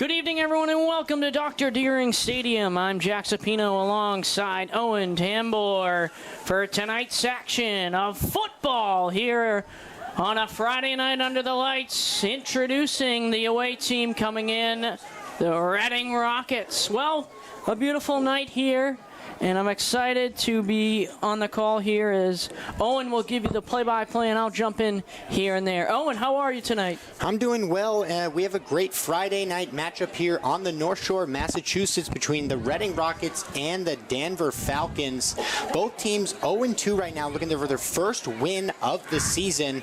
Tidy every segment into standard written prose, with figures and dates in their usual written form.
Good evening, everyone, and welcome to Dr. Deering Stadium. I'm Jack Sapino alongside Owen Tambor for tonight's action of football here on a Friday night under the lights. Introducing the away team coming in, the Reading Rockets. Well, a beautiful night here, and I'm excited to be on the call here as Owen will give you the play-by-play, and I'll jump in here and there. Owen, how are you tonight? I'm doing well. We have a great Friday night matchup here on the North Shore of Massachusetts between the Reading Rockets and the Danvers Falcons. Both teams 0-2 right now, looking for their first win of the season.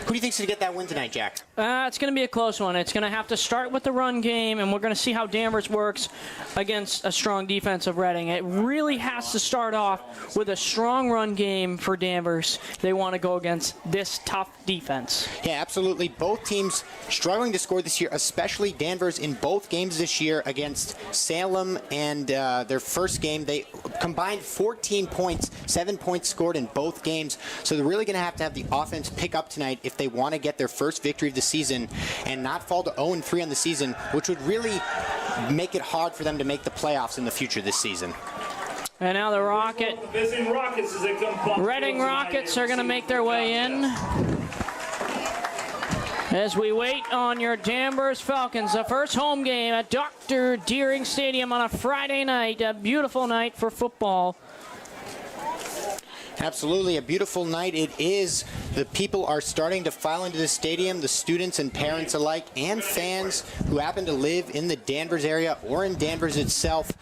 Who do you think's going to get that win tonight, Jack? It's going to be a close one. It's going to have to start with the run game, and we're going to see how Danvers works against a strong defense of Reading. It really has to start off with a strong run game for Danvers. They want to go against this tough defense. Yeah, absolutely. Both teams struggling to score this year, especially Danvers in both games this year against Salem and their first game. They combined 14 points, 7 points scored in both games. So they're really going to have the offense pick up tonight if they want to get their first victory of the season and not fall to 0-3 on the season, which would really make it hard for them to make the playoffs in the future this season. And now the Reading Rockets are going to make their way in. As we wait on your Danvers Falcons, the first home game at Dr. Deering Stadium on a Friday night, a beautiful night for football. Absolutely, a beautiful night it is. The people are starting to file into the stadium, the students and parents alike, and fans who happen to live in the Danvers area or in Danvers itself.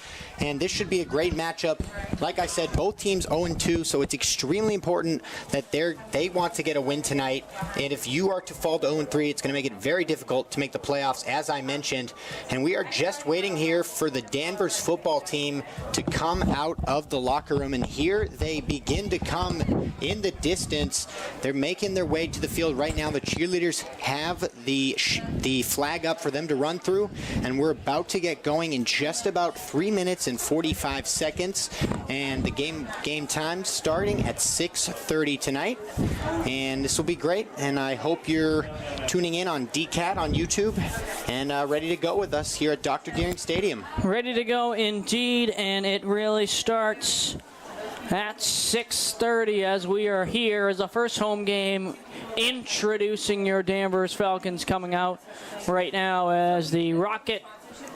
And this should be a great matchup. Like I said, both teams 0-2, so it's extremely important that they want to get a win tonight. And if you are to fall to 0-3, it's going to make it very difficult to make the playoffs, as I mentioned. And we are just waiting here for the Danvers football team to come out of the locker room. And here they begin to come in the distance. They're making their way to the field right now. The cheerleaders have the flag up for them to run through, and we're about to get going in just about 3 minutes and 45 seconds, and the game time starting at 6:30 tonight. And this will be great, and I hope you're tuning in on DCAT on YouTube and ready to go with us here at Dr. Deering Stadium. Ready to go indeed, and it really starts at 6:30 as we are here as the first home game, introducing your Danvers Falcons coming out right now as the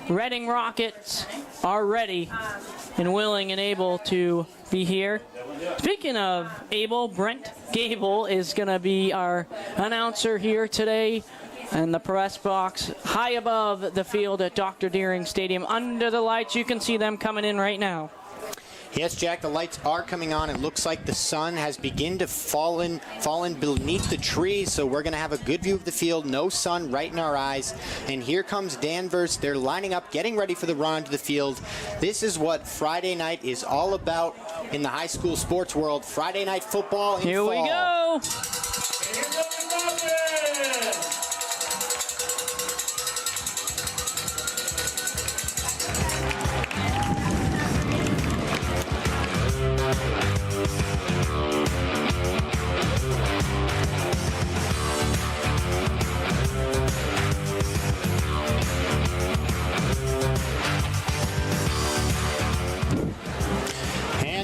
Reading Rockets are ready and willing and able to be here. Speaking of able, Brent Gable is going to be our announcer here today. And the press box high above the field at Dr. Deering Stadium under the lights. You can see them coming in right now. Yes, Jack, the lights are coming on. It looks like the sun has begun to fall in beneath the trees, so we're going to have a good view of the field. No sun right in our eyes. And here comes Danvers. They're lining up, getting ready for the run to the field. This is what Friday night is all about in the high school sports world. Friday night football in Here fall. We go.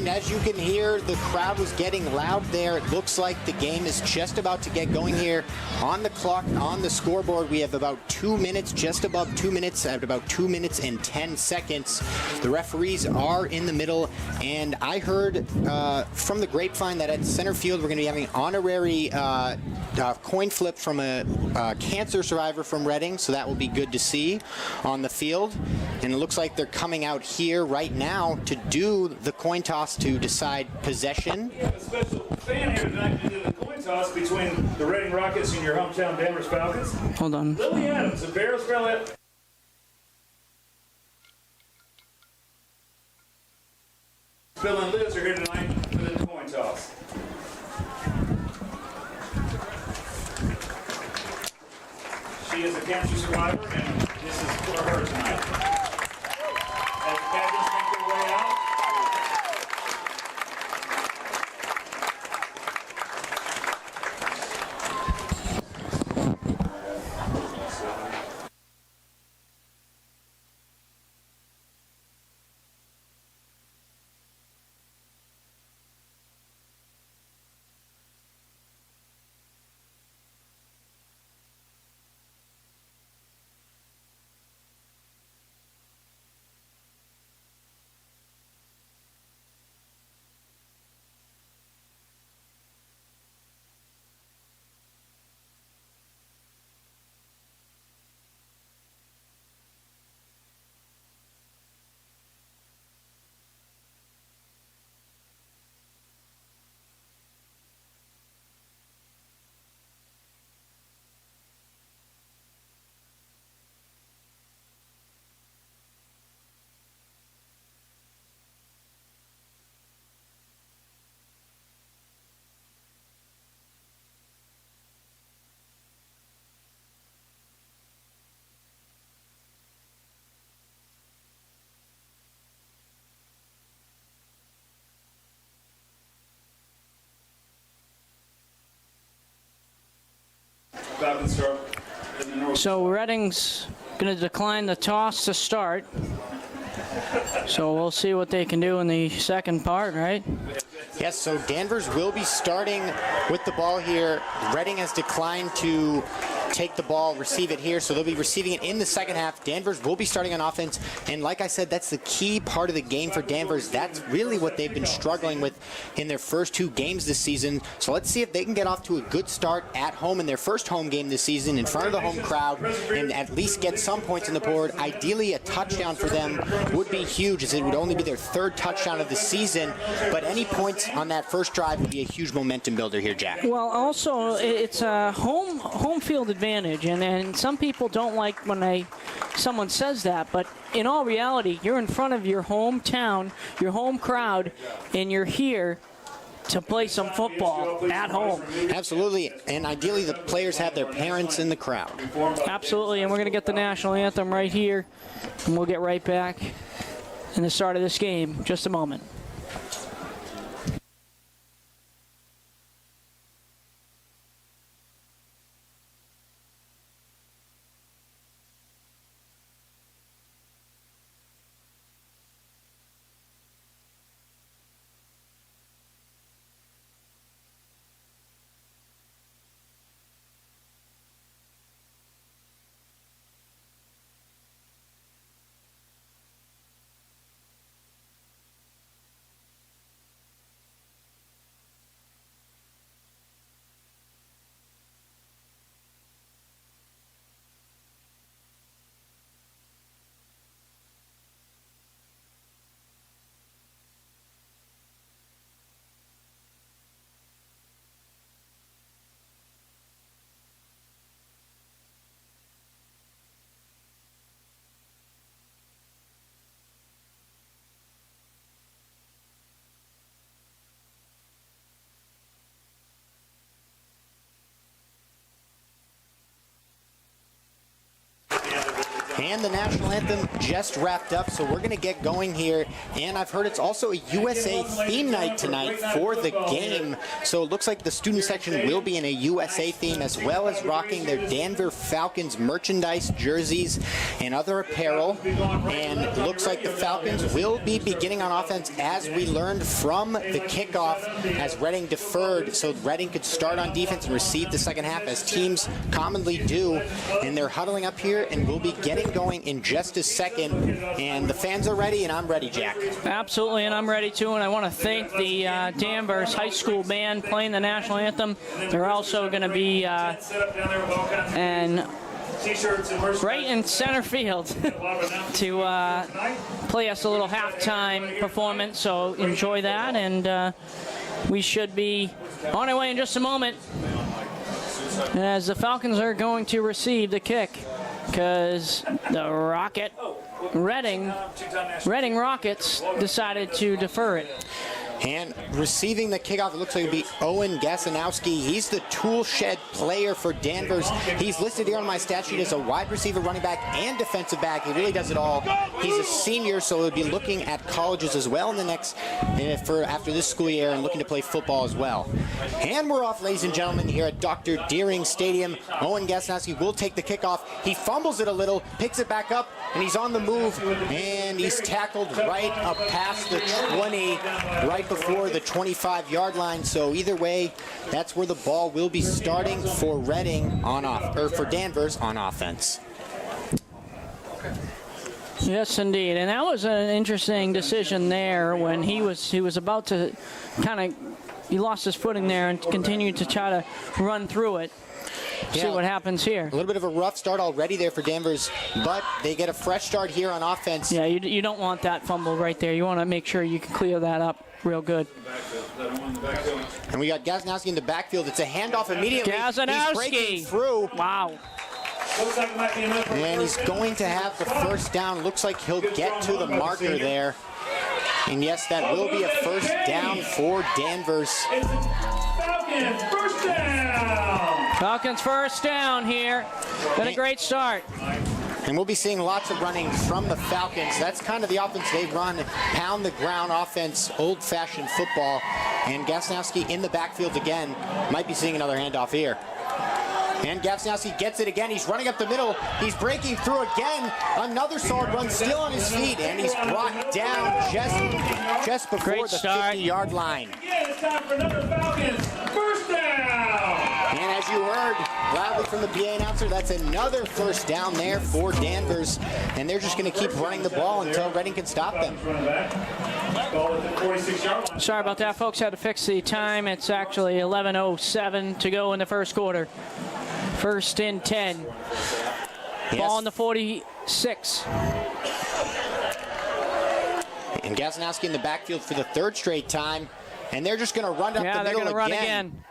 As you can hear, the crowd was getting loud there. It looks like the game is just about to get going here. On the clock, on the scoreboard, we have about 2 minutes, just above 2 minutes, at about 2 minutes and 10 seconds. The referees are in the middle, and I heard from the grapevine that at center field we're going to be having an honorary coin flip from a cancer survivor from Reading, so that will be good to see on the field. And it looks like they're coming out here right now to do the coin toss to decide possession. We have a special fan here tonight to do the coin toss between the Reading Rockets and your hometown Danvers Falcons. Hold on. Lily Adams of Barrows-Valley. Bill and Liz are here tonight for the coin toss. She is a cancer survivor, and this is for her tonight. As the pageants make their way out, Falcons start in the north. So Reading's going to decline the toss to start. So we'll see what they can do in the second part, right? Yes, so Danvers will be starting with the ball here. Reading has declined to take the ball, receive it here, so they'll be receiving it in the second half. Danvers will be starting on offense, and like I said, that's the key part of the game for Danvers. That's really what they've been struggling with in their first 2 games this season. So let's see if they can get off to a good start at home in their first home game this season in front of the home crowd and at least get some points on the board. Ideally, a touchdown for them would be huge, as it would only be their 3rd touchdown of the season, but any points on that first drive would be a huge momentum builder here, Jack. Well, also, it's a home field advantage, and some people don't like when someone says that, but in all reality, you're in front of your hometown, your home crowd, and you're here to play some football at home. Absolutely, and ideally the players have their parents in the crowd. Absolutely, and we're going to get the national anthem right here, and we'll get right back in the start of this game. Just a moment. And the national anthem just wrapped up, so we're going to get going here. And I've heard it's also a USA theme night tonight for the game. So it looks like the student section will be in a USA theme, as well as rocking their Danvers Falcons merchandise, jerseys, and other apparel. And it looks like the Falcons will be beginning on offense, as we learned from the kickoff, as Reading deferred, so Reading could start on defense and receive the second half, as teams commonly do. And they're huddling up here, and we'll be getting going in just a second. And the fans are ready, and I'm ready, Jack. Absolutely, and I'm ready too. And I want to thank the Danvers High School band playing the national anthem. They're also going to be and right in center field to play us a little halftime performance. So enjoy that, and we should be on our way in just a moment, as the Falcons are going to receive the kick, because the Reading Rockets decided to defer it. And receiving the kickoff, it looks like it would be Owen Gasanowski. He's the tool shed player for Danvers. He's listed here on my stat sheet as a wide receiver, running back, and defensive back. He really does it all. He's a senior, so he'll be looking at colleges as well in the next, after this school year, and looking to play football as well. And we're off, ladies and gentlemen, here at Dr. Deering Stadium. Owen Gasanowski will take the kickoff. He fumbles it a little, picks it back up, and he's on the move, and he's tackled right up past the 20, right before the 25-yard line. So either way, that's where the ball will be starting for Reading for Danvers on offense. Yes, indeed, and that was an interesting decision there when he was about to he lost his footing there and continued to try to run through it. See what happens here. A little bit of a rough start already there for Danvers, but they get a fresh start here on offense. Yeah, you don't want that fumble right there. You want to make sure you can clear that up real good. And we got Gasanowski in the backfield. It's a handoff immediately. Gasanowski! He's breaking through. Wow. And he's going to have the first down. Looks like he'll get to the marker there. And yes, that will be a first down for Danvers. Falcons first down! Falcons first down here. Been a great start. And we'll be seeing lots of running from the Falcons. That's kind of the offense they run, pound the ground offense, old-fashioned football. And Gasanowski in the backfield again. Might be seeing another handoff here. And Gavsinowski gets it again. He's running up the middle. He's breaking through again. Another solid run, still on his feet, and he's brought down just before the 50-yard line. Again, it's time for another Falcons first down. And as you heard loudly from the PA announcer, that's another first down there for Danvers, and they're just going to keep running the ball until Reading can stop them. Sorry about that, folks. Had to fix the time. It's actually 11:07 to go in the first quarter. First and 10. Yes. Ball on the 46. And Gavsinowski in the backfield for the third straight time, and they're just going to run up the middle again. Yeah, they're going to run again.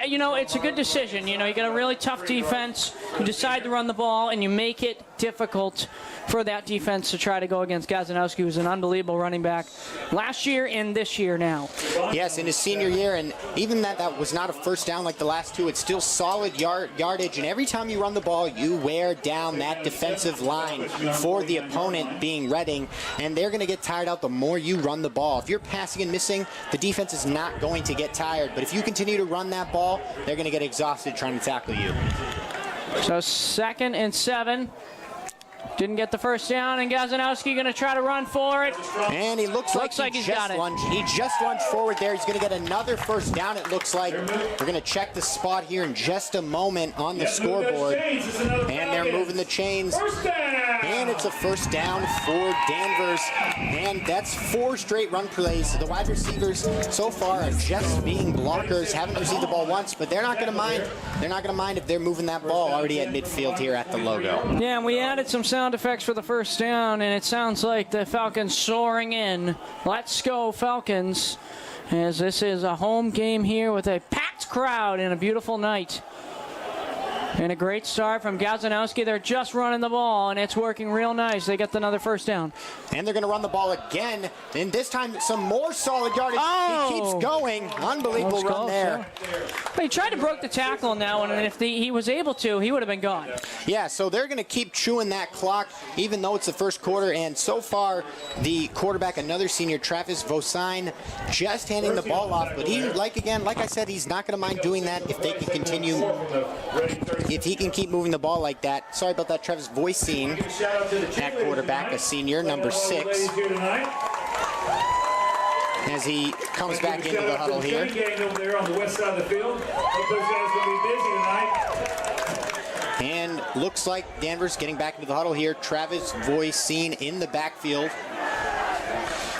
You know, it's a good decision. You know, you got a really tough defense. You decide to run the ball, and you make it difficult for that defense to try to go against Gavsinowski, who's an unbelievable running back last year and this year now. Yes, in his senior year, and even that was not a first down like the last two. It's still solid yardage, and every time you run the ball, you wear down that defensive line for the opponent, being Reading, and they're going to get tired out the more you run the ball. If you're passing and missing, the defense is not going to get tired, but if you continue to run that ball, they're going to get exhausted trying to tackle you. So 2nd and 7. Didn't get the first down, and Gavsinowski going to try to run for it. And he looks like he's got it. He just lunged forward there. He's going to get another first down, it looks like. We're going to check the spot here in just a moment on the scoreboard. And they're moving the chains. And it's a first down for Danvers. And that's 4 straight run plays. The wide receivers so far are just being blockers. Haven't received the ball once, but they're not going to mind. They're not going to mind if they're moving that ball already at midfield here at the logo. Yeah, and we added some sound effects for the first down, and it sounds like the Falcons soaring in. Let's go, Falcons, as this is a home game here with a packed crowd and a beautiful night. And a great start from Gavsinowski. They're just running the ball, and it's working real nice. They get another first down. And they're going to run the ball again. And this time, some more solid yardage. Oh! He keeps going. Unbelievable run there. But he tried to break the tackle on that one, and if he was able to, he would have been gone. Yeah, so they're going to keep chewing that clock, even though it's the first quarter. And so far, the quarterback, another senior, Travis Vosine, just handing the ball off. But he, like I said, he's not going to mind doing that if they can continue. If he can keep moving the ball like that. Sorry about that, Travis Voicine at quarterback, a senior, number 6. As he comes back into the huddle here. And looks like Danvers getting back into the huddle here. Travis Voicine in the backfield.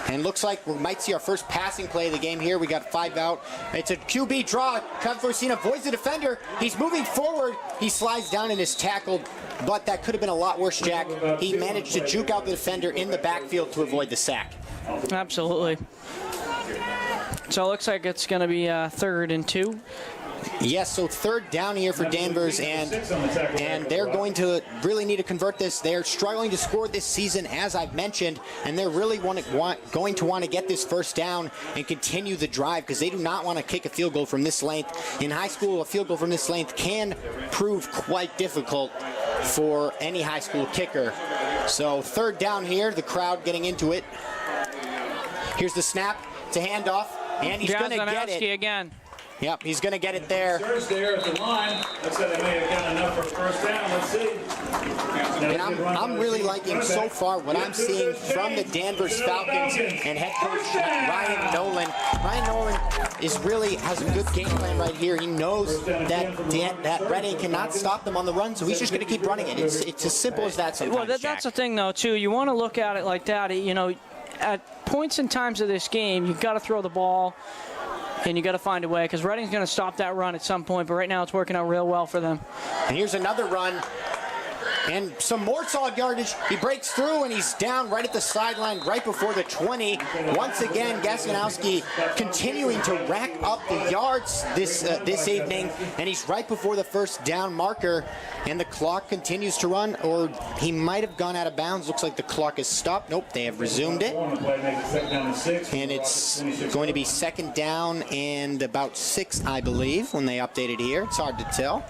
And looks like we might see our first passing play of the game here. We got 5 out. It's a QB draw. Travis Voicine avoids the defender. He's moving forward. He slides down and is tackled, but that could have been a lot worse, Jack. He managed to juke out the defender in the backfield to avoid the sack. Absolutely. So it looks like it's going to be 3rd and 2. Yes, so 3rd down here for Danvers, and they're going to really need to convert this. They're struggling to score this season, as I've mentioned, and they're really going to want to get this first down and continue the drive, because they do not want to kick a field goal from this length. In high school, a field goal from this length can prove quite difficult for any high school kicker. So 3rd down here, the crowd getting into it. Here's the snap to handoff, and he's going to get it. Again. Yep, he's going to get it there. There at the line. Looks like they may have got enough for first down. Let's see. And I'm really liking so far what I'm seeing from the Danvers Falcons and head coach Ryan Nolan. Ryan Nolan has a good game plan right here. He knows that Reading cannot stop them on the run, so he's just going to keep running it. It's as simple as that sometimes, Well, that's the thing, though, too. You want to look at it like that. You know, at points and times of this game, you've got to throw the ball. And you got to find a way, because Reading's going to stop that run at some point, but right now it's working out real well for them. And here's another run. And some more solid yardage. He breaks through, and he's down right at the sideline, right before the 20. Once again, Gavsinowski continuing to rack up the yards this evening, and he's right before the first down marker. And the clock continues to run, or he might have gone out of bounds. Looks like the clock is stopped. Nope, they have resumed it. And it's going to be 2nd down and about 6, I believe, when they updated here. It's hard to tell.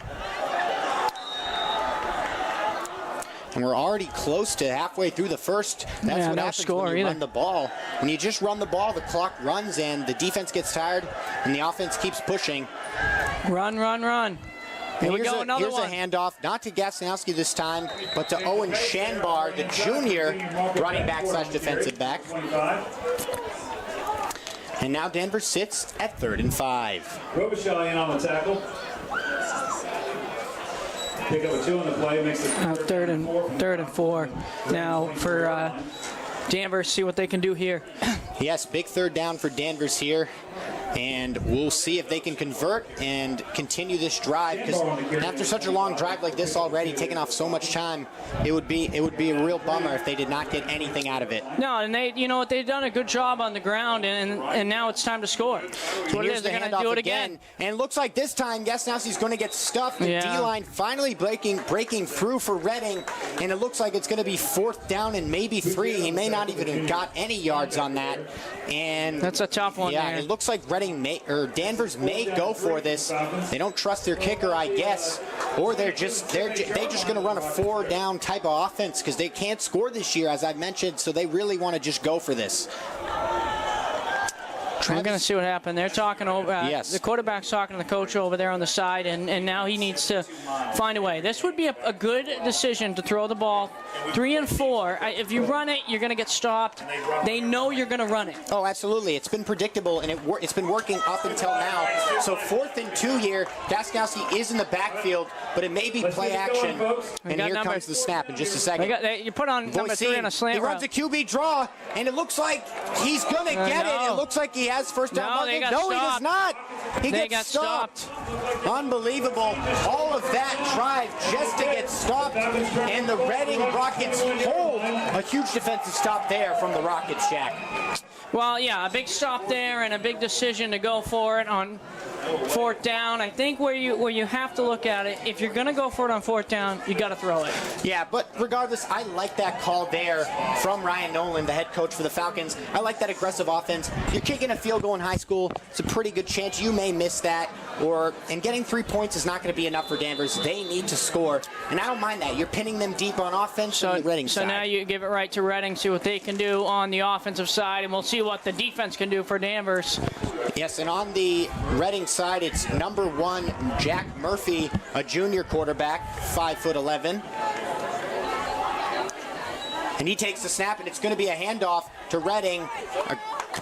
And we're already close to halfway through the first. That's what happens when you run the ball. When you just run the ball, the clock runs and the defense gets tired and the offense keeps pushing. Run, run, run. Here we go, another here's one. a handoff, not to Gasnowski this time, but to Owen Shanbar, the junior running back slash defensive back. And now Denver sits at 3rd and 5. Robichaud in on the tackle. Pick up a 2 on the play, makes it Third and 4. Now for Danvers, see what they can do here. Yes, big 3rd down for Danvers here. And we'll see if they can convert and continue this drive, because after such a long drive like this already, taking off so much time, it would be a real bummer if they did not get anything out of it. No, and they've done a good job on the ground, and now it's time to score. That's what it is. They're going to do it again. And it looks like this time Gasnowski's going to get stuffed. The D-line finally breaking through for Reading, and it looks like it's going to be 4th down and maybe 3. He may not even have got any yards on that. And that's a tough one. Yeah, there. It looks like Danvers may go for this. They don't trust their kicker, I guess, or they're just going to run a 4-down type of offense because they can't score this year, as I've mentioned. So they really want to just go for this. We're going to see what happened. They're talking over. Yes. The quarterback's talking to the coach over there on the side, and now he needs to find a way. This would be a good decision to throw the ball. 3 and 4. If you run it, you're going to get stopped. They know you're going to run it. Oh, absolutely. It's been predictable, and it's been working up until now. So 4th and 2 here. Gasnowski is in the backfield, but it may be play action. And here comes the snap in just a second. You put on number 3 on a slant route. He runs a QB draw, and it looks like he's going to get it. It looks like he has first down. No, he does not. He gets stopped. Unbelievable. All of that drive just to get stopped, and the Reading Rockets hold a huge defensive stop there from the Rockets, Jack. Well, yeah, a big stop there and a big decision to go for it on 4th down. I think where you have to look at it, if you're going to go for it on 4th down, you got to throw it. Yeah, but regardless, I like that call there from Ryan Nolan, the head coach for the Falcons. I like that aggressive offense. You're kicking a field goal in high school. It's a pretty good chance you may miss that. And getting 3 points is not going to be enough for Danvers. They need to score, and I don't mind that. You're pinning them deep on offense on the Reading side. So now you give it right to Reading, see what they can do on the offensive side, and we'll see what the defense can do for Danvers. Yes, and on the Reading side, it's number 1, Jack Murphy, a junior quarterback, 5'11". And he takes the snap, and it's going to be a handoff to Reading.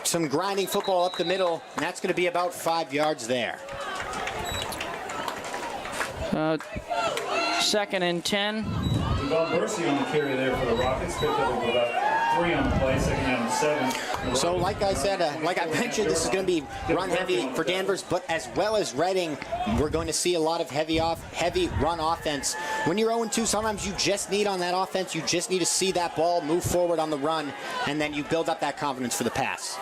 Some grinding football up the middle, and that's going to be about 5 yards there. 2nd and 10. Mercy on the carry there for the Rockets. Picked up about 3 on the play, 2nd down and 7. So like I said, like I mentioned, this is going to be run heavy for Danvers, but as well as Reading, we're going to see a lot of heavy run offense. When you're 0-2, sometimes you just need on that offense, you just need to see that ball move forward on the run, and then you build up that confidence for the pass.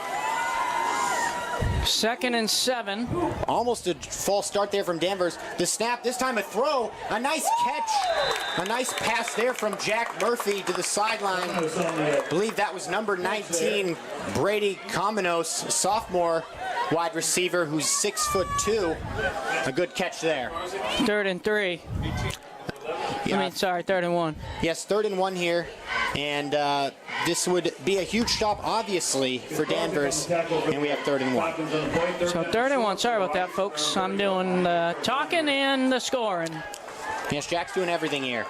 2nd and 7. Almost a false start there from Danvers. The snap, this time a throw. A nice catch. A nice pass there from Jack Murphy to the sideline. I believe that was number 19, Brady Cominos, sophomore wide receiver who's 6'2". A good catch there. 3rd and 3. Yeah. 3rd and 1. Yes, 3rd and 1 here. And this would be a huge stop, obviously, for Danvers. And we have 3rd and 1. So 3rd and 1. Sorry about that, folks. I'm doing the talking and the scoring. Yes, Jack's doing everything here.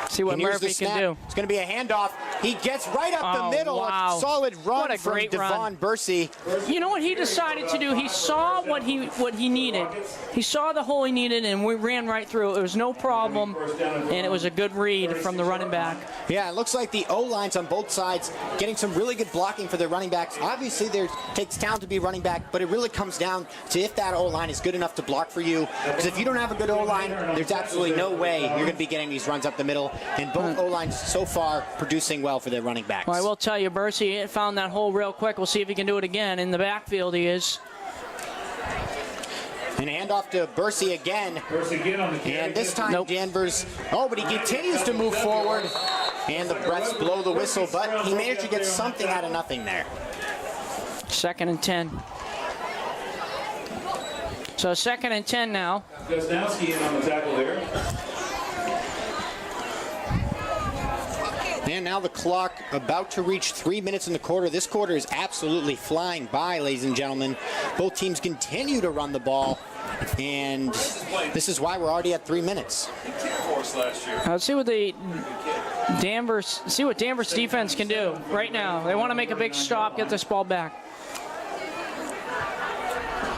See what Murphy can do. It's going to be a handoff. He gets right up the middle. Wow. A solid run What a from great Devon run. Bursey. You know what he decided to do? He saw what he needed. He saw the hole he needed, and we ran right through. It was no problem, and it was a good read from the running back. Yeah, it looks like the O-lines on both sides getting some really good blocking for their running backs. Obviously, there takes talent to be running back, but it really comes down to if that O-line is good enough to block for you. Because if you don't have a good O-line, there's absolutely no way you're going to be getting these runs up the middle. And both O-lines so far producing well for their running backs. Well, I will tell you, Bursey found that hole real quick. We'll see if he can do it again. In the backfield, he is. And a handoff to Bursey again. And this time Danvers, but he continues to move forward. And the refs blow the whistle, but he managed to get something out of nothing there. 2nd and 10. So 2nd and 10 now. Gasnowski in on the tackle there. And now the clock about to reach 3 minutes in the quarter. This quarter is absolutely flying by, ladies and gentlemen. Both teams continue to run the ball, and this is why we're already at 3 minutes. Let's see what Danvers defense can do right now. They want to make a big stop, get this ball back.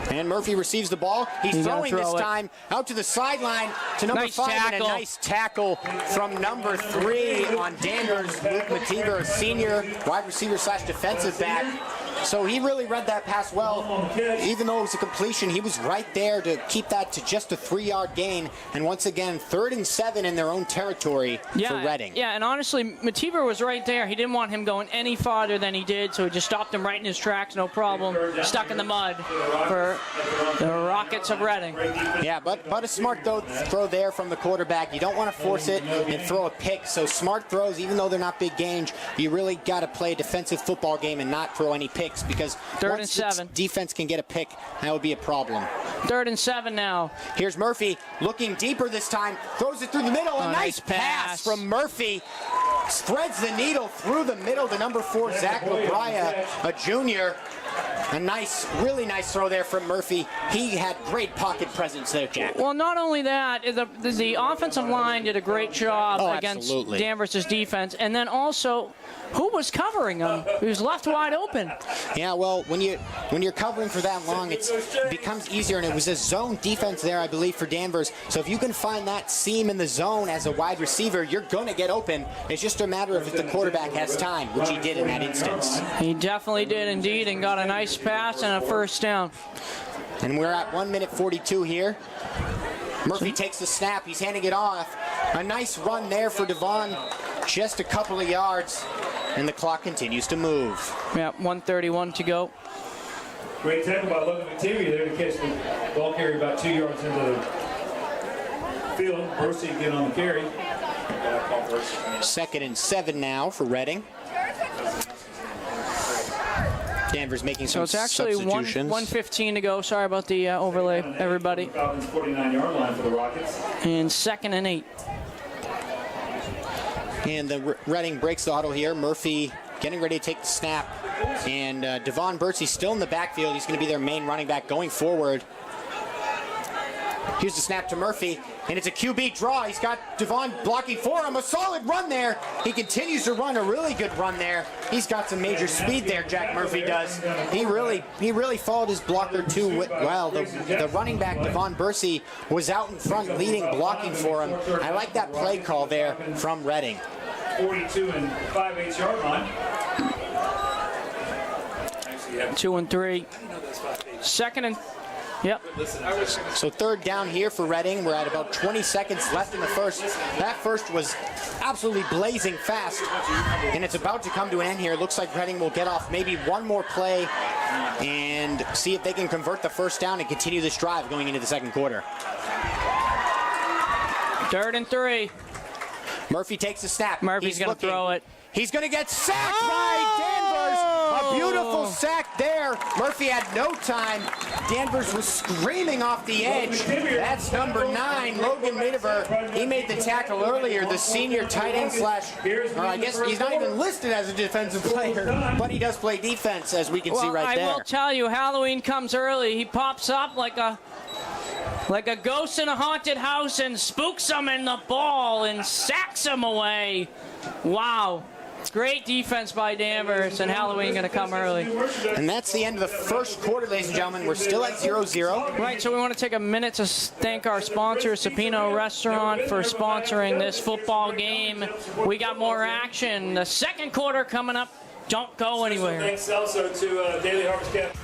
And Murphy receives the ball. He's throwing this it. time out to the sideline to number Nice 5. tackle. And a nice tackle from number 3 on Danvers. Luke Mativer, a senior wide receiver / defensive back. So he really read that pass well. Even though it was a completion, he was right there to keep that to just a 3-yard gain. And once again, 3rd and 7 in their own territory for Reading. Yeah, and honestly, Mativer was right there. He didn't want him going any farther than he did, so he just stopped him right in his tracks, no problem. Stuck in the mud for the Rockets of Reading. Yeah, but a smart throw there from the quarterback. You don't want to force it and throw a pick. So smart throws, even though they're not big gains, you really got to play a defensive football game and not throw any picks, because 3rd and once 7. defense can get a pick, that would be a problem. 3rd and 7 now. Here's Murphy looking deeper this time, throws it through the middle. A nice pass from Murphy. Threads the needle through the middle to number 4, Zach LaBria, a junior. A nice, really nice throw there from Murphy. He had great pocket presence there, Jack. Well, not only that, the offensive line did a great job against Danvers' defense, and then also, who was covering him? He was left wide open. Yeah, well, when you're covering for that long, it becomes easier, and it was a zone defense there, I believe, for Danvers. So if you can find that seam in the zone as a wide receiver, you're going to get open. It's just a matter of if the quarterback has time, which he did in that instance. He definitely did indeed, and got a nice pass and a 1st down. And we're at 1 minute 42 here. Murphy takes the snap. He's handing it off. A nice run there for Devon. Just a couple of yards, and the clock continues to move. Yeah, 1:31 to go. Great tackle by Logan McTeary there to catch the ball carrier about 2 yards into the field. Bursey again on the carry. 2nd and 7 now for Reading. Danvers making some substitutions. So it's actually 1:15 to go. Sorry about the overlay, everybody. Falcons 49-yard line for the Rockets. And 2nd and 8. And the Reading breaks the huddle here. Murphy getting ready to take the snap. And Devon Bursey still in the backfield. He's going to be their main running back going forward. Here's the snap to Murphy, and it's a QB draw. He's got Devon blocking for him. A solid run there. He continues to run a really good run there. He's got some major speed there, Jack Murphy does. He really followed his blocker too well. The running back, Devon Bursey, was out in front leading, blocking for him. I like that play call there from Reading. 42 and 5/8 yard line. 2 and 3. 2nd and... Yep. So 3rd down here for Reading. We're at about 20 seconds left in the first. That first was absolutely blazing fast, and it's about to come to an end here. It looks like Reading will get off maybe one more play and see if they can convert the 1st down and continue this drive going into the 2nd quarter. 3rd and 3. Murphy takes the snap. Murphy's going to throw it. He's going to get sacked by Danvers. A beautiful sack there. Murphy had no time. Danvers was screaming off the edge. That's number 9, Logan Mativer. He made the tackle earlier, the senior tight end or I guess he's not even listed as a defensive player, but he does play defense, as we can see right there. I will tell you, Halloween comes early. He pops up like a ghost in a haunted house and spooks him in the ball and sacks him away. Wow. Great defense by Danvers, and Halloween going to come early. And that's the end of the 1st quarter, ladies and gentlemen. We're still at 0-0. Right, so we want to take a minute to thank our sponsor, Sapino Restaurant, for sponsoring this football game. We got more action. The 2nd quarter coming up. Don't go anywhere. Thanks also to Daily Harvest Cap.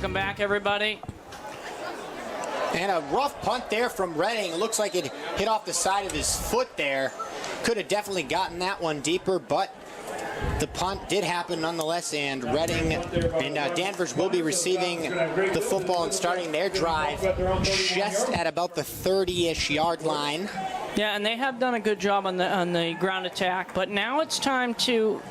Welcome back, everybody. And a rough punt there from Redding. It looks like it hit off the side of his foot there. Could have definitely gotten that one deeper, but the punt did happen nonetheless, and Redding and Danvers will be receiving the football and starting their drive just at about the 30-ish yard line. Yeah, and they have done a good job on the ground attack, but now it's time to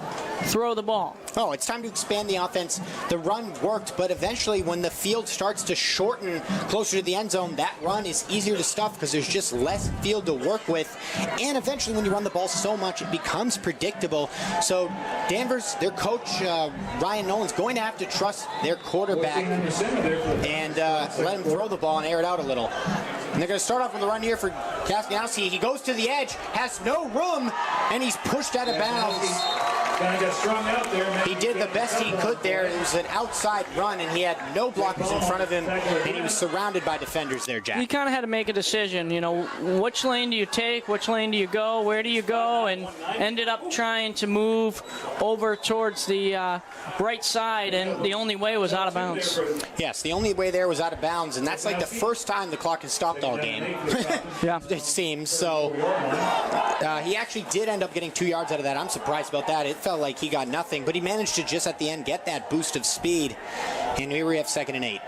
throw the ball. Oh, it's time to expand the offense. The run worked, but eventually when the field starts to shorten closer to the end zone, that run is easier to stuff because there's just less field to work with. And eventually when you run the ball so much, it becomes predictable. So Danvers, their coach, Ryan Nolan's going to have to trust their quarterback and let him throw the ball and air it out a little. And they're going to start off with a run here for Kaskanowski. He goes to the edge, has no room, and he's pushed out of bounds. He did the best he could there. It was an outside run, and he had no blockers in front of him, and he was surrounded by defenders there, Jack. He kind of had to make a decision, you know, which lane do you take, which lane do you go, where do you go, and ended up trying to move over towards the right side, and the only way was out of bounds. Yes, the only way there was out of bounds, and that's like the first time the clock has stopped all game. Yeah. It seems. So he actually did end up getting 2 yards out of that. I'm surprised about that. It felt like he got nothing, but he managed to just at the end get that boost of speed. And here we have 2nd and 8.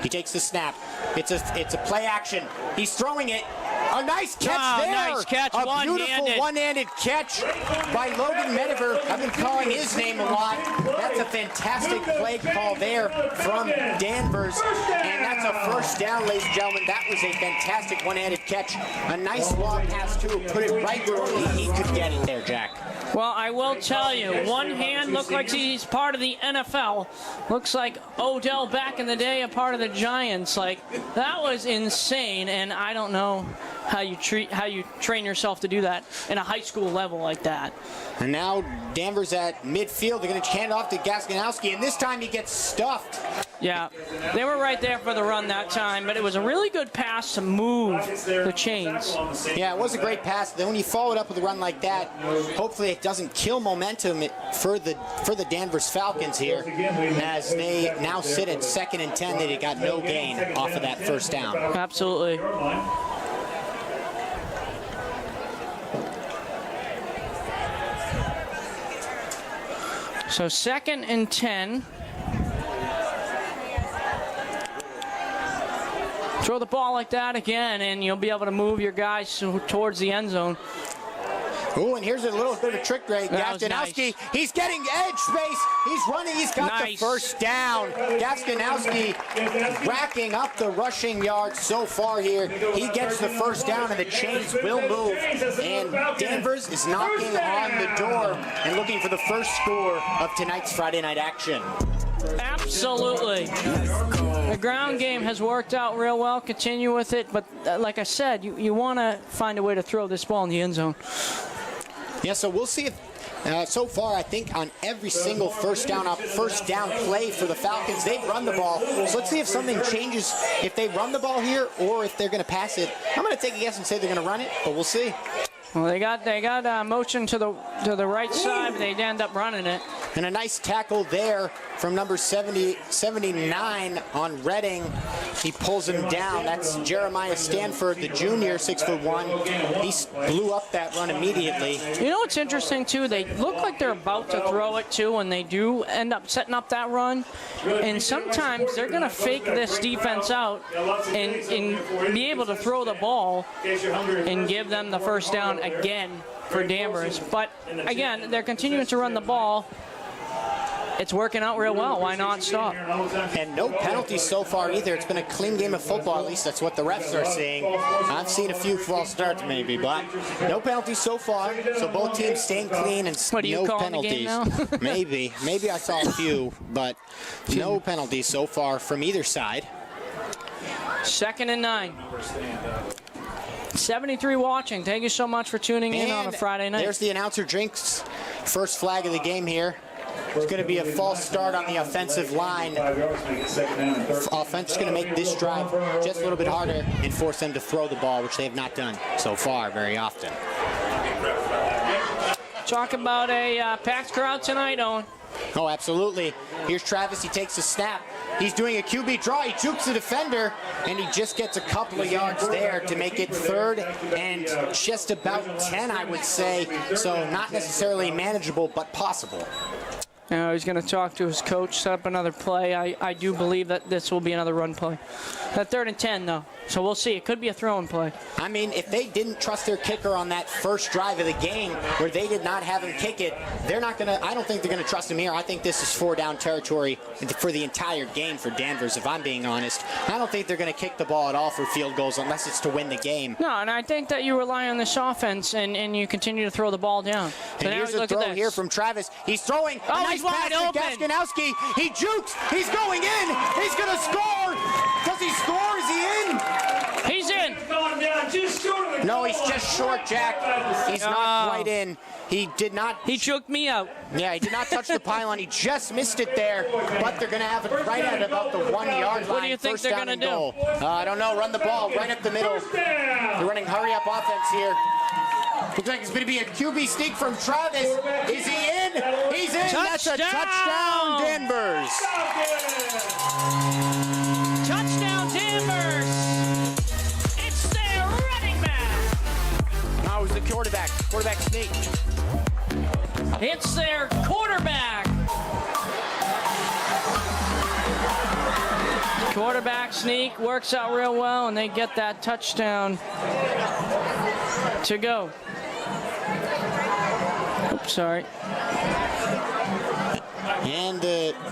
He takes the snap. It's a play action. He's throwing it. A nice catch there. Nice catch. A beautiful one-handed catch by Logan Mediver. I've been calling his name a lot. That's a fantastic play call there from Danvers. And that's a first down, ladies and gentlemen. That was a fantastic one-handed catch. A nice long pass, too. Put it right where only he could get it there, Jack. Well, I will tell you, one hand looked like he's part of the NFL. Looks like Odell back in the day, a part of the Giants. Like, that was insane, and I don't know how you train yourself to do that in a high school level like that. And now Danvers at midfield. They're going to hand off to Gaskanowski, and this time he gets stuffed. Yeah, they were right there for the run that time, but it was a really good pass to move the chains. Yeah, it was a great pass. Then when you follow it up with a run like that, hopefully it doesn't kill momentum for the Danvers Falcons here, as they now sit at 2nd and 10. They got no gain off of that first down. Absolutely. So 2nd and 10. Throw the ball like that again, and you'll be able to move your guys towards the end zone. Oh, and here's a little bit of a trick break. Gaskanowski, nice. He's getting edge space. He's running. He's got the first down. Gaskanowski racking up the rushing yards so far here. He gets the first down, and the chains will move. And Danvers is knocking on the door and looking for the first score of tonight's Friday night action. Absolutely. The ground game has worked out real well. Continue with it. But like I said, you want to find a way to throw this ball in the end zone. Yeah, so we'll see if so far, I think on every single first down play for the Falcons, they've run the ball. So let's see if something changes if they run the ball here or if they're going to pass it. I'm going to take a guess and say they're going to run it, but we'll see. Well, they got motion to the right side, but they end up running it. And a nice tackle there from number 79 on Redding. He pulls him down. That's Jeremiah Stanford, the junior, 6'1". He blew up that run immediately. You know what's interesting, too? They look like they're about to throw it, too, when they do end up setting up that run. And sometimes they're going to fake this defense out and be able to throw the ball and give them the first down again for Danvers. But, again, they're continuing to run the ball. It's working out real well. Why not stop? And no penalties so far either. It's been a clean game of football. At least that's what the refs are seeing. I've seen a few false starts maybe, but no penalties so far. So both teams staying clean and no penalties. Maybe I saw a few, but no penalties so far from either side. 2nd and 9. 73 watching. Thank you so much for tuning in on a Friday night. There's the announcer drinks. First flag of the game here. It's going to be a false start on the offensive line. Offense is going to make this drive just a little bit harder and force them to throw the ball, which they have not done so far very often. Talk about a packed crowd tonight, Owen. Oh, absolutely. Here's Travis. He takes a snap. He's doing a QB draw. He jukes the defender, and he just gets a couple of yards there to make it 3rd and just about 10, I would say. So not necessarily manageable, but possible. Now he's going to talk to his coach, set up another play. I do believe that this will be another run play. That 3rd and 10, though. So we'll see. It could be a throwing play. I mean, if they didn't trust their kicker on that first drive of the game where they did not have him kick it, they're not going to, I don't think they're going to trust him here. I think this is 4-down territory for the entire game for Danvers, if I'm being honest. I don't think they're going to kick the ball at all for field goals unless it's to win the game. No, and I think that you rely on this offense and you continue to throw the ball down. So and here's a throw here from Travis. He's throwing a nice pass to Gaskinowski. He jukes. He's going in. He's going to score. Does he score? Is he in? He's in. No, he's just short, Jack. He's not quite in. He did not. He choked me out. Yeah, he did not touch the pylon. He just missed it there. But they're going to have it right at about the 1-yard line. What do you think they're going to do? I don't know. Run the ball right up the middle. They're running hurry-up offense here. Looks like it's going to be a QB sneak from Travis. Is he in? He's in. Touchdown. That's a touchdown, Danvers. Touchdown, Danvers. It's their running back. Oh, it was the quarterback. Quarterback sneak. It's their quarterback. Quarterback sneak works out real well, and they get that touchdown to go. Oops, sorry. And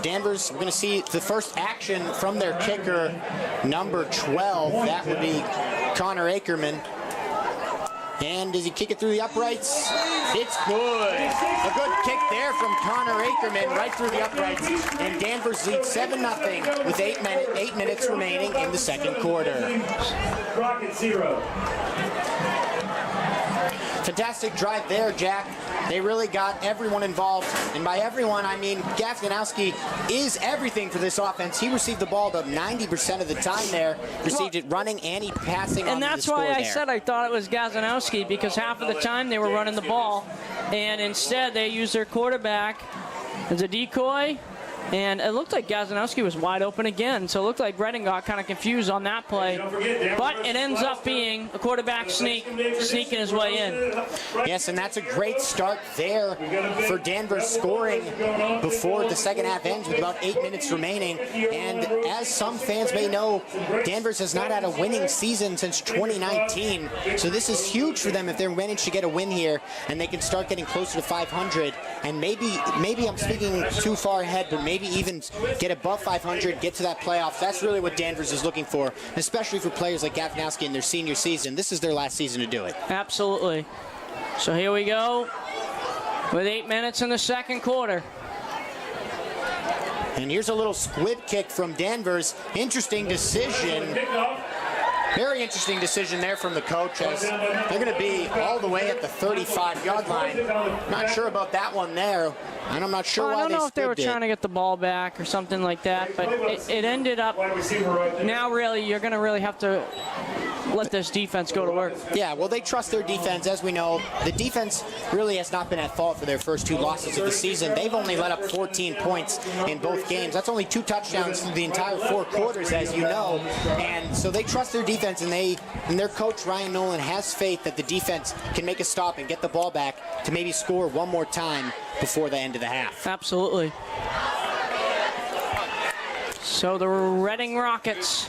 Danvers, we're going to see the first action from their kicker, number 12. That would be Connor Ackerman. And does he kick it through the uprights? It's good. A good kick there from Connor Ackerman right through the uprights. And Danvers leads 7-0 with 8 minutes remaining in the second quarter. Rocket 0. Fantastic drive there, Jack. They really got everyone involved. And by everyone, I mean Gaskinowski is everything for this offense. He received the ball about 90% of the time there. Received it running and he passing on the score there. And that's why I said I thought it was Gaskinowski, because half of the time they were running the ball. And instead they used their quarterback as a decoy. And it looked like Gaskinowski was wide open again. So it looked like Redding got kind of confused on that play. But it ends up being a quarterback sneaking his way in. Yes, and that's a great start there for Danvers, scoring before the second half ends with about 8 minutes remaining. And as some fans may know, Danvers has not had a winning season since 2019. So this is huge for them if they manage to get a win here and they can start getting closer to 500. And maybe I'm speaking too far ahead, but maybe even get above 500, get to that playoff. That's really what Danvers is looking for, especially for players like Gaskinowski in their senior season. This is their last season to do it. Absolutely. So here we go with 8 minutes in the second quarter. And here's a little squib kick from Danvers. Interesting decision. Very interesting decision there from the coach, as they're going to be all the way at the 35-yard line. Not sure about that one there, and I'm not sure why they I don't know if they were squibbed trying to get the ball back or something like that, but it ended up, now really, you're going to really have to let this defense go to work. Yeah, well, they trust their defense. As we know, the defense really has not been at fault for their first 2 losses of the season. They've only let up 14 points in both games. That's only 2 touchdowns through the entire 4 quarters, as you know. And so they trust their defense, and their coach, Ryan Nolan, has faith that the defense can make a stop and get the ball back to maybe score one more time before the end of the half. Absolutely. So the Reading Rockets.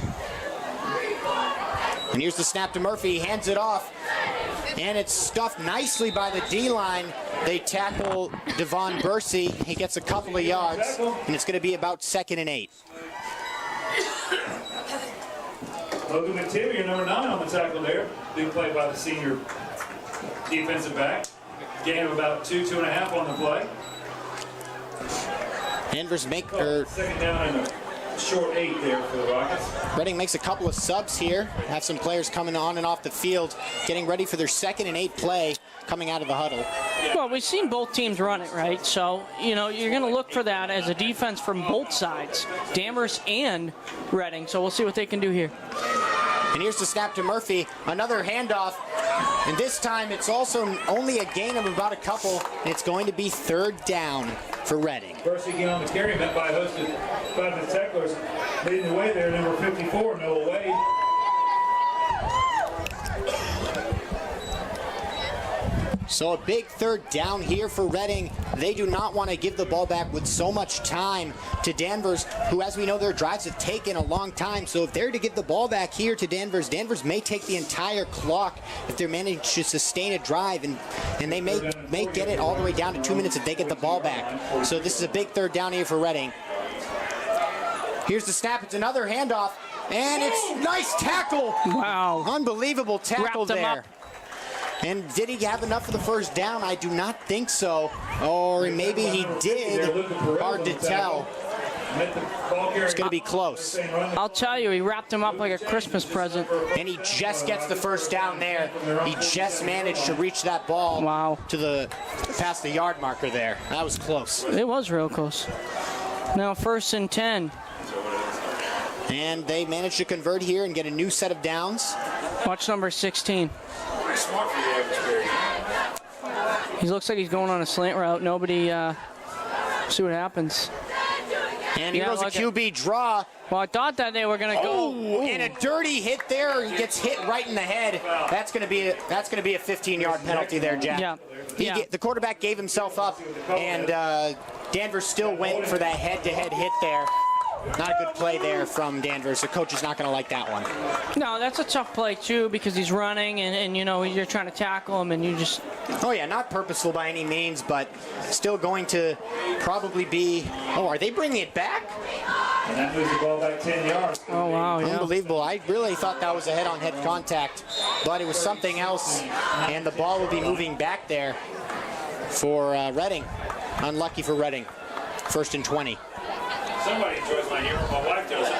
And here's the snap to Murphy. He hands it off. And it's stuffed nicely by the D-line. They tackle Devon Bursey. He gets a couple of yards. And it's going to be about 2nd and 8. Logan Material, number 9 on the tackle there. Big play by the senior defensive back. Gain of about 2.5 on the play. Danvers Second down and a short 8 there for the Rockets. Reading makes a couple of subs here. Have some players coming on and off the field, getting ready for their 2nd and 8 play coming out of the huddle. Well, we've seen both teams run it, right? So, you know, you're going to look for that as a defense from both sides, Danvers and Reading. So we'll see what they can do here. And here's the snap to Murphy. Another handoff. And this time it's also only a gain of about a couple. And it's going to be 3rd down. for Reading. First again on the carry, met by a host of 5 tacklers. Leading the way there, number 54, Noah Wade. So a big third down here for Reading. They do not want to give the ball back with so much time to Danvers, who, as we know, their drives have taken a long time. So if they're to give the ball back here to Danvers, Danvers may take the entire clock if they're managed to sustain a drive, and they may get it all the way down to 2 minutes if they get the ball back. So this is a big third down here for Reading. Here's the snap. It's another handoff, and it's nice tackle. Wow. Unbelievable tackle Wrapped him there. up. And did he have enough for the first down? I do not think so. Or maybe he did. Hard to tell. It's going to be close. I'll tell you, he wrapped him up like a Christmas present. And he just gets the first down there. He just managed to reach that ball to past the yard marker there. That was close. It was real close. Now 1st and 10. And they managed to convert here and get a new set of downs. Watch number 16. Smart for the average carry. He looks like he's going on a slant route. Nobody, see what happens. And he goes a QB draw. Well, I thought that they were going to go. Oh, and a dirty hit there. He gets hit right in the head. That's going to be a 15-yard penalty there, Jack. Yeah. The quarterback gave himself up, and Danvers still went for that head-to-head hit there. Not a good play there from Danvers. The coach is not going to like that one. No, that's a tough play, too, because he's running, and you know, you're trying to tackle him, and you just... Oh, yeah, not purposeful by any means, but still going to probably be... Oh, are they bringing it back? And that moves the ball back 10 yards. Oh, wow, yeah. Unbelievable. I really thought that was a head-on-head contact, but it was something else, and the ball will be moving back there for Reading. Unlucky for Reading. 1st and 20. Somebody enjoys my humor. My wife doesn't.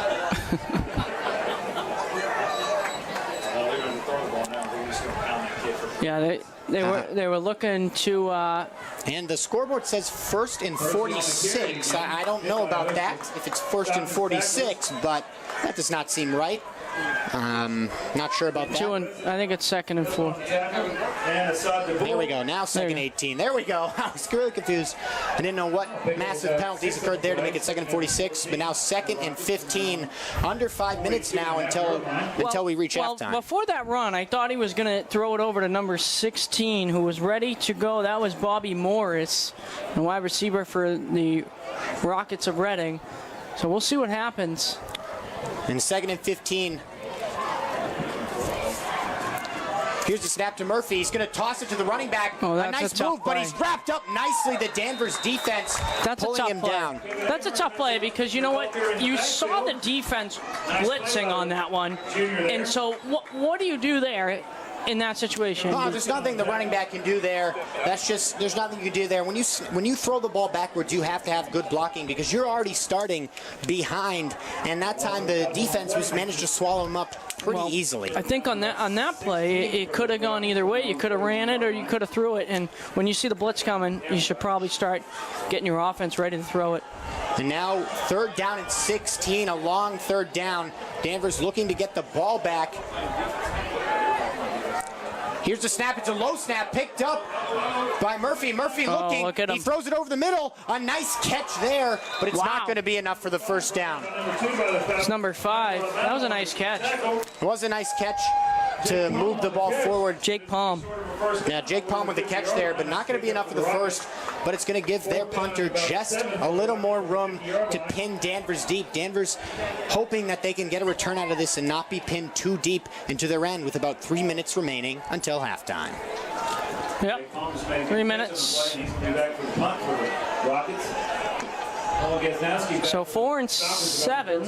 Well, they're going to throw the ball now. They're just going to pound that kid for... Yeah, they were looking to... And the scoreboard says 1st and 46. I don't know about that, if it's 1st and 46, but that does not seem right. Not sure about that. I think it's 2nd and 4. There we go. Now 2nd and 18. There we go. I was really confused. I didn't know what massive penalties occurred there to make it 2nd and 46, but now 2nd and 15. Under 5 minutes now until we reach halftime. Before that run, I thought he was going to throw it over to number 16, who was ready to go. That was Bobby Morris, the wide receiver for the Rockets of Reading. So we'll see what happens. And 2nd and 15. Here's the snap to Murphy. He's going to toss it to the running back. Oh, that's a nice a move, play. but he's wrapped up nicely. The Danvers defense pulling him down. That's a tough play because you know what? You saw the defense blitzing on that one. And so what do you do there in that situation? No, there's nothing the running back can do there. There's nothing you can do there. When you throw the ball backwards, you have to have good blocking because you're already starting behind. And that time the defense was managed to swallow him up pretty easily. I think on that play, it could have gone either way. You could have ran it or you could have threw it. And when you see the blitz coming, you should probably start getting your offense ready to throw it. And now 3rd down and 16, a long 3rd down. Danvers looking to get the ball back. Here's the snap. It's a low snap picked up by Murphy. Murphy looking. Look at him. He throws it over the middle. A nice catch there, but it's not going to be enough for the first down. It's number 5. That was a nice catch. It was a nice catch to move the ball forward. Jake Palm. Now, Jake Palm with the catch there, but not going to be enough for the first. But it's going to give their punter just a little more room to pin Danvers deep. Danvers hoping that they can get a return out of this and not be pinned too deep into their end with about 3 minutes remaining until halftime. Yep. 3 minutes. So 4 and 7.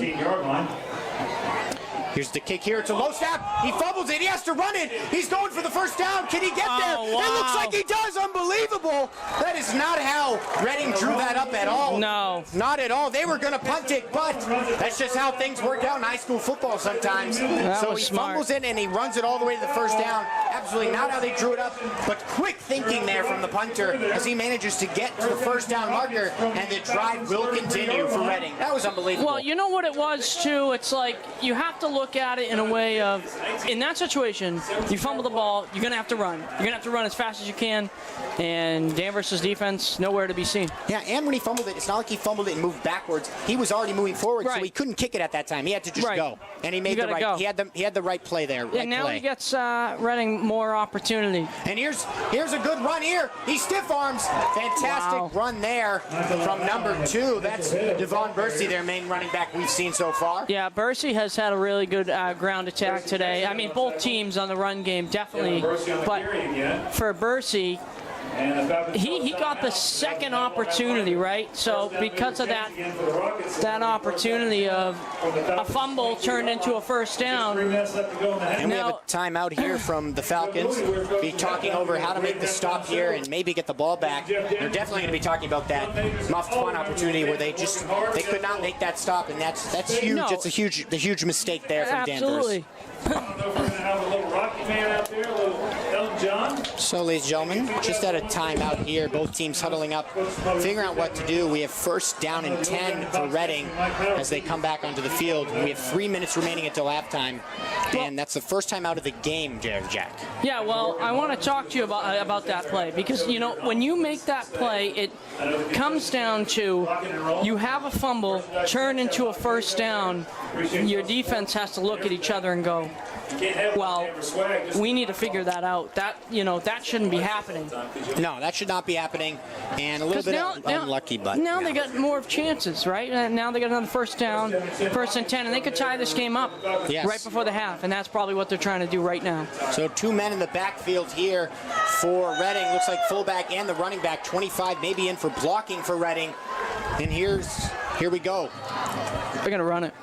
Here's the kick here. It's a low snap. He fumbles it. He has to run it. He's going for the first down. Can he get there? Wow. It looks like he does. Unbelievable. That is not how Reading drew that up at all. No. Not at all. They were going to punt it, but that's just how things work out in high school football sometimes. So he fumbles it and he runs it all the way to the first down. Absolutely not how they drew it up, but quick thinking there from the punter as he manages to get to the first down marker, and the drive will continue for Reading. That was unbelievable. Well, you know what it was, too? It's like you have to look look at it in a way of, in that situation, you fumble the ball, you're going to have to run. You're going to have to run as fast as you can, and Danvers' defense, nowhere to be seen. Yeah, and when he fumbled it, it's not like he fumbled it and moved backwards. He was already moving forward, so he couldn't kick it at that time. He had to just go, and he made the right. He had the right play there. And now he gets Reading more opportunity. And here's a good run here. He stiff arms. Fantastic run there from number 2. That's Devon Bursey, their main running back we've seen so far. Yeah, Bursey has had a really good ground attack today. I mean, both teams on the run game definitely, but for Bursey, he got the second opportunity, right? So because of that opportunity of a fumble turned into a first down. And we have a timeout here from the Falcons. Be talking over how to make the stop here and maybe get the ball back. They're definitely going to be talking about that muffed punt opportunity where they could not make that stop, and that's huge. No. It's a huge mistake there from Absolutely. So, ladies and gentlemen, just at a timeout here, both teams huddling up, figuring out what to do. We have first down and 10 for Reading as they come back onto the field. We have 3 minutes remaining until halftime, and that's the first time out of the game, Jack. Yeah, well, I want to talk to you about that play because, you know, when you make that play, it comes down to you have a fumble, turn into a first down, your defense has to look at each other and go, well, we need to figure that out. That shouldn't be happening. No, that should not be happening. And a little bit unlucky, but now they got more chances, right? Now they got another first down, first and 10, and they could tie this game up right before the half, and that's probably what they're trying to do right now. So 2 men in the backfield here for Reading. Looks like fullback and the running back, 25 maybe in for blocking for Reading. And here we go. They're gonna run it.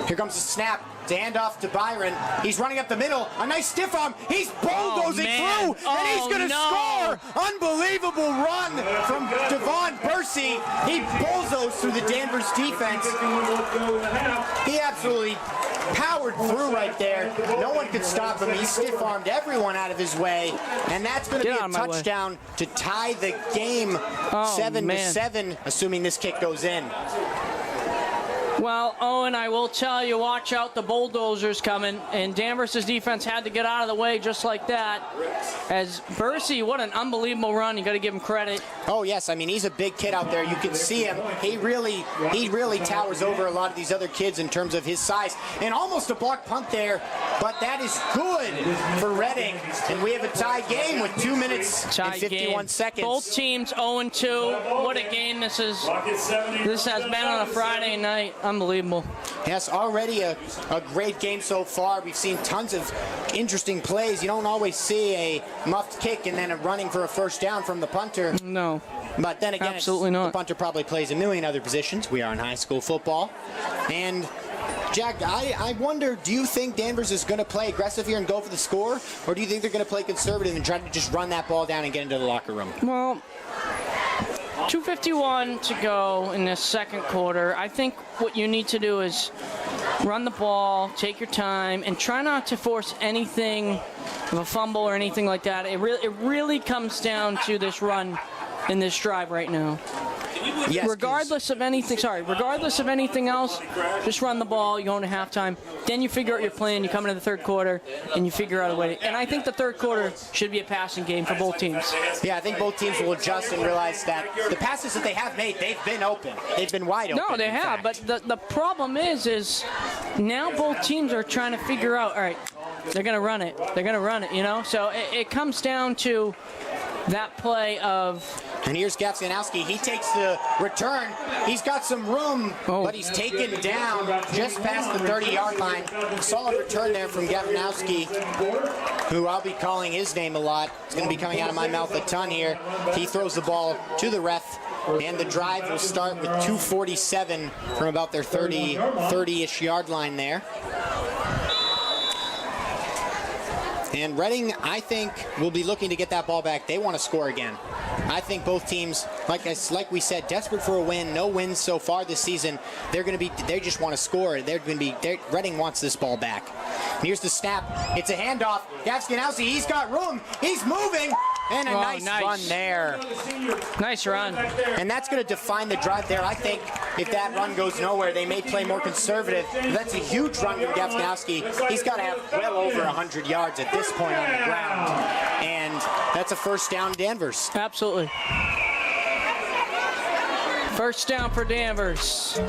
Here comes the snap. It's a handoff to Byron. He's running up the middle. A nice stiff arm. He's bulldozing through, and he's going to score. Unbelievable run from Devon Bursey. He bulldozed through the Danvers defense. He absolutely powered through right there. No one could stop him. He stiff-armed everyone out of his way, and that's going to be a touchdown to tie the game 7-7, assuming this kick goes in. Well, Owen, I will tell you, watch out, the bulldozer's coming, and Danvers' defense had to get out of the way just like that. As Bursey, what an unbelievable run. You got to give him credit. Oh, yes. I mean, he's a big kid out there. You can see him. He really towers over a lot of these other kids in terms of his size. And almost a block punt there, but that is good for Reading. And we have a tie game with 2 minutes and 51 seconds. Both teams 0-2. What a game this is. This has been on a Friday night. Unbelievable. Yes, already a great game so far. We've seen tons of interesting plays. You don't always see a muffed kick and then a running for a first down from the punter. No. But then again, absolutely not. The punter probably plays a million other positions. We are in high school football. And Jack, I wonder, do you think Danvers is going to play aggressive here and go for the score? Or do you think they're going to play conservative and try to just run that ball down and get into the locker room? Well, 2:51 to go in this second quarter. I think what you need to do is run the ball, take your time, and try not to force anything of a fumble or anything like that. It really comes down to this run in this drive right now. Yes, regardless of anything else, just run the ball, you go into halftime, then you figure out your plan, you come into the third quarter, and you figure out a way. And I think the third quarter should be a passing game for both teams. Yeah, I think both teams will adjust and realize that the passes that they have made, they've been open. They've been wide open. No, they have, but the problem is now both teams are trying to figure out, all right, they're going to run it. They're going to run it, you know? So it comes down to that play of... And here's Gavskanowski. He takes the return. He's got some room, but he's taken down just past the 30-yard line. Solid return there from Gavskanowski, who I'll be calling his name a lot. It's going to be coming out of my mouth a ton here. He throws the ball to the ref, and the drive will start with 2:47 from about their 30-ish yard line there. And Reading, I think, will be looking to get that ball back. They want to score again. I think both teams, like we said, desperate for a win. No wins so far this season. They just want to score. Reading wants this ball back. And here's the snap. It's a handoff. Gavskanowski, he's got room. He's moving. And a nice run there. Nice run. And that's going to define the drive there. I think if that run goes nowhere, they may play more conservative. But that's a huge run from Gafganowski. He's got to have well over 100 yards at this point on the ground. And that's a first down, Danvers. Absolutely. First down for Danvers.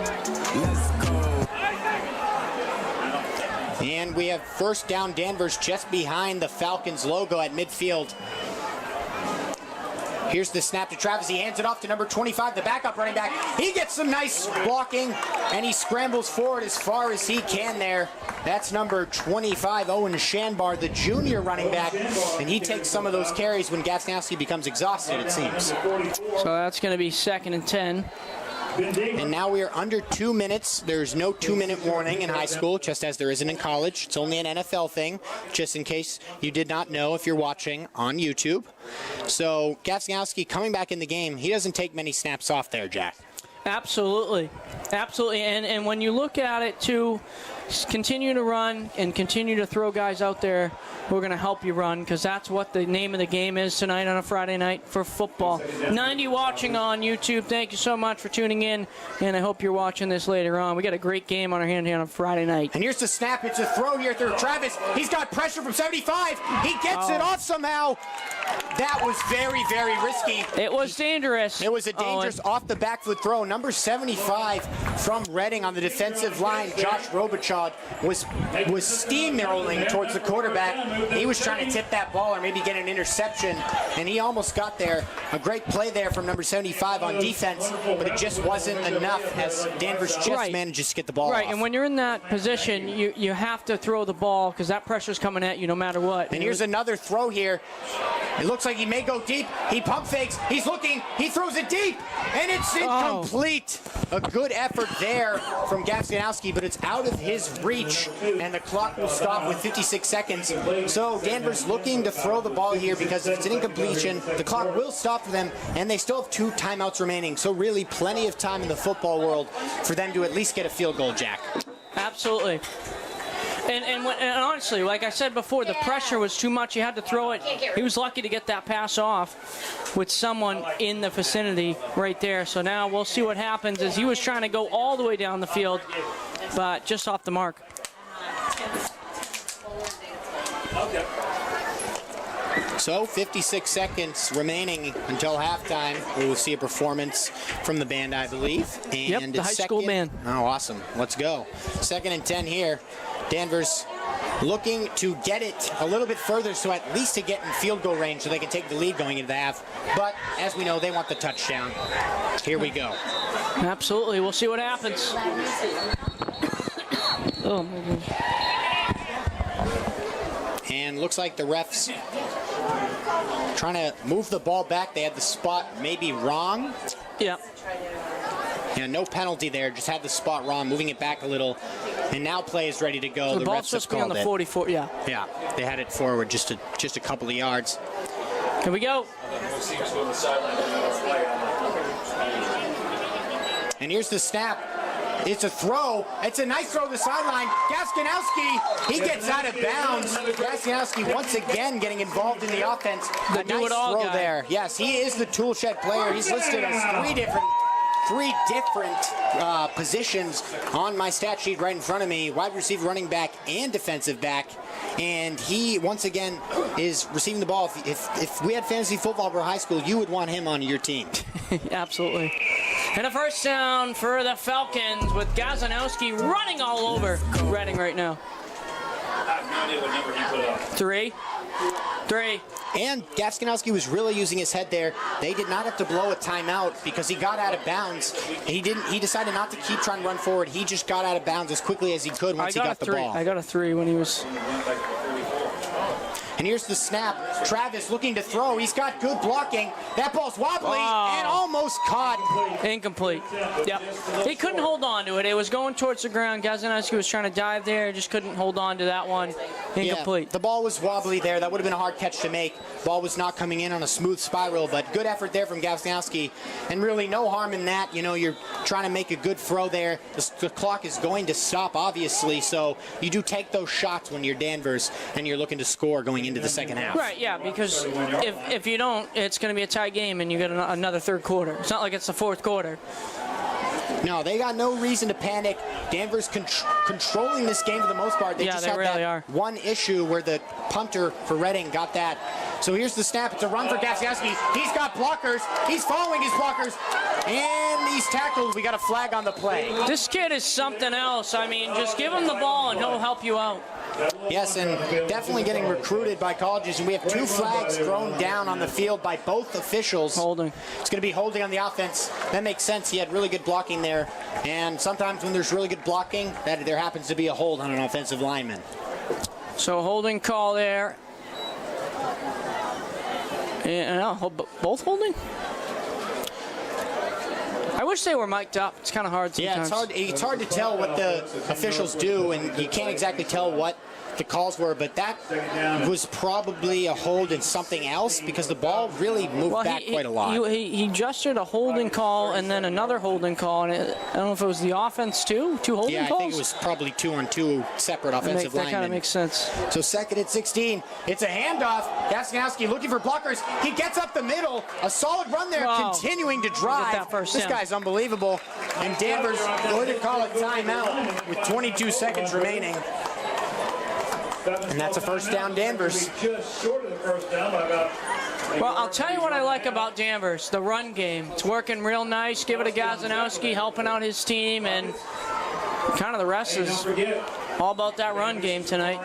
And we have first down Danvers just behind the Falcons logo at midfield. Here's the snap to Travis. He hands it off to number 25, the backup running back. He gets some nice blocking, and he scrambles forward as far as he can there. That's number 25, Owen Shanbar, the junior running back, and he takes some of those carries when Gafganowski becomes exhausted, it seems. So that's going to be 2nd and 10. And now we are under 2 minutes. There's no 2-minute warning in high school, just as there isn't in college. It's only an NFL thing, just in case you did not know if you're watching on YouTube. So Gafganowski coming back in the game, he doesn't take many snaps off there, Jack. Absolutely. Absolutely. And when you look at it, too, continue to run and continue to throw guys out there who are going to help you run, because that's what the name of the game is tonight on a Friday night for football. 90 watching on YouTube, thank you so much for tuning in, and I hope you're watching this later on. We got a great game on our hand here on a Friday night. And here's the snap. It's a throw here through Travis. He's got pressure from 75. He gets it off somehow. That was very, very risky. It was dangerous. It was a dangerous off the back foot throw. Number 75 from Reading on the defensive line, Josh Robichaud, was steamrolling towards the quarterback. He was trying to tip that ball or maybe get an interception, and he almost got there. A great play there from number 75 on defense, but it just wasn't enough as Danvers just manages to get the ball off. And when you're in that position, you have to throw the ball because that pressure's coming at you no matter what. And here's another throw here. It looks like he may go deep. He pump fakes. He's looking. He throws it deep, and it's incomplete. A good effort there from Gafganowski, but it's out of his reach, and the clock will stop with 56 seconds. So Danvers looking to throw the ball here because if it's an incompletion, the clock will stop for them, and they still have 2 timeouts remaining. So really plenty of time in the football world for them to at least get a field goal, Jack. Absolutely. And honestly, like I said before, the pressure was too much. He had to throw it. He was lucky to get that pass off with someone in the vicinity right there. So now we'll see what happens as he was trying to go all the way down the field, but just off the mark. So 56 seconds remaining until halftime. We will see a performance from the band, I believe. And the high school band. Oh, awesome. Let's go. 2nd and 10 here. Danvers looking to get it a little bit further, so at least to get in field goal range so they can take the lead going into the half. But as we know, they want the touchdown. Here we go. Absolutely. We'll see what happens. Oh, my goodness. And looks like the refs trying to move the ball back. They had the spot maybe wrong. Yeah. Yeah, no penalty there. Just had the spot wrong, moving it back a little. And now play is ready to go. So the ball's refs have supposed to be on the 44. Yeah. Yeah, they had it forward just a couple of yards. Here we go. And here's the snap. It's a throw. It's a nice throw to the sideline. Gafganowski, he gets out of bounds. Gafganowski once again getting involved in the offense. A nice throw there. Yes, he is the tool shed player. He's listed as three different positions on my stat sheet right in front of me: wide receiver, running back, and defensive back. And he once again is receiving the ball. If we had fantasy football for high school, you would want him on your team. Absolutely. And a first down for the Falcons with Gazanowski running all over Reading right now. I have no idea what number he put up. 3. And Gafganowski was really using his head there. They did not have to blow a timeout because he got out of bounds. He decided not to keep trying to run forward. He just got out of bounds as quickly as he could once he got the ball. I got a 3 when he was. And here's the snap. Travis looking to throw. He's got good blocking. That ball's wobbly and almost caught. Incomplete. Yep. He couldn't hold on to it. It was going towards the ground. Gazanowski was trying to dive there. Just couldn't hold on to that one. Incomplete. Yeah, the ball was wobbly there. That would have been a hard catch to make. Ball was not coming in on a smooth spiral, but good effort there from Gawsnowski. And really no harm in that. You know, you're trying to make a good throw there. The clock is going to stop, obviously, so you do take those shots when you're Danvers and you're looking to score going into the second half. Right, yeah, because if you don't, it's going to be a tight game and you get another third quarter. It's not like it's the fourth quarter. No, they got no reason to panic. Danvers controlling this game for the most part. They just they had really that are. one issue where the punter for Reading got that. So here's the snap. It's a run for Gawsnowski. He's got blockers. He's following his blockers. And he's tackled. We got a flag on the play. This kid is something else. I mean, just give him the ball and he'll help you out. Yes, and definitely getting recruited by colleges. And we have 2 flags thrown down on the field by both officials. Holding. It's going to be holding on the offense. That makes sense. He had really good blocking there. And sometimes when there's really good blocking, there happens to be a hold on an offensive lineman. So holding call there. And both holding? I wish they were mic'd up. It's kind of hard sometimes. Yeah, it's hard to tell what the officials do, and you can't exactly tell what the calls were, but that was probably a hold in something else because the ball really moved back quite a lot. He gestured a holding call and then another holding call, and I don't know if it was the offense too? 2 holding calls? Yeah, I think it was probably 2 on 2 separate offensive linemen. That kind of makes sense. So second and 16. It's a handoff. Gawsnowski looking for blockers. He gets up the middle. A solid run there, continuing to drive. This guy's unbelievable. And Danvers going to call a timeout with 22 seconds remaining. And that's a first down, Danvers. Just short of the first down by about. Well, I'll tell you what I like about Danvers, the run game. It's working real nice. Give it to Gawsnowski, helping out his team, and kind of the rest is all about that run game tonight.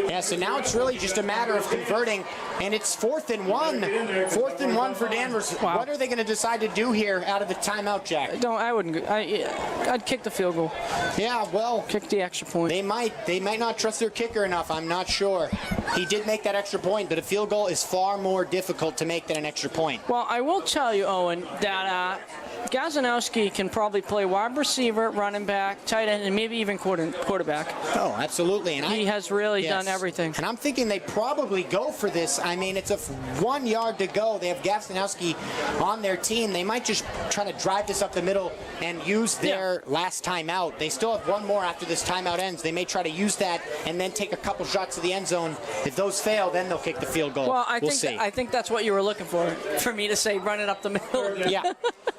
Yeah, so now it's really just a matter of converting, and it's 4th and 1. 4th and 1 for Danvers. Wow. What are they going to decide to do here out of the timeout, Jack? I'd kick the field goal. Yeah, well, kick the extra point. They might not trust their kicker enough. I'm not sure. He did make that extra point, but a field goal is far more difficult to make than an extra point. Well, I will tell you, Owen, that Gawsnowski can probably play wide receiver, running back, tight end, and maybe even quarterback. Oh, absolutely. And he has really done everything. And I'm thinking they probably go for this. I mean, it's 1 yard to go. They have Gawsnowski on their team. They might just try to drive this up the middle and use their last timeout. They still have one more after this timeout ends. They may try to use that and then take a couple shots to the end zone. If those fail, then they'll kick the field goal. Well, we'll see. I think that's what you were looking for me to say run it up the middle. Yeah.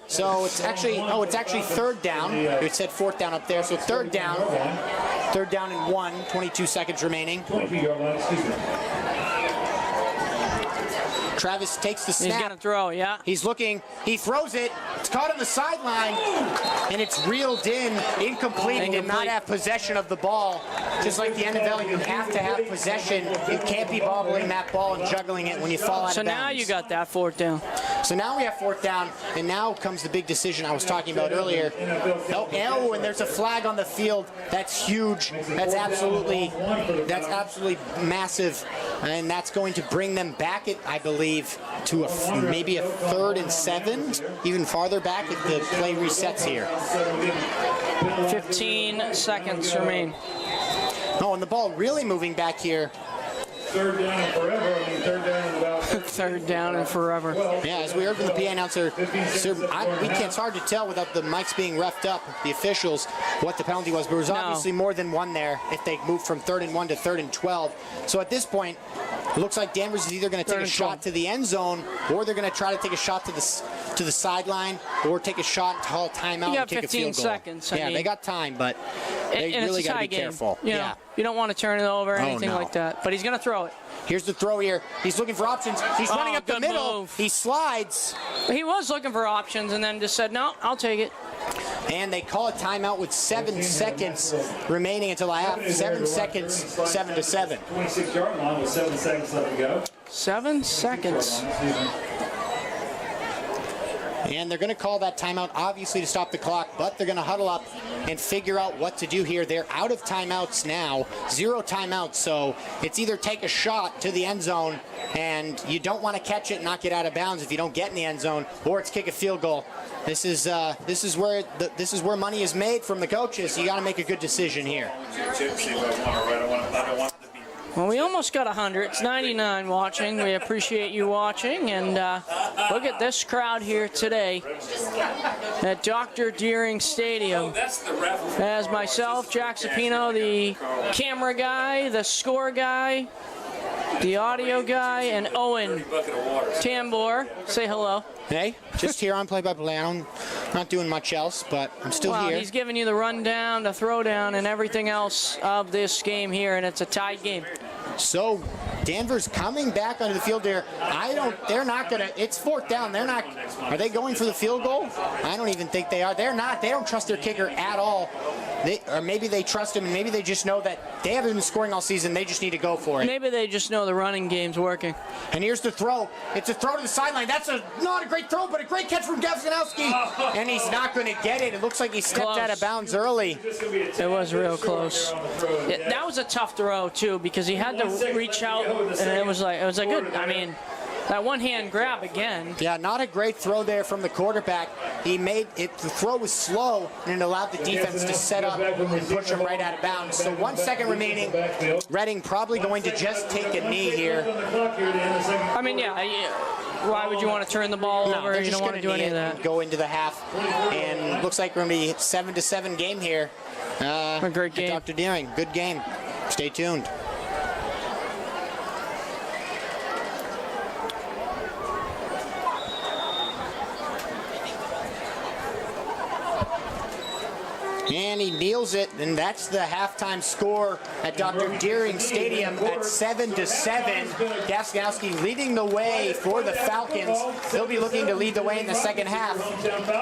So it's actually 3rd down. It said 4th down up there. So 3rd down. 3rd down and 1. 22 seconds remaining. Travis takes the snap. He's going to throw, yeah. He's looking. He throws it. It's caught on the sideline. And it's reeled in. Incomplete. He did not have possession of the ball. Just like the NFL, you have to have possession. You can't be bobbling that ball and juggling it when you fall out of bounds. So now you got that 4th down. So now we have 4th down, and now comes the big decision I was talking about earlier. Oh, and there's a flag on the field. That's huge. That's absolutely massive, and that's going to bring them back, I believe, to maybe a 3rd and 7, even farther back if the play resets here. 15 seconds remain. Oh, and the ball really moving back here. 3rd down and forever. I mean, 3rd down and about. 3rd down and forever. Yeah, as we heard from the PA announcer, it's hard to tell without the mics being reffed up, the officials, what the penalty was. But there was obviously more than one there if they moved from 3rd and 1 to 3rd and 12. So at this point, it looks like Danvers is either going to take a shot to the end zone, or they're going to try to take a shot to the sideline, or take a shot to call a timeout and kick a field goal. You got 15 seconds. Yeah, they got time, but they really got to be careful. You don't want to turn it over or anything like that. But he's going to throw it. Here's the throw here. He's looking for options. He's running up the middle. Move. He slides. He was looking for options and then just said, no, I'll take it. And they call a timeout with 7 seconds remaining until I have 7 seconds, 7 to 7. 26-yard line with 7 seconds left to go. 7 seconds. And they're going to call that timeout, obviously, to stop the clock, but they're going to huddle up and figure out what to do here. They're out of timeouts now, 0 timeouts, so it's either take a shot to the end zone, and you don't want to catch it and not get out of bounds if you don't get in the end zone, or it's kick a field goal. This is where money is made from the coaches. You got to make a good decision here. Well, we almost got 100. It's 99 watching. We appreciate you watching. And look at this crowd here today at Dr. Deering Stadium. As myself, Jack Sapino, the camera guy, the score guy, the audio guy, and Owen Tambor. Say hello. Hey, just here on play-by-play. I'm not doing much else, but I'm still here. He's giving you the rundown, the throwdown, and everything else of this game here, and it's a tied game. So Danvers coming back onto the field here. They're not gonna, it's fourth down. Are they going for the field goal? I don't even think they are. They're not. They don't trust their kicker at all. Or maybe they trust him, and maybe they just know that they haven't been scoring all season. They just need to go for it. Maybe they just know the running game's working. And here's the throw. It's a throw to the sideline. That's not a great throw, but a great catch from Gaskowski. And he's not going to get it. It looks like he stepped out of bounds early. It was real close. That was a tough throw too, because he had to reach out, and it was a good. I mean, that one-hand grab again. Yeah, not a great throw there from the quarterback. He made it. The throw was slow, and it allowed the defense to set up and push him right out of bounds. So 1 second remaining. Reading probably going to just take a knee here. I mean, yeah. Why would you want to turn the ball over? You don't want to do any of that. Go into the half, and looks like we're going to be 7-7 game here. A great game. Dr. Deering, good game. Stay tuned. And he kneels it, and that's the halftime score at Dr. Deering Stadium at 7-7. Gaskowski leading the way for the Falcons. They'll be looking to lead the way in the second half.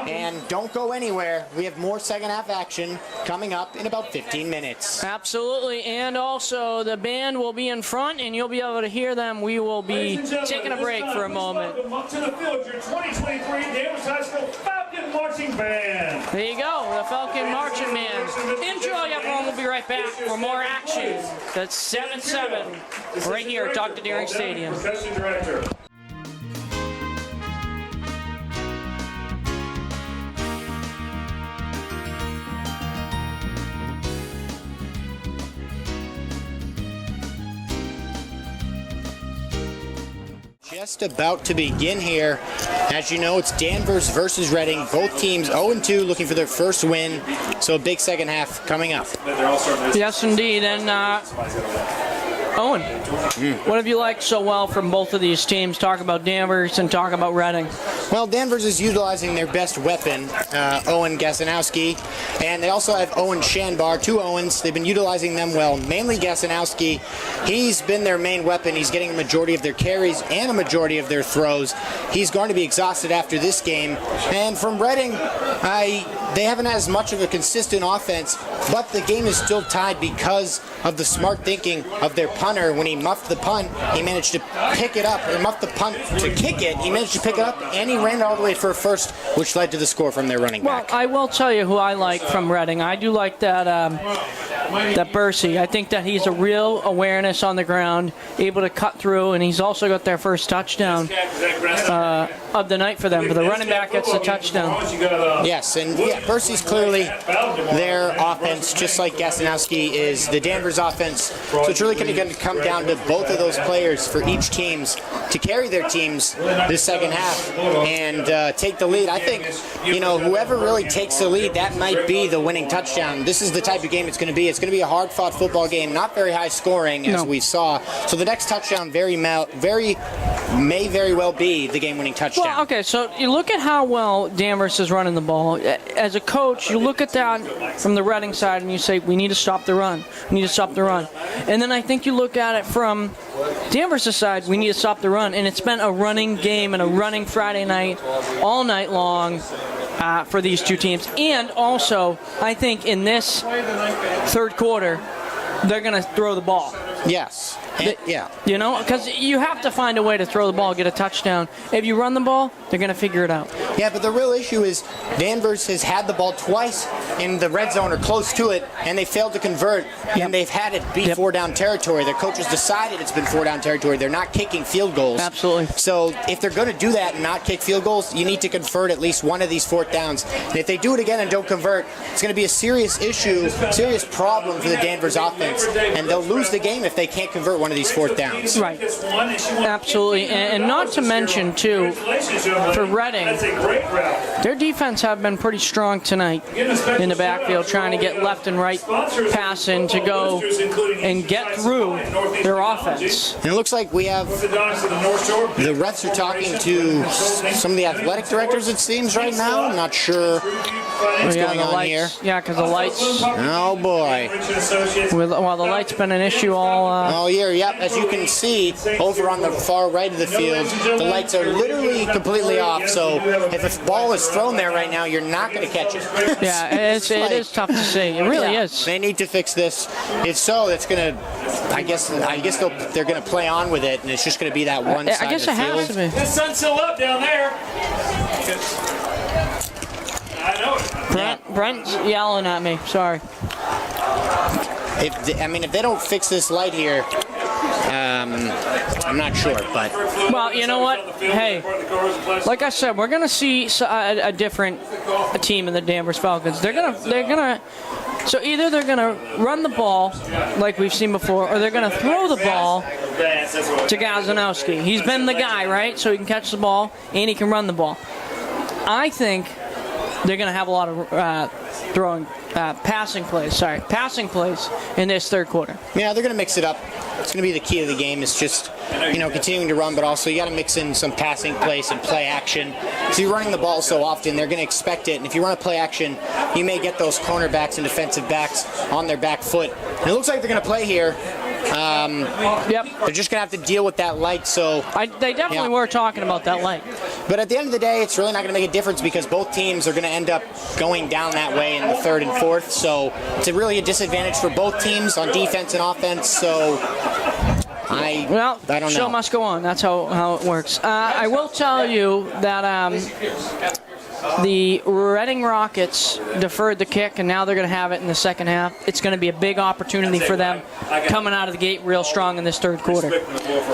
And don't go anywhere. We have more second half action coming up in about 15 minutes. Absolutely, and also the band will be in front, and you'll be able to hear them. We will be taking a break for a moment. Welcome to the field, your 2023 Danvers High School Falcon Marching Band. There you go, the Falcon Marching Band. Enjoy, everyone. We'll be right back for more action. That's 7-7 right here at Dr. Deering Stadium. Percussion director. Just about to begin here. As you know, it's Danvers versus Reading. Both teams 0-2, looking for their first win. So a big second half coming up. Yes, indeed. And Owen, what have you liked so well from both of these teams? Talk about Danvers and talk about Reading. Well, Danvers is utilizing their best weapon, Owen Gasanowski, and they also have Owen Shanbar, two Owens. They've been utilizing them well, mainly Gasanowski. He's been their main weapon. He's getting a majority of their carries and a majority of their throws. He's going to be exhausted after this game. And from Reading, they haven't had as much of a consistent offense, but the game is still tied because of the smart thinking of their punter. When he muffed the punt, he managed to pick it up, or muffed the punt to kick it. He managed to pick it up, and he ran all the way for a first, which led to the score from their running back. Well, I will tell you who I like from Reading. I do like that Bursey. I think that he's a real awareness on the ground, able to cut through, and he's also got their first touchdown of the night for them. For the running back gets the touchdown. Yes, and yeah, Bursey's clearly their offense, just like Gasanowski is the Danvers offense. So it's really going to come down to both of those players for each teams to carry their teams this second half and take the lead. I think, whoever really takes the lead, that might be the winning touchdown. This is the type of game it's going to be. It's going to be a hard-fought football game, not very high scoring as we saw. So the next touchdown may very well be the game-winning touchdown. Well, okay, so you look at how well Danvers is running the ball. As a coach, you look at that from the Reading side and you say, we need to stop the run. We need to stop the run. And then I think you look at it from Danvers' side, we need to stop the run. And it's been a running game and a running Friday night, all night long for these two teams. And also, I think in this third quarter, they're going to throw the ball. Yes. Yeah. Because you have to find a way to throw the ball, get a touchdown. If you run the ball, they're going to figure it out. Yeah, but the real issue is Danvers has had the ball twice in the red zone or close to it, and they failed to convert, and they've had it be four-down territory. Their coaches decided it's been four-down territory. They're not kicking field goals. Absolutely. So if they're going to do that and not kick field goals, you need to convert at least one of these fourth downs. And if they do it again and don't convert, it's going to be a serious issue, serious problem for the Danvers offense, and they'll lose the game if they can't convert one of these fourth downs. Right. Absolutely. And not to mention, too, for Reading, their defense have been pretty strong tonight in the backfield, trying to get left and right passing to go and get through their offense. And it looks like we have the refs are talking to some of the athletic directors, it seems, right now. I'm not sure what's going on here. Yeah, because the lights. Oh, boy. Well, the light's been an issue all. All year, yep. As you can see, over on the far right of the field, the lights are literally completely off. So if a ball is thrown there right now, you're not going to catch it. Yeah, it is tough to see. It really is. They need to fix this. If so, it's going to. I guess they're going to play on with it, and it's just going to be that one side I guess of the it field. has to be. The sun's still up down there. I know it. Brent's yelling at me. Sorry. If they don't fix this light here, I'm not sure, but. Well, you know what? Hey, like I said, we're gonna see a different team in the Danvers Falcons. They're gonna. So either they're gonna run the ball like we've seen before, or they're gonna throw the ball to Gazanowski. He's been the guy, right? So he can catch the ball and he can run the ball. I think they're gonna have a lot of passing plays in this third quarter. Yeah, they're going to mix it up. It's going to be the key of the game. It's just, continuing to run, but also you got to mix in some passing plays and play action. So you're running the ball so often, they're going to expect it. And if you run a play action, you may get those cornerbacks and defensive backs on their back foot. And it looks like they're going to play here. Yep. They're just going to have to deal with that light. So they definitely were talking about that light. But at the end of the day, it's really not going to make a difference because both teams are going to end up going down that way in the third and fourth. So it's really a disadvantage for both teams on defense and offense. So I don't know. Show must go on. That's how it works. I will tell you that the Reading Rockets deferred the kick, and now they're going to have it in the second half. It's going to be a big opportunity for them coming out of the gate real strong in this third quarter.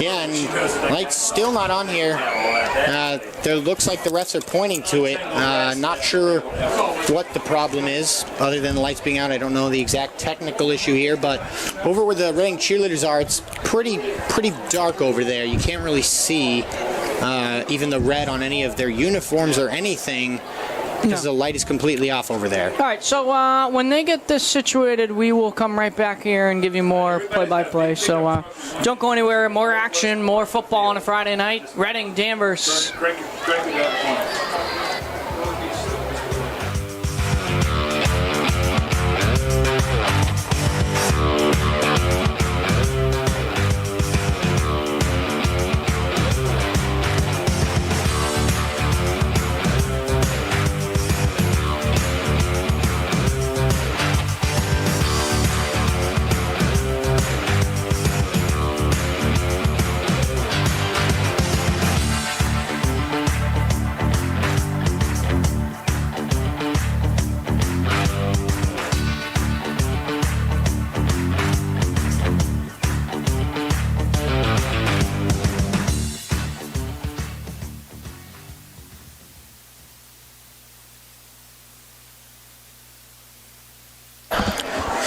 Yeah, and light's still not on here. There looks like the refs are pointing to it. Not sure what the problem is, other than the lights being out. I don't know the exact technical issue here, but over where the Reading cheerleaders are, it's pretty dark over there. You can't really see even the red on any of their uniforms or anything because the light is completely off over there. All right, so when they get this situated, we will come right back here and give you more play-by-play. So don't go anywhere. More action, more football on a Friday night. Reading, Danvers.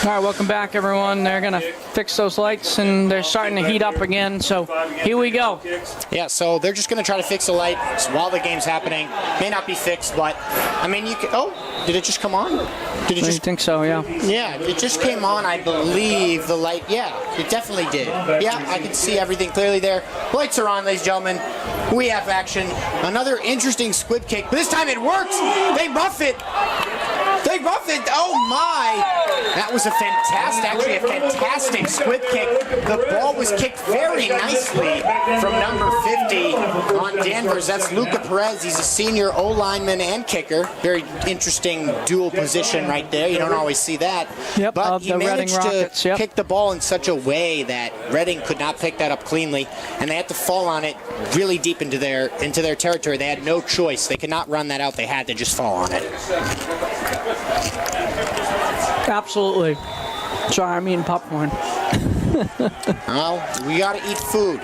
All right, welcome back, everyone. They're going to fix those lights, and they're starting to heat up again, so here we go. Yeah, so they're just going to try to fix the light while the game's happening. May not be fixed, but, I mean, you can... Oh, did it just come on? Did it I think so, yeah. Yeah, it just came on, I believe, the light. Yeah, it definitely did. Yeah, I can see everything clearly there. Lights are on, ladies and gentlemen. We have action. Another interesting squib kick, but this time it works. They muff it. Big Muffin, oh my! That was a fantastic squib kick. The ball was kicked very nicely from number 50 on Danvers. That's Luca Perez. He's a senior O-lineman and kicker. Very interesting dual position right there. You don't always see that. Yep, but he managed Rockets, to kick the ball in such a way that Reading could not pick that up cleanly, and they had to fall on it really deep into their territory. They had no choice. They could not run that out. They had to just fall on it. Absolutely. Sorry, I'm eating popcorn. Well, we got to eat food.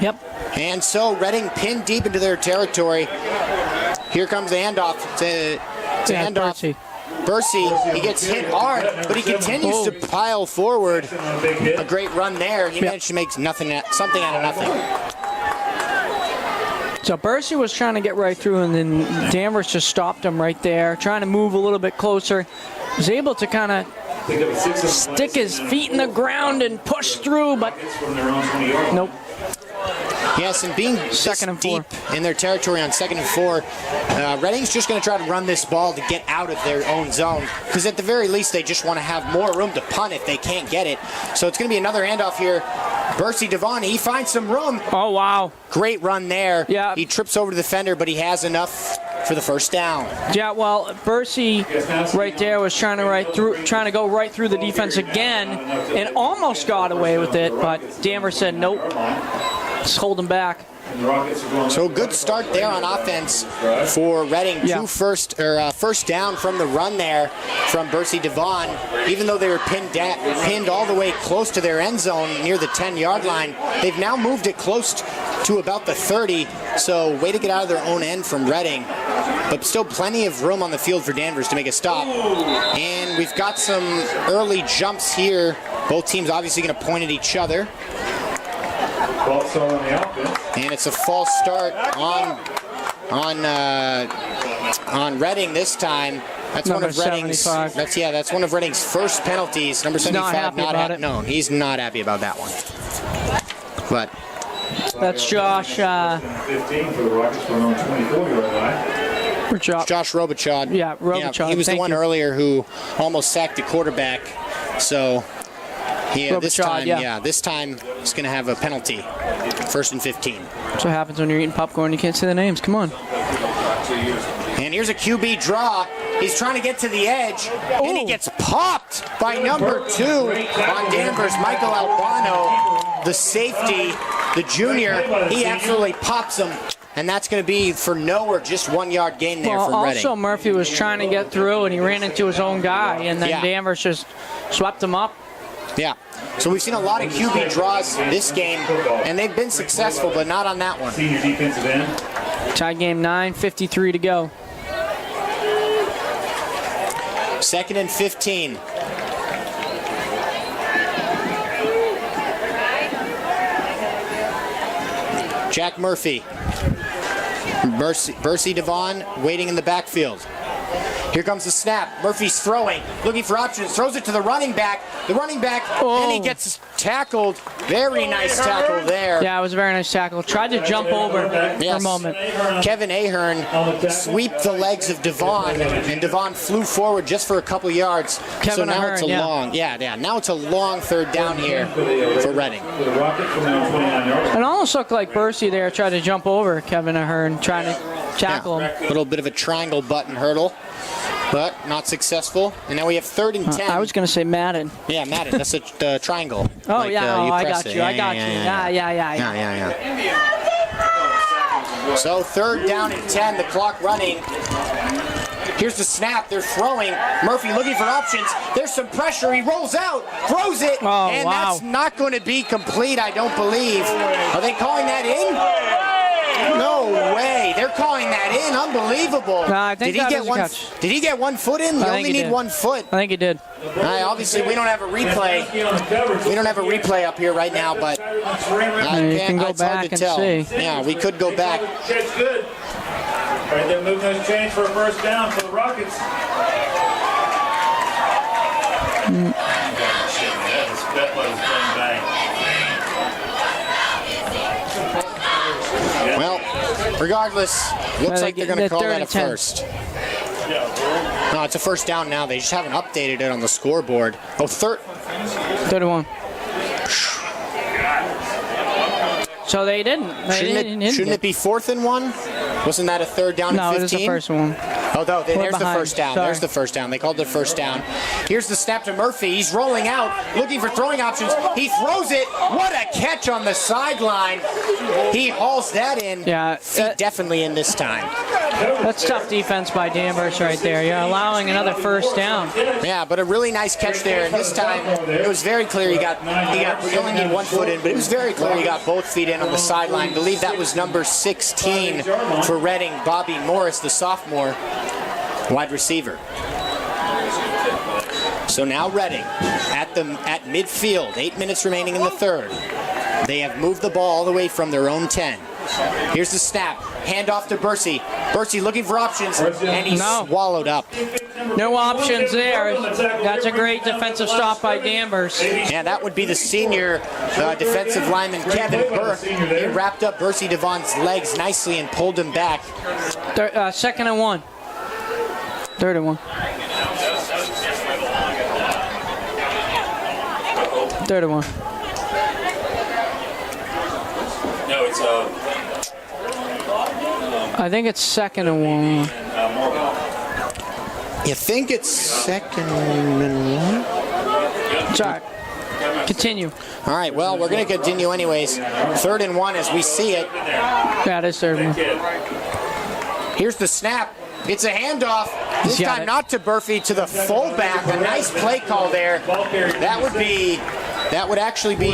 Yep. And so Reading pinned deep into their territory. Here comes the handoff to handoff. Bursey, he gets hit hard, but he continues to pile forward. A great run there. He managed to make something out of nothing. So Bursey was trying to get right through, and then Danvers just stopped him right there, trying to move a little bit closer. Was able to kind of stick his feet in the ground and push through, but nope. Yes, and being deep in their territory on 2nd and 4, Reading's just going to try to run this ball to get out of their own zone, because at the very least they just want to have more room to punt if they can't get it. So it's going to be another handoff here. Bursey Devon, he finds some room. Oh, wow. Great run there. Yeah. He trips over the defender, but he has enough for the first down. Yeah, well, Bursey right there was trying to go right through the defense again, and almost got away with it, but Danvers said nope. Just hold him back. So a good start there on offense for Reading. Yeah. First down from the run there from Bursey Devon. Even though they were pinned all the way close to their end zone near the 10-yard line, they've now moved it close to about the 30. So way to get out of their own end from Reading. But still plenty of room on the field for Danvers to make a stop. And we've got some early jumps here. Both teams obviously going to point at each other. And it's a false start on Reading this time. That's Number one of Reading's. 75. That's one of Reading's first penalties. Number 75. No, he's not happy about that one. But that's Josh. 15 for the Rockets for an 24-yard line. Josh Robichaud. Yeah, Robichaud. Yeah, he was the one earlier who almost sacked the quarterback. So. Yeah, this time he's going to have a penalty. 1st and 15. That's what happens when you're eating popcorn. You can't say the names. Come on. And here's a QB draw. He's trying to get to the edge, and he gets popped by number 2 on Danvers, Michael Albano, the safety, the junior. He absolutely pops him. And that's going to be for no or just 1-yard gain there from Reading. Also, Murphy was trying to get through, and he ran into his own guy, and then Danvers just swept him up. Yeah. So we've seen a lot of QB draws this game, and they've been successful, but not on that one. Senior defensive end. Tie game 9:53 to go. 2nd and 15. Jack Murphy. Bursey Devon waiting in the backfield. Here comes the snap. Murphy's throwing, looking for options, throws it to the running back. The running back, and he gets tackled. Very nice tackle there. Yeah, it was a very nice tackle. Tried to jump over for a moment. Kevin Ahern swept the legs of Devon, and Devon flew forward just for a couple yards. So now it's a long, now it's a long 3rd down here for Reading. It almost looked like Bursey there tried to jump over Kevin Ahern, trying to tackle him. A little bit of a triangle button hurdle, but not successful. And now we have 3rd and 10. I was going to say Madden. Yeah, Madden. That's a triangle. Oh, like, I got you. I got you. Yeah. So 3rd down and 10. The clock running. Here's the snap. They're throwing. Murphy looking for options. There's some pressure. He rolls out, throws it, and that's not going to be complete, I don't believe. Are they calling that in? No way. They're calling that in. Unbelievable. I think did he get 1 foot in? You only need 1 foot. I think he did. Obviously, we don't have a replay. We don't have a replay up here right now, but you can go back and see. Yeah, we could go back. That's good. All right, they're moving those chains for a 1st down for the Rockets. Well, regardless, looks like they're going to call that a 10. 1st. No, it's a first down now. They just haven't updated it on the scoreboard. Oh, third and 1. So they didn't. Shouldn't it be 4th and 1? Wasn't that a third down No, and 15? it was the first one. Oh, no, there's the behind. first down. Sorry. There's the first down. They called it first down. Here's the snap to Murphy. He's rolling out, looking for throwing options. He throws it. What a catch on the sideline. He hauls that in. Yeah, Feet definitely in this time. That's tough defense by Danvers right there. You're allowing another first down. Yeah, but a really nice catch there. And this time, it was very clear he only need 1 foot in, but it was very clear he got both feet in on the sideline. I believe that was number 16 for Reading, Bobby Morris, the sophomore wide receiver. So now Reading at midfield, 8 minutes remaining in the third. They have moved the ball all the way from their own 10. Here's the snap. Hand off to Bursey. Bursey looking for options, and he's swallowed up. No options there. That's a great defensive stop by Danvers. Yeah, that would be the senior defensive lineman, Kevin Burke. He wrapped up Bursey Devon's legs nicely and pulled him back. 2nd and 1. 3rd and 1. 3rd and 1. No, it's I think it's 2nd and 1. You think it's 2nd and 1? Sorry. Continue. All right, well, we're going to continue anyways. 3rd and 1 as we see it. Yeah, it is 3rd and 1. Here's the snap. It's a handoff. This He's got time it. not to Murphy, to the fullback. A nice play call there. That would actually be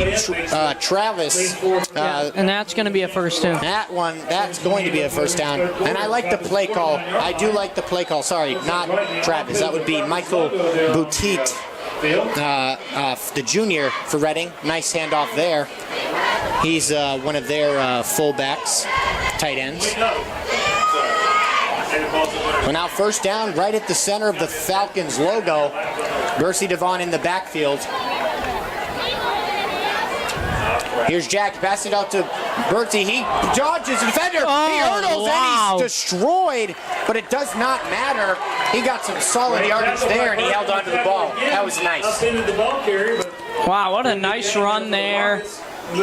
Travis. And that's going to be a first down. That's going to be a first down. And I like the play call. I do like the play call. Sorry, not Travis. That would be Michael Boutit, the junior for Reading. Nice handoff there. He's one of their fullbacks, tight ends. Well, now first down right at the center of the Falcons logo. Bursey Devon in the backfield. Here's Jack, pass it out to Bertie. He dodges the defender. He hurdles and he's destroyed, but it does not matter. He got some solid yardage there and he held onto the ball. That was nice. Wow, what a nice run there. A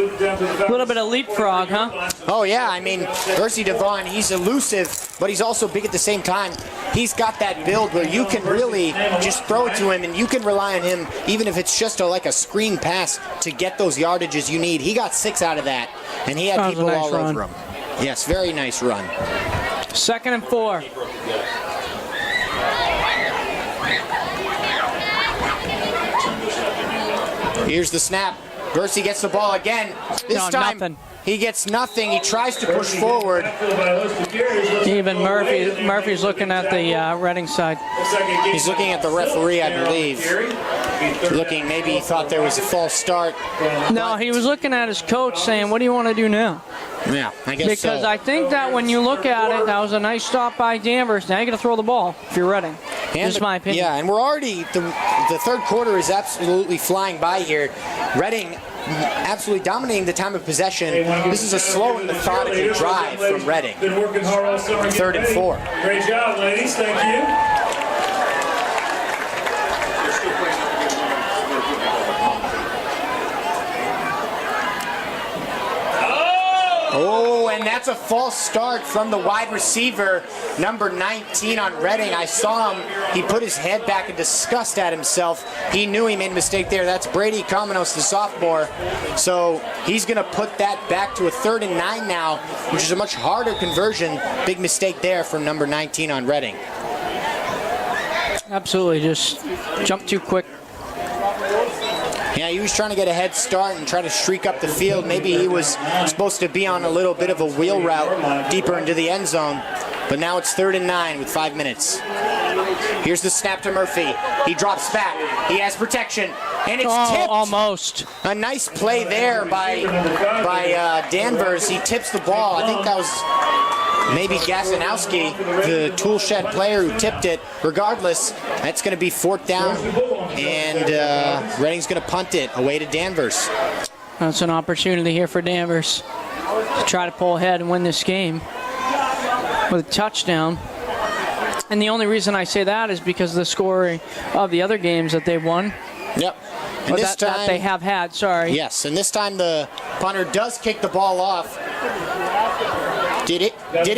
little bit of leapfrog, huh? Oh, yeah. I mean, Bursey Devon, he's elusive, but he's also big at the same time. He's got that build where you can really just throw it to him, and you can rely on him, even if it's just like a screen pass, to get those yardages you need. He got 6 out of that, and he had people all over him. Yes, very nice run. 2nd and 4. Here's the snap. Bursey gets the ball again. This time, nothing. He gets nothing. He tries to push forward. Even Murphy's looking at the Reading side. He's looking at the referee, I believe. Looking, maybe he thought there was a false start. No, he was looking at his coach saying, what do you want to do now? Yeah, I guess Because so. I think that when you look at it, that was a nice stop by Danvers. Now you're going to throw the ball if you're Reading. That's my opinion. Yeah, and we're already, the third quarter is absolutely flying by here. Reading absolutely dominating the time of possession. This is a slow and methodical drive from Reading. Been working hard all summer. 3rd and 4. Great job, ladies. Thank you. Oh, and that's a false start from the wide receiver, number 19 on Reading. I saw him. He put his head back in disgust at himself. He knew he made a mistake there. That's Brady Kamenos, the sophomore. So he's going to put that back to a 3rd and 9 now, which is a much harder conversion. Big mistake there from number 19 on Reading. Absolutely, just jumped too quick. Yeah, he was trying to get a head start and try to streak up the field. Maybe he was supposed to be on a little bit of a wheel route deeper into the end zone. But now it's 3rd and 9 with 5 minutes. Here's the snap to Murphy. He drops back. He has protection. And it's tipped. Almost. A nice play there by Danvers. He tips the ball. I think that was maybe Gasanowski, the tool shed player who tipped it. Regardless, that's going to be 4th down. And Reading's going to punt it away to Danvers. That's an opportunity here for Danvers to try to pull ahead and win this game with a touchdown. And the only reason I say that is because of the scoring of the other games that they've won. Yep. And Or this time, that they have had, sorry. yes, and this time the punter does kick the ball off. Did it hit the? Did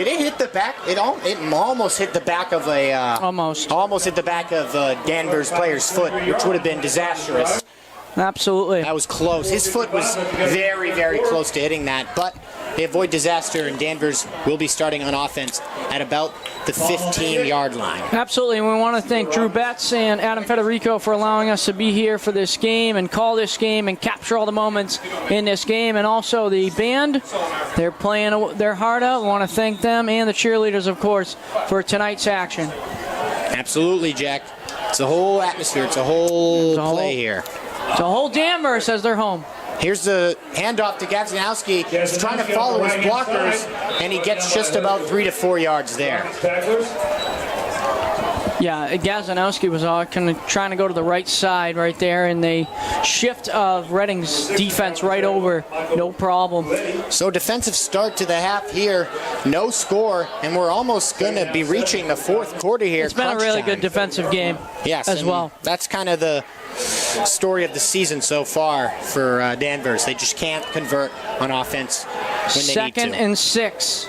it hit the back? It almost hit the back of a. Almost hit the back of Danvers player's foot, which would have been disastrous. Absolutely. That was close. His foot was very, very close to hitting that, but they avoid disaster, and Danvers will be starting on offense at about the 15-yard line. Absolutely, and we want to thank Drew Betts and Adam Federico for allowing us to be here for this game and call this game and capture all the moments in this game. And also the band, they're playing their heart out. We want to thank them and the cheerleaders, of course, for tonight's action. Absolutely, Jack. It's a whole atmosphere. It's a whole play here. It's a whole Danvers as they're home. Here's the handoff to Gawczynowski. He's trying to follow his blockers, and he gets just about 3 to 4 yards there. Yeah, Gawczynowski was kind of trying to go to the right side right there, and they shift of Reading's defense right over, no problem. So defensive start to the half here, no score, and we're almost going to be reaching the fourth quarter here. It's been a really good defensive game as well. That's kind of the story of the season so far for Danvers. They just can't convert on offense when they need to. 2nd and 6.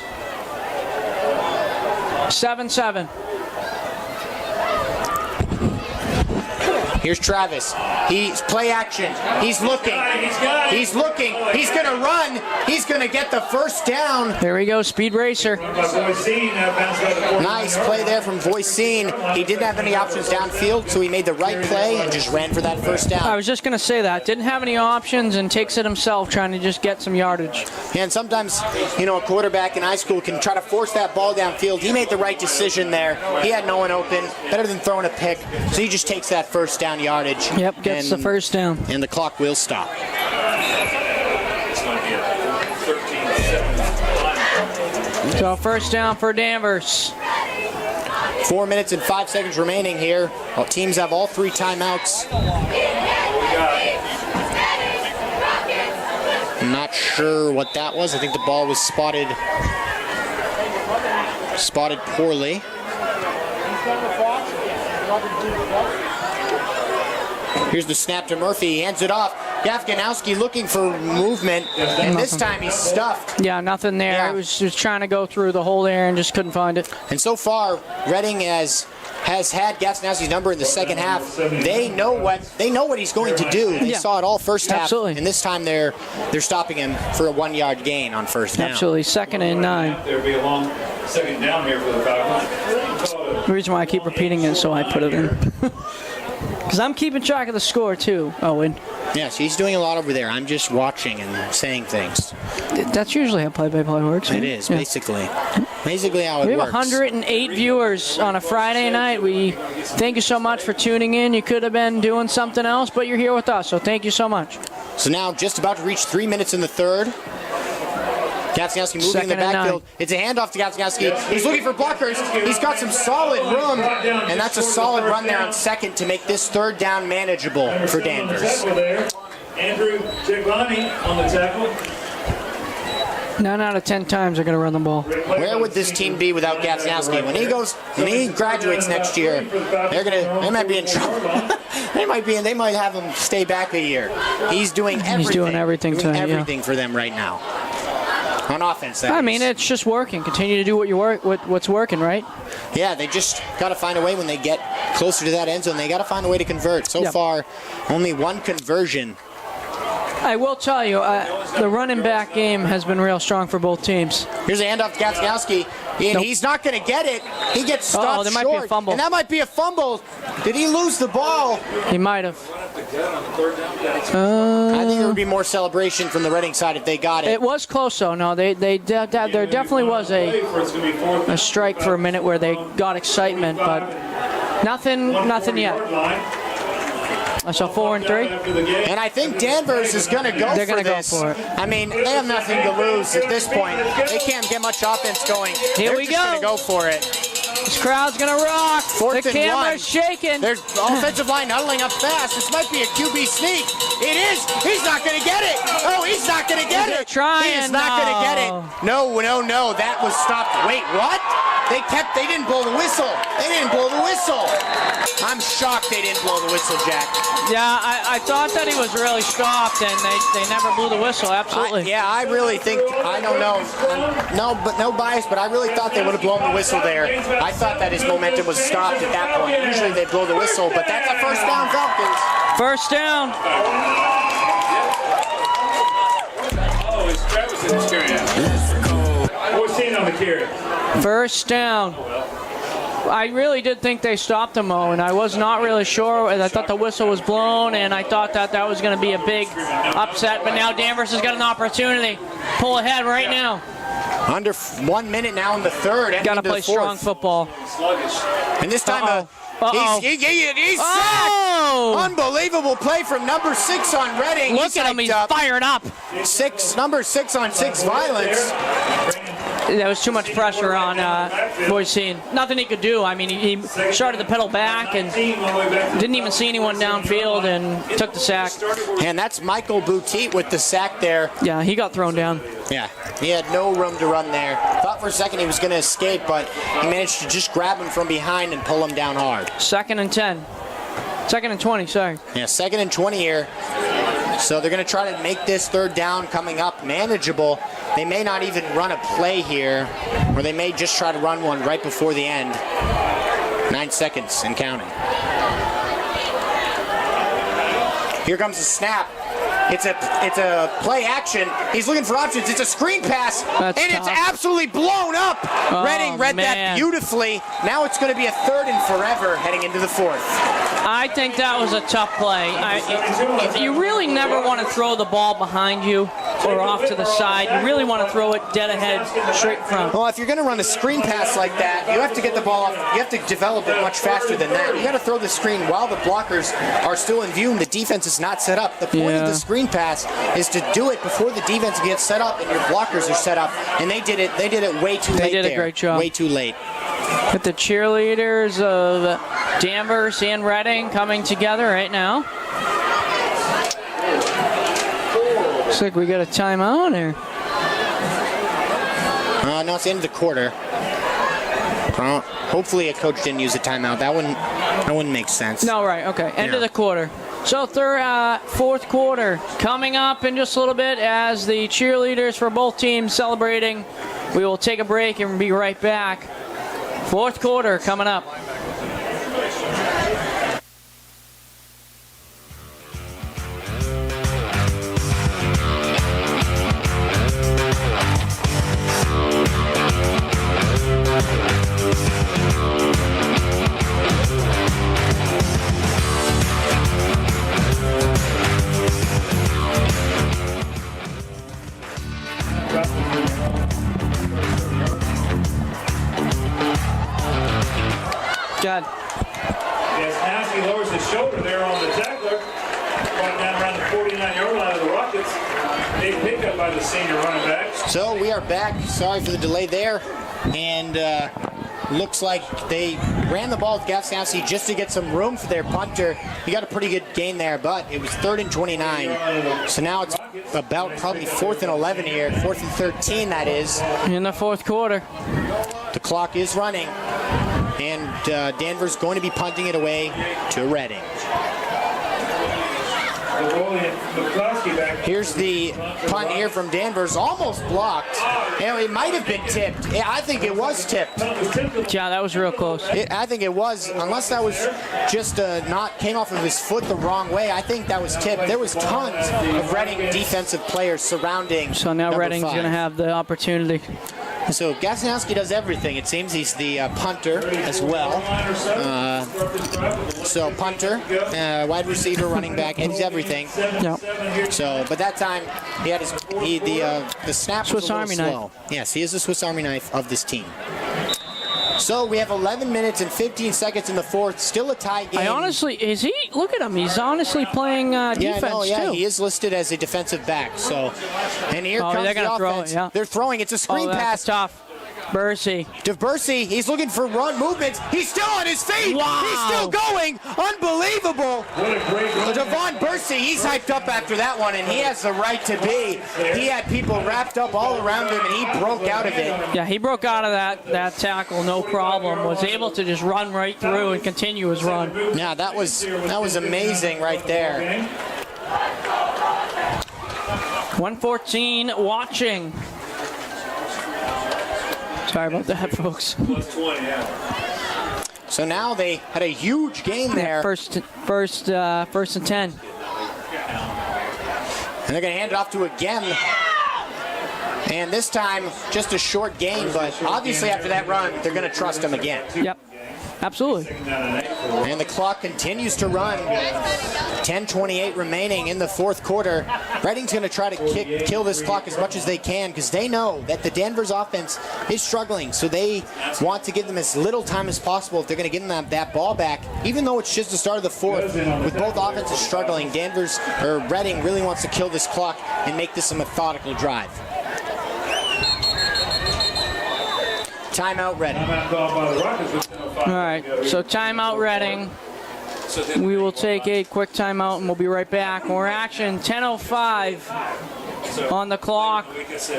7-7. Here's Travis. He's play action. He's looking. He's looking. He's going to run. He's going to get the first down. There we go, speed racer. Nice play there from Voisin. He didn't have any options downfield, so he made the right play and just ran for that first down. I was just going to say that. Didn't have any options and takes it himself, trying to just get some yardage. Yeah, and sometimes, a quarterback in high school can try to force that ball downfield. He made the right decision there. He had no one open. Better than throwing a pick. So he just takes that first down yardage. Yep, gets the first down. And the clock will stop. So first down for Danvers. 4 minutes and 5 seconds remaining here. Well, teams have all 3 timeouts. I'm not sure what that was. I think the ball was spotted poorly. Here's the snap to Murphy. He hands it off. Gawczynowski looking for movement, and this time he's stuffed. Yeah, nothing there. Yeah. It was just trying to go through the hole there and just couldn't find it. And so far, Reading has had Gawczynowski's number in the second half. They know what he's going to do. They saw it all first half. Absolutely. And this time they're stopping him for a 1-yard gain on first down. Absolutely. 2nd and 9. There'll be a long second down here for the Falcons. The reason why I keep repeating it is so I put it in. Because I'm keeping track of the score too, Owen. Yes, he's doing a lot over there. I'm just watching and saying things. That's usually how play-by-play works. It is, basically. Basically how it We have works. 108 viewers on a Friday night. We thank you so much for tuning in. You could have been doing something else, but you're here with us, so thank you so much. So now just about to reach 3 minutes in the third. Gawczynowski moving in the 2nd and 9. backfield. It's a handoff to Gawczynowski. He's looking for blockers. He's got some solid room, and that's a solid run there on second to make this third down manageable for Danvers. Andrew Jiglani on the tackle. 9 out of 10 times they're going to run the ball. Where would this team be without Gawczynowski? When he graduates next year, they might be in trouble. they might have him stay back a year. He's doing everything. He's doing everything for them right now. On offense, I mean, it's just working. Continue to do what's working, right? Yeah, they just got to find a way when they get closer to that end zone. They got to find a way to convert. So far, only one conversion. I will tell you, the running back game has been real strong for both teams. Here's a handoff to Gawczynowski, and he's not going to get it. He gets stopped there short. might be a fumble. And that might be a fumble. Did he lose the ball? He might have. I think there would be more celebration from the Reading side if they got it. It was close, though. No, there definitely was a strike for a minute where they got excitement, but nothing yet. So 4 and 3. And I think Danvers is going to go They're for gonna this. go for it. I mean, they have nothing to lose at this point. They can't get much offense going. Here They're we just go. going to go for it. This crowd's going to rock. Fourth the and camera's one. shaking. There's offensive line huddling up fast. This might be a QB sneak. It is. He's not going to get it. Oh, he's not going to get it. Trying. He is not going to get it. No. That was stopped. Wait, what? They didn't blow the whistle. They didn't blow the whistle. I'm shocked they didn't blow the whistle, Jack. Yeah, I thought that he was really stopped, and they never blew the whistle. Absolutely. I really think, I don't know. No bias, but I really thought they would have blown the whistle there. I thought that his momentum was stopped at that point. Usually they blow the whistle, but that's a first down, Falcons. First down. Oh, it's Travis in his carry out. 14 on the carry. First down. I really did think they stopped him, and I was not really sure. I thought the whistle was blown, and I thought that was going to be a big upset. But now Danvers has got an opportunity. Pull ahead right now. Under 1 minute now in the third. Got to play strong football. Sluggish. And this time, he's sacked. Oh! Unbelievable play from number 6 on Reading. Look at him, he's fired up. Number 6 on 6 violence. There was too much pressure on Boycine. Nothing he could do. I mean, he started to pedal back and didn't even see anyone downfield and took the sack. And that's Michael Boutique with the sack there. Yeah, he got thrown down. Yeah, he had no room to run there. Thought for a second he was going to escape, but he managed to just grab him from behind and pull him down hard. 2nd and 10. 2nd and 20, sorry. Yeah, 2nd and 20 here. So they're going to try to make this third down coming up manageable. They may not even run a play here, or they may just try to run one right before the end. 9 seconds and counting. Here comes the snap. It's a play action. He's looking for options. It's a screen pass, That's and tough. it's absolutely blown up. Oh, Reading read that man. beautifully. Now it's going to be a 3rd and forever heading into the 4th. I think that was a tough play. You really never want to throw the ball behind you or off to the side. You really want to throw it dead ahead, straight front. Well, if you're going to run a screen pass like that, you have to get the ball off. You have to develop it much faster than that. You got to throw the screen while the blockers are still in view and the defense is not set up. The point of the screen pass is to do it before the defense gets set up and your blockers are set up. And they did it. They did it way too late. They did there. a great job. Way too late. With the cheerleaders of Danvers and Reading coming together right now. Looks like we got a timeout here. No, it's the end of the quarter. Hopefully a coach didn't use a timeout. That wouldn't make sense. No, right, okay. End of the quarter. So 4th quarter coming up in just a little bit as the cheerleaders for both teams celebrating. We will take a break and be right back. 4th quarter coming up. God. Yes, now he lowers his shoulder there on the tackler. Right down around the 49-yard line of the Rockets. Big pickup by the senior running back. So we are back. Sorry for the delay there. And looks like they ran the ball with Gaffnowski just to get some room for their punter. He got a pretty good gain there, but it was 3rd and 29. So now it's about probably 4th and 11 here. 4th and 13, that is. In the 4th quarter. The clock is running. And Danvers going to be punting it away to Reading. Here's the punt here from Danvers, almost blocked. It might have been tipped. I think it was tipped. Yeah, that was real close. I think it was, unless that was just came off of his foot the wrong way. I think that was tipped. There was tons of Reading defensive players surrounding. So now Reading's going to have the opportunity. So Gasinowski does everything. It seems he's the punter as well. So punter, wide receiver, running back, and he's everything. Yep. So, but that time he had the snap Swiss was a little Army slow. knife. Yes, he is the Swiss Army knife of this team. So we have 11 minutes and 15 seconds in the 4th. Still a tie game. I honestly, is he? Look at him. He's honestly playing defense too. He is listed as a defensive back. So, and here comes they're the gonna offense. throw it, yeah. They're throwing. It's a screen pass. That's tough. DeBersey, he's looking for run movements. He's still on his feet. Wow. He's still going. Unbelievable. What a great run. Devon Bursey, he's hyped up after that one, and he has the right to be. He had people wrapped up all around him, and he broke out of it. Yeah, he broke out of that tackle, no problem. Was able to just run right through and continue his run. Yeah, that was amazing right there. 114 watching. Sorry about that, folks. Plus 20, yeah. So now they had a huge game there. First and 10. And they're going to hand it off to again. And this time, just a short game, but obviously after that run, they're going to trust him again. Yep, absolutely. And the clock continues to run. 10:28 remaining in the fourth quarter. Reading's going to try to kill this clock as much as they can because they know that the Danvers offense is struggling. So they want to give them as little time as possible if they're going to give them that ball back. Even though it's just the start of the fourth, with both offenses struggling, Reading really wants to kill this clock and make this a methodical drive. Timeout Reading. All right, so timeout Reading. We will take a quick timeout and we'll be right back. More action, 10:05 on the clock.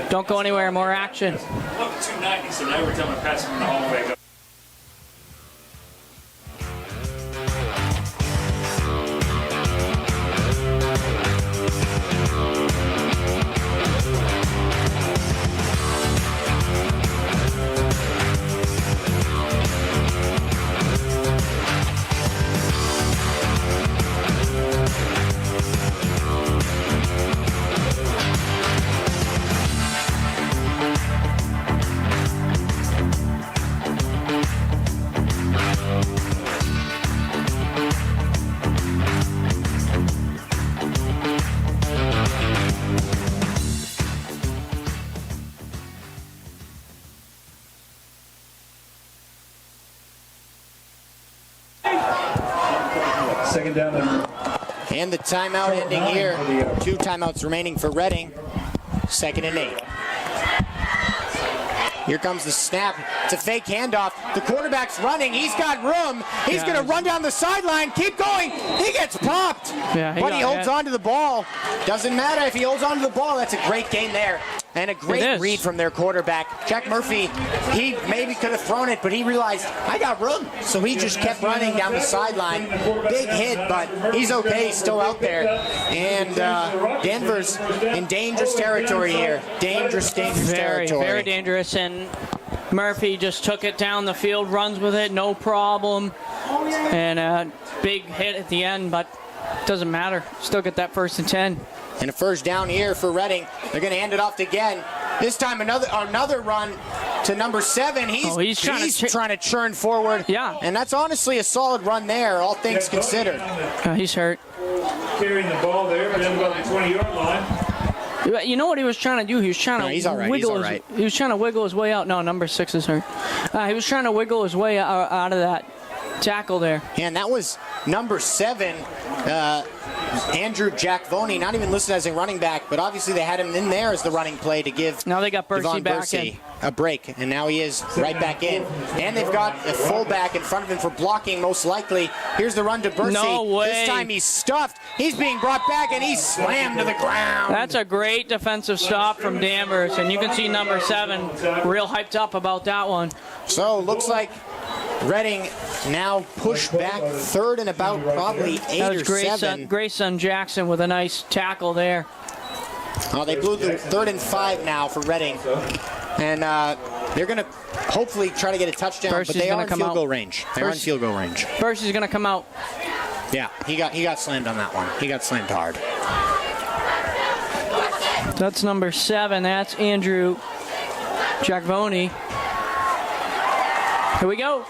Don't go anywhere, more action. Look at 290, so now we're telling him to pass him in the hallway. Second down. And the timeout ending here. 2 timeouts remaining for Reading. 2nd and 8. Here comes the snap. It's a fake handoff. The quarterback's running. He's got room. He's going to run down the sideline. Keep going. He gets popped. But he holds on to the ball. Doesn't matter if he holds on to the ball. That's a great gain there. And a great read from their quarterback. Jack Murphy, he maybe could have thrown it, but he realized, I got room. So he just kept running down the sideline. Big hit, but he's okay. He's still out there. And Danvers in dangerous territory here. Dangerous territory. Very dangerous. And Murphy just took it down the field, runs with it, no problem. And a big hit at the end, but doesn't matter. Still get that 1st and 10. And a first down here for Reading. They're going to hand it off again. This time another run to number 7. He's trying to churn forward. Yeah. And that's honestly a solid run there, all things considered. He's hurt. Carrying the ball there, but then about the 20-yard line. You know what he was trying to do? He was trying to wiggle. He was trying to wiggle his way out. No, number 6 is hurt. He was trying to wiggle his way out of that tackle there. And that was number 7, Andrew Jackvoni, not even listed as a running back, but obviously they had him in there as the running play to give now they got Devon Bursey a break, and now he is right back in. And they've got a fullback in front of him for blocking, most likely. Here's the run to Bursey. No way. This time he's stuffed. He's being brought back, and he's slammed to the ground. That's a great defensive stop from Danvers, and you can see number 7 real hyped up about that one. So looks like Reading now pushed back 3rd and about probably 8 or 7. Grayson Jackson with a nice tackle there. Oh, they blew the 3rd and 5 now for Reading. And they're going to hopefully try to get a touchdown, but they are in field goal range. They're in field goal range. Bursey's going to come out. Yeah, he got slammed on that one. He got slammed hard. That's number 7. That's Andrew Jackvoni. Here we go.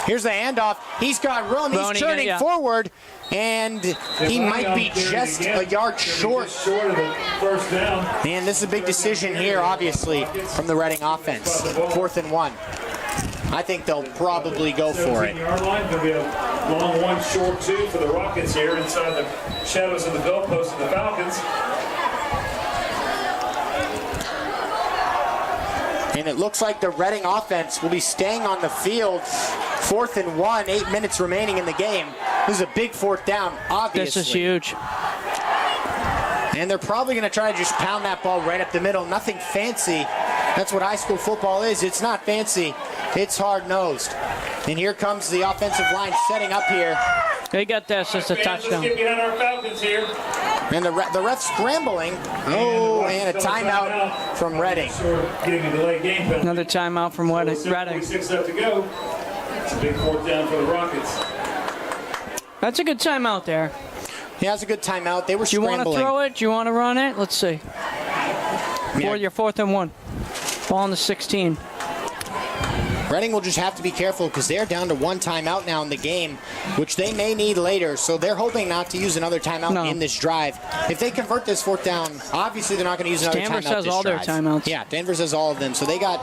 Here's the handoff. He's got room. He's turning forward, and he might be just a yard short. Short of the first down. And this is a big decision here, obviously, from the Reading offense. 4th and 1. I think they'll probably go for it. 17-yard line. There'll be a long 1, short 2 for the Rockets here inside the shadows of the goalpost of the Falcons. And it looks like the Reading offense will be staying on the field. 4th and 1, 8 minutes remaining in the game. This is a big 4th down, obviously. This is huge. And they're probably going to try to just pound that ball right up the middle. Nothing fancy. That's what high school football is. It's not fancy. It's hard-nosed. And here comes the offensive line setting up here. They got this. It's a touchdown. Let's get behind our Falcons here. And the ref scrambling. Oh, and a timeout from Reading. Getting a delayed game penalty. Another timeout from Reading. 6 left to go. It's a big 4th down for the Rockets. That's a good timeout there. Yeah, it's a good timeout. They were Do you scrambling. want to throw it? Do you want to run it? Let's see. Yeah. Your 4th and 1. Ball on the 16. Reading will just have to be careful because they're down to 1 timeout now in the game, which they may need later. So they're hoping not to use another timeout in this drive. If they convert this 4th down, obviously they're not going to use another Danvers timeout has this all drive. their timeouts. Yeah, Danvers has all of them. So they got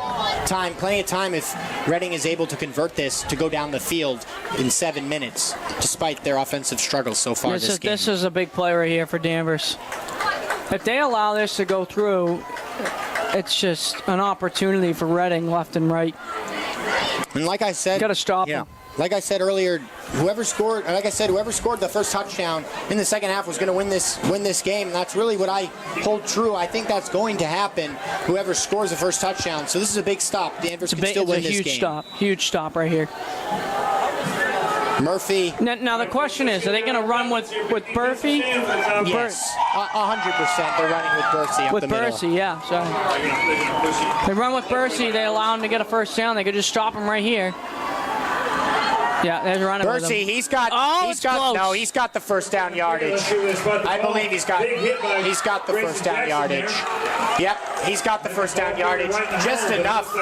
time, plenty of time if Reading is able to convert this to go down the field in 7 minutes, despite their offensive struggles so far this game. This is a big play right here for Danvers. If they allow this to go through, it's just an opportunity for Reading left and right. And like I said, Got to stop them. Like I said earlier, whoever scored the first touchdown in the second half was going to win this game. And that's really what I hold true. I think that's going to happen. Whoever scores the first touchdown. So this is a big stop. Danvers can still win this game. It's a huge stop. Huge stop right here. Murphy. Now the question is, are they going to run with Murphy? Yes, 100%. They're running with Bursey up the middle. With Bursey, yeah. So they run with Bursey. They allow him to get a first down. They could just stop him right here. Yeah, they're running with him. Bursey, he's got the first down yardage. I believe he's got the first down yardage. Yep, he's got the first down yardage. Just enough.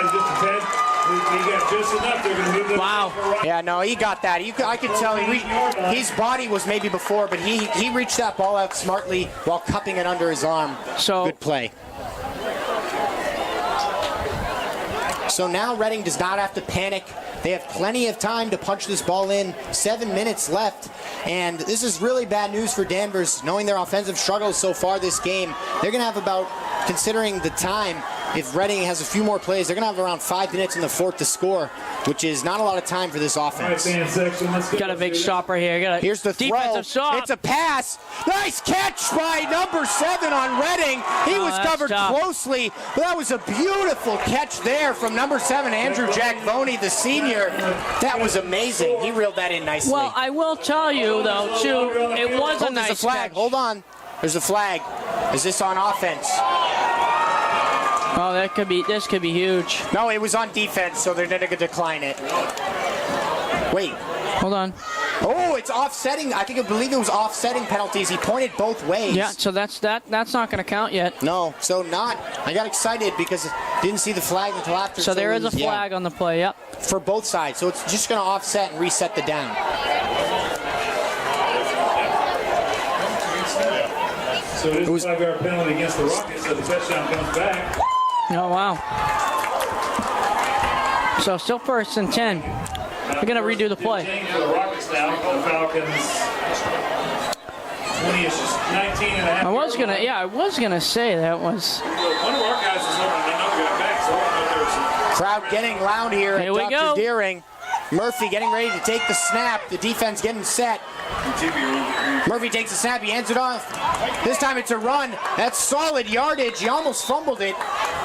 Wow. Yeah, no, he got that. I could tell his body was maybe before, but he reached that ball out smartly while cupping it under his arm. So good play. So now Reading does not have to panic. They have plenty of time to punch this ball in. 7 minutes left. And this is really bad news for Danvers, knowing their offensive struggles so far this game. They're going to have about, considering the time, if Reading has a few more plays, they're going to have around 5 minutes in the 4th to score, which is not a lot of time for this offense. Got a big stop right here. Here's the throw. Defensive stop. It's a pass. Nice catch by number 7 on Reading. He was covered closely. But that was a beautiful catch there from number 7, Andrew Jackvoni, the senior. That was amazing. He reeled that in nicely. Well, I will tell you, though, too, it was a nice There's a flag. catch. Hold on. There's a flag. Is this on offense? Oh, this could be huge. No, it was on defense, so they're going to decline it. Wait. Hold on. Oh, it's offsetting. I believe it was offsetting penalties. He pointed both ways. Yeah, so that's not going to count yet. No, so not. I got excited because I didn't see the flag until after. So there is a flag on the play, yep. For both sides, so it's just going to offset and reset the down. So it is a 5-yard penalty against the Rockets, so the touchdown comes back. Oh, wow. So still 1st and 10. We're going to redo the play. For the Rockets now, the Falcons 19 and a half. I was gonna say that was. One of our guys is over, and they know we got back, so I don't know if there was some. Crowd getting loud here at Here we Dr. go. Deering. Murphy getting ready to take the snap. The defense getting set. Murphy takes the snap. He hands it off. This time it's a run. That's solid yardage. He almost fumbled it,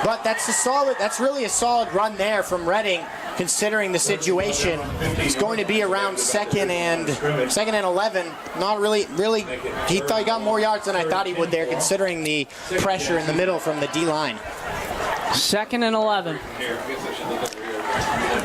but that's really a solid run there from Reading, considering the situation. He's going to be around second and 11. Not really. He thought he got more yards than I thought he would there, considering the pressure in the middle from the D line. 2nd and 11.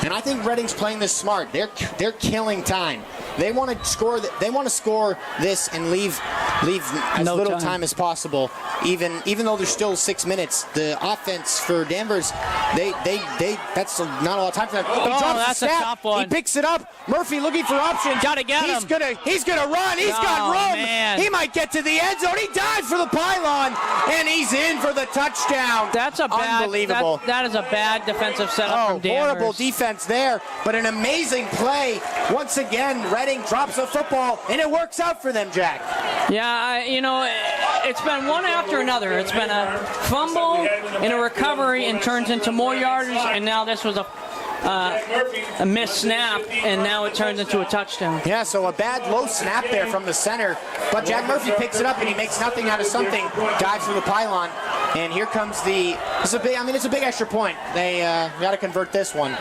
And I think Reading's playing this smart. They're killing time. They want to score. They want to score this and leave as little time as possible. Even though there's still 6 minutes, the offense for Danvers, that's not a lot of time for them. He drops that's the snap. a tough one. He picks it up. Murphy looking for options. Gotta get him. He's gonna run. He's got room. Man. He might get to the end zone. He dives for the pylon, and he's in for the touchdown. That's a bad. Unbelievable. That is a bad defensive setup from Danvers. Horrible defense there, but an amazing play. Once again, Reading drops a football, and it works out for them, Jack. Yeah, it's been one after another. It's been a fumble and a recovery and turns into more yardage, and now this was a missed snap, and now it turns into a touchdown. Yeah, so a bad low snap there from the center, but Jack Murphy picks it up and he makes nothing out of something, dives to the pylon, and here comes it's a big extra point. They got to convert this one.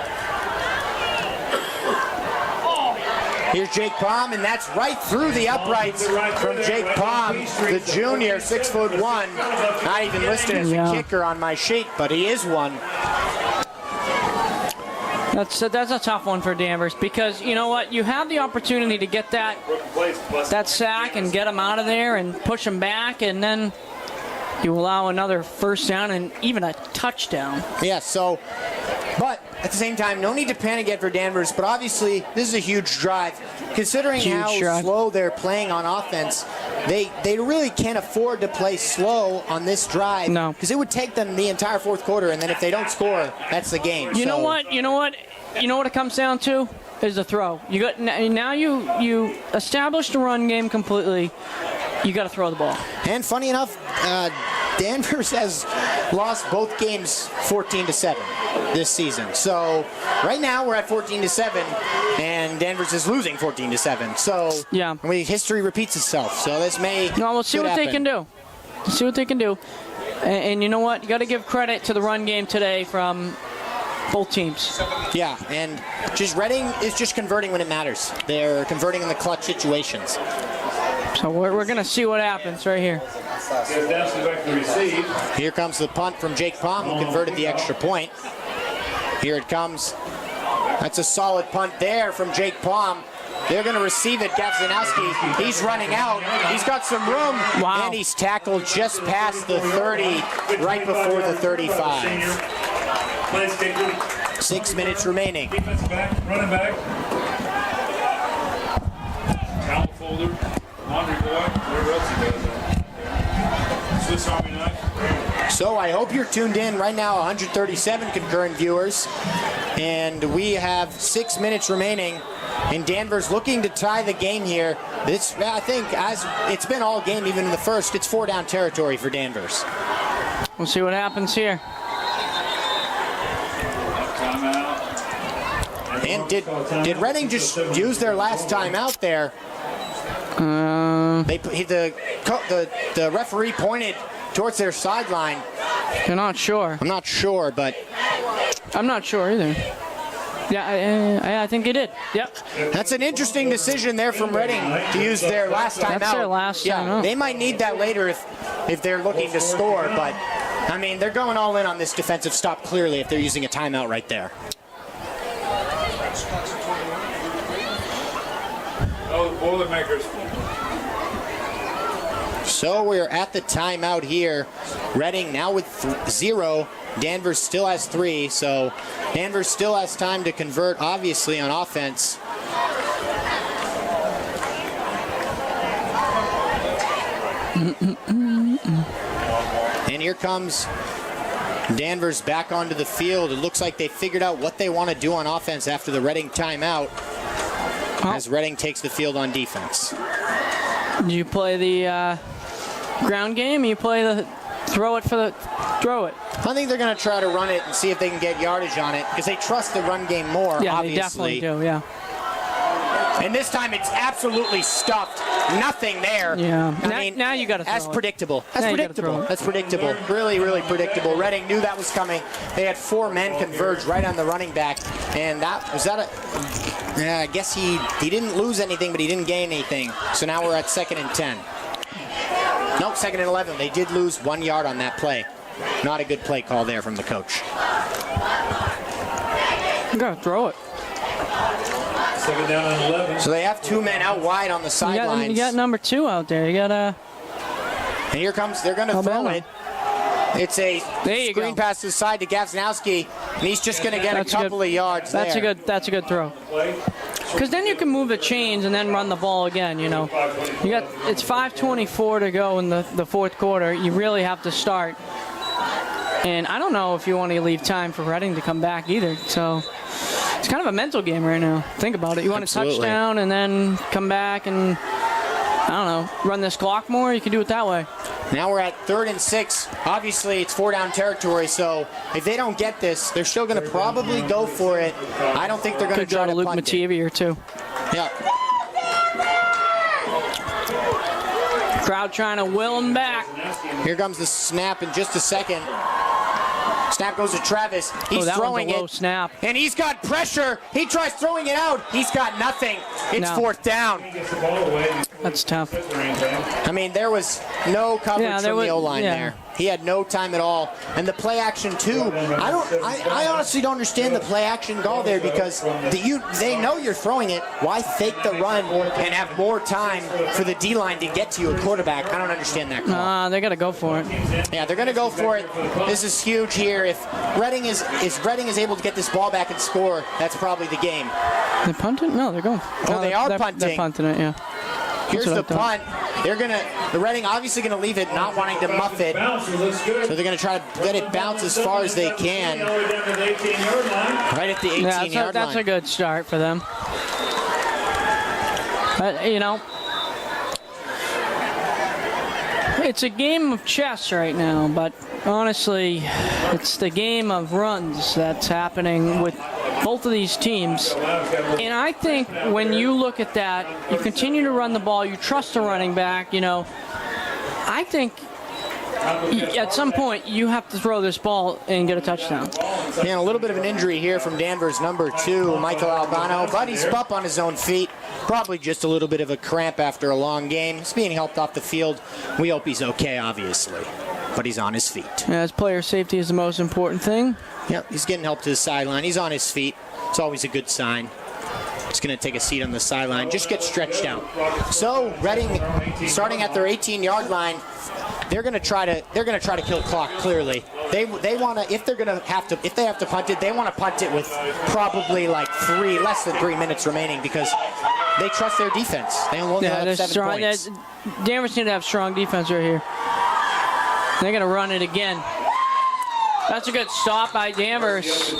Here's Jake Palm, and that's right through the uprights from Jake Palm, the junior, 6'1", not even listed as a kicker on my sheet, but he is one. That's a tough one for Danvers, because you know what? You have the opportunity to get that sack and get him out of there and push him back, and then you allow another first down and even a touchdown. Yeah, but at the same time, no need to panic yet for Danvers, but obviously this is a huge drive. Considering how slow they're playing on offense, they really can't afford to play slow on this drive. No. Because it would take them the entire fourth quarter, and then if they don't score, that's the game. You know what it comes down to? Is the throw. Now you established the run game completely. You got to throw the ball. And funny enough, Danvers has lost both games 14-7 this season. So right now we're at 14-7, and Danvers is losing 14-7. So yeah, history repeats itself. So this may. No, we'll see what they can do. See what they can do. And you know what? You got to give credit to the run game today from both teams. Yeah, and Reading is just converting when it matters. They're converting in the clutch situations. So we're going to see what happens right here. Here comes the punt from Jake Palm, who converted the extra point. Here it comes. That's a solid punt there from Jake Palm. They're going to receive it. Gavzinowski, he's running out. He's got some room, and he's tackled just past the 30, right before the 35. 6 minutes remaining. Defensive back, running back. Talent folder, laundry boy, whatever else he does. Swiss Army knife. So I hope you're tuned in right now, 137 concurrent viewers. And we have 6 minutes remaining. And Danvers looking to tie the game here. This, I think, as it's been all game, even in the first, it's 4-down territory for Danvers. We'll see what happens here. And did Reading just use their last time out there? The referee pointed towards their sideline. You're not sure. I'm not sure, but I'm not sure either. Yeah, I think they did. Yep. That's an interesting decision there from Reading to use their last time out. That's their last time out. They might need that later if they're looking to score, but I mean they're going all in on this defensive stop clearly if they're using a timeout right there. Oh, the Boilermakers. So we're at the timeout here. Reading now with 0. Danvers still has 3. So Danvers still has time to convert, obviously, on offense. And here comes Danvers back onto the field. It looks like they figured out what they want to do on offense after the Reading timeout. As Reading takes the field on defense. Do you play the ground game? You play the throw it. I think they're going to try to run it and see if they can get yardage on it because they trust the run game more, yeah, obviously. They definitely do, yeah. And this time it's absolutely stuffed. Nothing there. Yeah. I mean, now you got to throw That's it. predictable. That's predictable. Really, really predictable. Reading knew that was coming. They had 4 men converge right on the running back. And I guess he didn't lose anything, but he didn't gain anything. So now we're at 2nd and 10. Nope, 2nd and 11. They did lose 1 yard on that play. Not a good play call there from the coach. You got to throw it. 2nd down and 11. So they have 2 men out wide on the sidelines. You got number 2 out there. You got And here comes, they're going to throw it. It's a screen pass to the side to Gavzinowski, and he's just going to get a couple of yards That's there. a good throw. Because then you can move the chains and then run the ball again, you know. It's 5:24 to go in the fourth quarter. You really have to start. And I don't know if you want to leave time for Reading to come back either. So it's kind of a mental game right now. Think about it. You want a touchdown and then come back and, I don't know, run this clock more? You can do it that way. Now we're at 3rd and 6. Obviously, it's 4-down territory, so if they don't get this, they're still going to probably go for it. I don't think they're going to try to Luke punt Mativi here, too. Yeah. Crowd trying to will him back. Here comes the snap in just a second. Snap goes to Travis. He's throwing one's a low it. snap. And he's got pressure. He tries throwing it out. He's got nothing. It's 4th down. That's tough. I mean, there was no coverage from the O-line there. He had no time at all. And the play action, too. I honestly don't understand the play action call there because they know you're throwing it. Why fake the run and have more time for the D-line to get to you, a quarterback? I don't understand that call. They got to go for it. Yeah, they're going to go for it. This is huge here. If Reading is able to get this ball back and score, that's probably the game. They punting? No, they're going. Oh, they are punting. They're punting it, yeah. Here's the punt. The Reading obviously going to leave it, not wanting to muff it. So they're going to try to let it bounce as far as they can. Right at the 18-yard line. That's a good start for them. But, it's a game of chess right now, but honestly, it's the game of runs that's happening with both of these teams. And I think when you look at that, you continue to run the ball, you trust the running back, I think at some point you have to throw this ball and get a touchdown. Yeah, a little bit of an injury here from Danvers' number 2, Michael Albano, but he's up on his own feet. Probably just a little bit of a cramp after a long game. He's being helped off the field. We hope he's okay, obviously, but he's on his feet. Yeah, his player safety is the most important thing. Yep, he's getting help to the sideline. He's on his feet. It's always a good sign. He's going to take a seat on the sideline. Just get stretched out. So Reading, starting at their 18-yard line, they're going to try to kill the clock. Clearly, they want to. If they have to punt it, they want to punt it with probably like less than 3 minutes remaining because they trust their defense. They only have 7 points. Danvers need to have strong defense right here. They're going to run it again. That's a good stop by Danvers.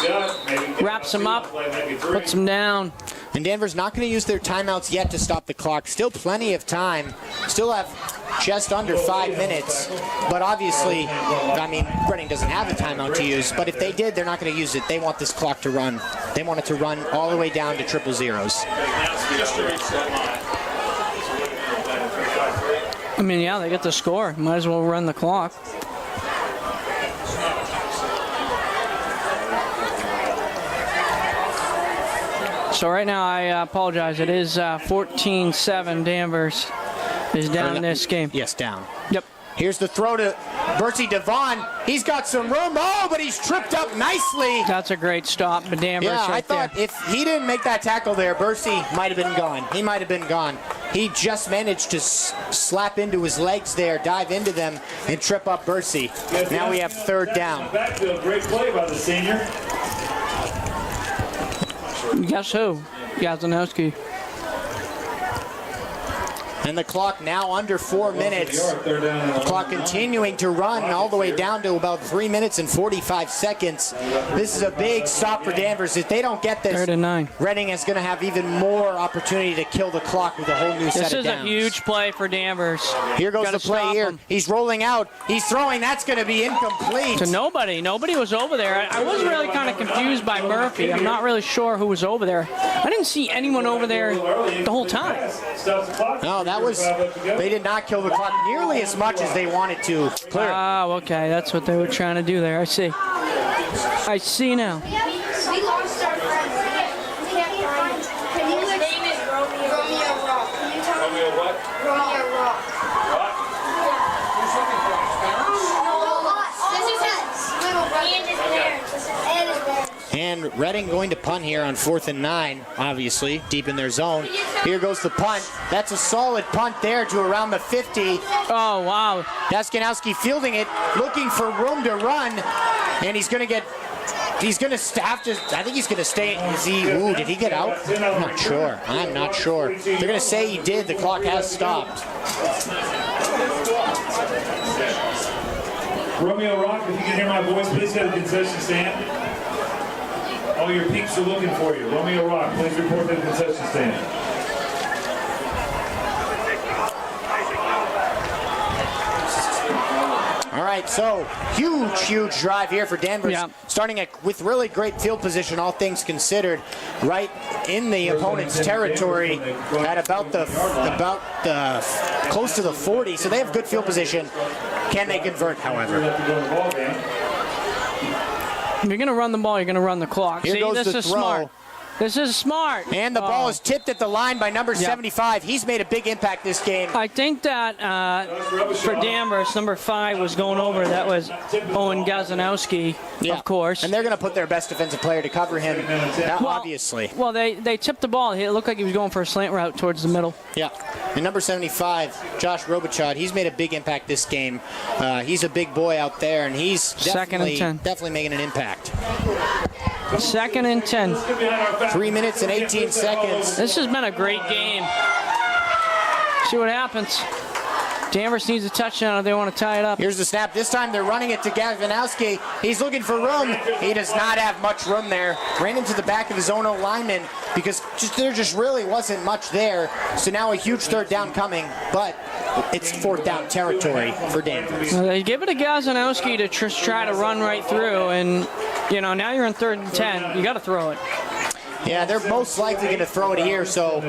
Wraps him up, puts him down. And Danvers not going to use their timeouts yet to stop the clock. Still plenty of time. Still have just under 5 minutes. But obviously, Reading doesn't have a timeout to use. But if they did, they're not going to use it. They want this clock to run. They want it to run all the way down to 000s. They get the score. Might as well run the clock. So right now, I apologize. It is 14-7. Danvers is down in this game. Yes, down. Yep. Here's the throw to Bertie Devon. He's got some room. Oh, but he's tripped up nicely. That's a great stop, but Danvers I thought if he didn't make that tackle there, Bertie might have been gone. He might have been gone. He just managed to slap into his legs there, dive into them, and trip up Bertie. Now we have 3rd down. Backfield, great play by the senior. Guess who? Yazanowski. And the clock now under 4 minutes. The clock continuing to run all the way down to about 3 minutes and 45 seconds. This is a big stop for Danvers. If they don't get this, 3rd and 9. Reading is going to have even more opportunity to kill the clock with a whole new set of downs. This is a huge play for Danvers. Here goes the play here. He's rolling out. He's throwing. That's going to be incomplete. To nobody. Nobody was over there. I was really kind of confused by Murphy. I'm not really sure who was over there. I didn't see anyone over there the whole time. No, they did not kill the clock nearly as much as they wanted to clear. Oh, okay. That's what they were trying to do there. I see. I see now. We lost our friend. We can't find him. His name is Romeo Rock. Can you tell me? Romeo what? Romeo Rock. Rock? This is his little brother. And his parents. And his parents. And Reading going to punt here on 4th and 9, obviously, deep in their zone. Here goes the punt. That's a solid punt there to around the 50. Oh, wow. Daskanowski fielding it, looking for room to run, and he's going to have to, I think he's going to stay. Did he get out? I'm not sure. They're going to say he did. The clock has stopped. Romeo Rock, if you can hear my voice, please go to the concession stand. All your peeps are looking for you. Romeo Rock, please report to the concession stand. right, so huge drive here for Danvers. Yeah. Starting with really great field position, all things considered, right in the opponent's territory at about the close to the 40. So they have good field position. Can they convert, however? If you're going to run the ball, you're going to run the clock. Here See, goes this the is throw. smart. This is smart. And the ball is tipped at the line by number 75. He's made a big impact this game. I think that for Danvers, number 5 was going over. That was Owen Gazanowski, of course. And they're going to put their best defensive player to cover him, obviously. Well, they tipped the ball. It looked like he was going for a slant route towards the middle. Yeah. And number 75, Josh Robichaud, he's made a big impact this game. He's a big boy out there, and he's definitely making an impact. 2nd and 10. 3 minutes and 18 seconds. This has been a great game. See what happens. Danvers needs a touchdown if they want to tie it up. Here's the snap. This time they're running it to Gavinowski. He's looking for room. He does not have much room there. Ran into the back of his own lineman because there just really wasn't much there. So now a huge 3rd down coming, but it's 4th down territory for Danvers. They give it to Gazanowski to try to run right through, and now you're in 3rd and 10. You got to throw it. Yeah, they're most likely going to throw it here, so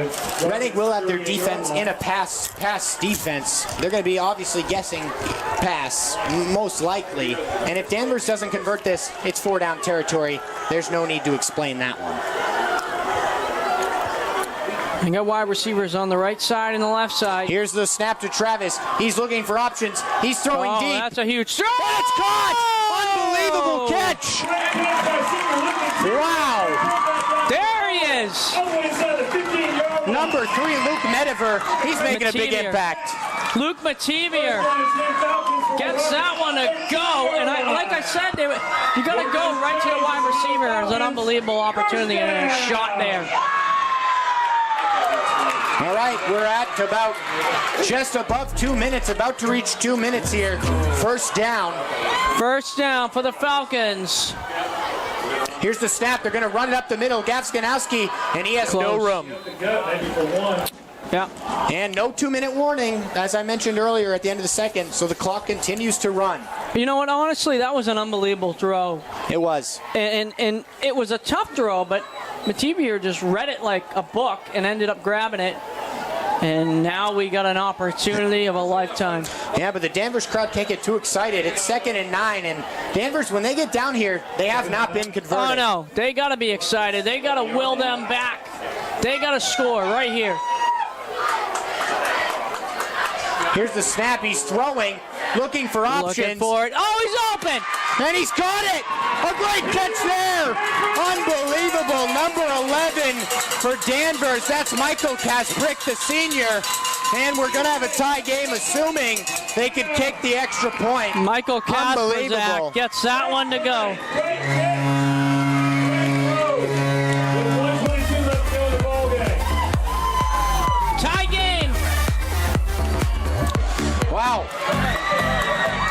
Reading will have their defense in a pass defense. They're going to be obviously guessing pass, most likely. And if Danvers doesn't convert this, it's 4 down territory. There's no need to explain that one. You got wide receivers on the right side and the left side. Here's the snap to Travis. He's looking for options. He's throwing deep. That's a huge throw. That's caught! Unbelievable catch! Wow! There he is! Number 3, Luke Mediver. He's making a big impact. Luke Mativier gets that one to go. And like I said, you got to go right to the wide receiver. It's an unbelievable opportunity and a shot there. All right, we're at about just above 2 minutes, about to reach 2 minutes here. 1st down. 1st down for the Falcons. Here's the snap. They're going to run it up the middle. Gavskanowski, and he has no room. Yeah. And no 2-minute warning, as I mentioned earlier at the end of the 2nd, so the clock continues to run. You know what? Honestly, that was an unbelievable throw. It was. And it was a tough throw, but Mativier just read it like a book and ended up grabbing it. And now we got an opportunity of a lifetime. Yeah, but the Danvers crowd can't get too excited. It's 2nd and 9, and Danvers, when they get down here, they have not been converted. Oh, no. They got to be excited. They got to will them back. They got to score right here. Here's the snap. He's throwing, looking for options. Looking for it. Oh, he's open. And he's got it. A great catch there. Unbelievable. Number 11 for Danvers. That's Michael Kasprick, the senior. And we're going to have a tie game, assuming they could kick the extra point. Michael Kasprick gets that one to go. Tie game. Wow.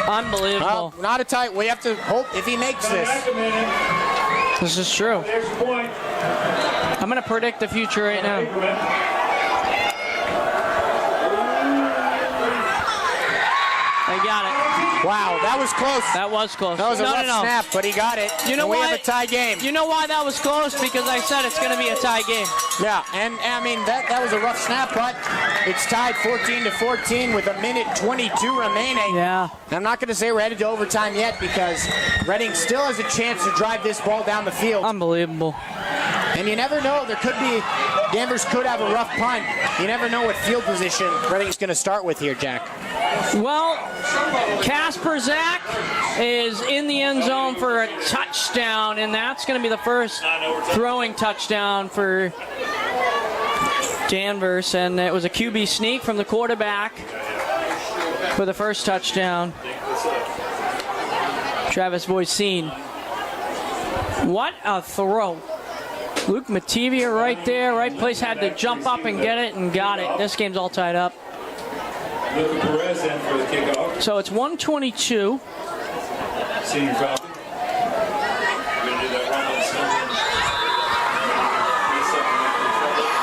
Unbelievable. Not a tie. We have to hope if he makes this. This is true. I'm going to predict the future right now. They got it. Wow, that was close. That was close. That was a rough snap, but he got it. You know and we why? have a tie game. You know why that was close? Because I said it's going to be a tie game. Yeah, and I mean, that was a rough snap, but it's tied 14-14 with 1:22 remaining. Yeah. I'm not going to say we're headed to overtime yet because Reading still has a chance to drive this ball down the field. Unbelievable. And you never know. Danvers could have a rough punt. You never know what field position Reading's going to start with here, Jack. Well, Kasper Zach is in the end zone for a touchdown, and that's going to be the first throwing touchdown for Danvers. And it was a QB sneak from the quarterback for the first touchdown. Travis Voisin. What a throw. Luke Mativier right there, right place, had to jump up and get it, and got it. This game's all tied up. Luke Perez in for the kickoff. So it's 122. Senior Falcon. We're going to do that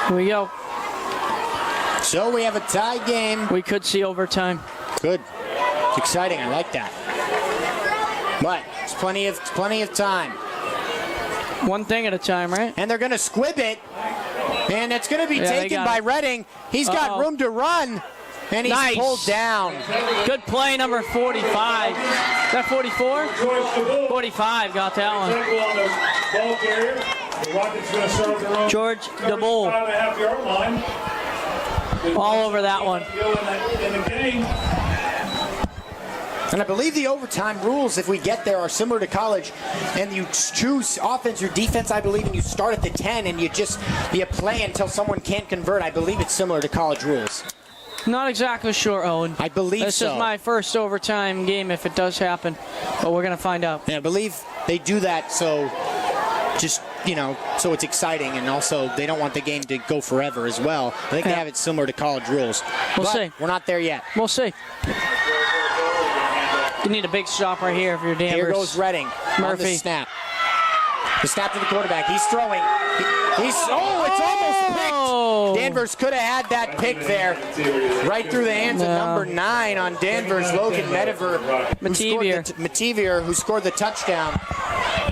Here we go. So we have a tie game. We could see overtime. Good. It's exciting. I like that. But it's plenty of time. One thing at a time, right? And they're going to squib it. And it's going to be taken by Redding. He's got room to run. And he's pulled down. Good play, number 45. Is that 44? 45 got that one. George DeBull. All over that one. And I believe the overtime rules, if we get there, are similar to college. And you choose offense or defense, I believe, and you start at the 10 and you play until someone can't convert. I believe it's similar to college rules. Not exactly sure, Owen. I believe this so. This is my first overtime game if it does happen, but we're going to find out. Yeah, I believe they do that so so it's exciting, and also they don't want the game to go forever as well. I think they have it similar to college rules. We'll see. We're not there yet. We'll see. You need a big stop right here if you're Danvers. Here goes Redding. Murphy. On the snap. The snap to the quarterback. He's throwing. It's almost picked. Danvers could have had that pick there. Right through the hands of number 9 on Danvers, Logan Mativier, who scored the touchdown.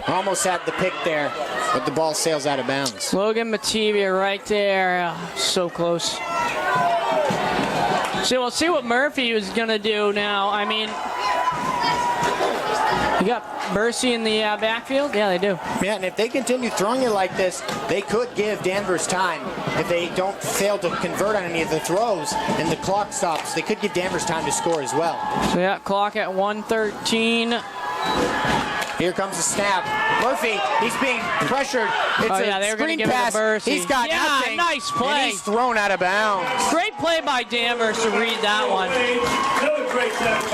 Almost had the pick there, but the ball sails out of bounds. Logan Mativier right there. So close. So we'll see what Murphy is going to do now. I mean, you got Mercy in the backfield? Yeah, they do. Yeah, and if they continue throwing it like this, they could give Danvers time. If they don't fail to convert on any of the throws and the clock stops, they could give Danvers time to score as well. So yeah, clock at 1:13. Here comes the snap. Murphy, he's being pressured. It's a screen pass. He's got nothing. Nice play. And he's thrown out of bounds. Great play by Danvers to read that one.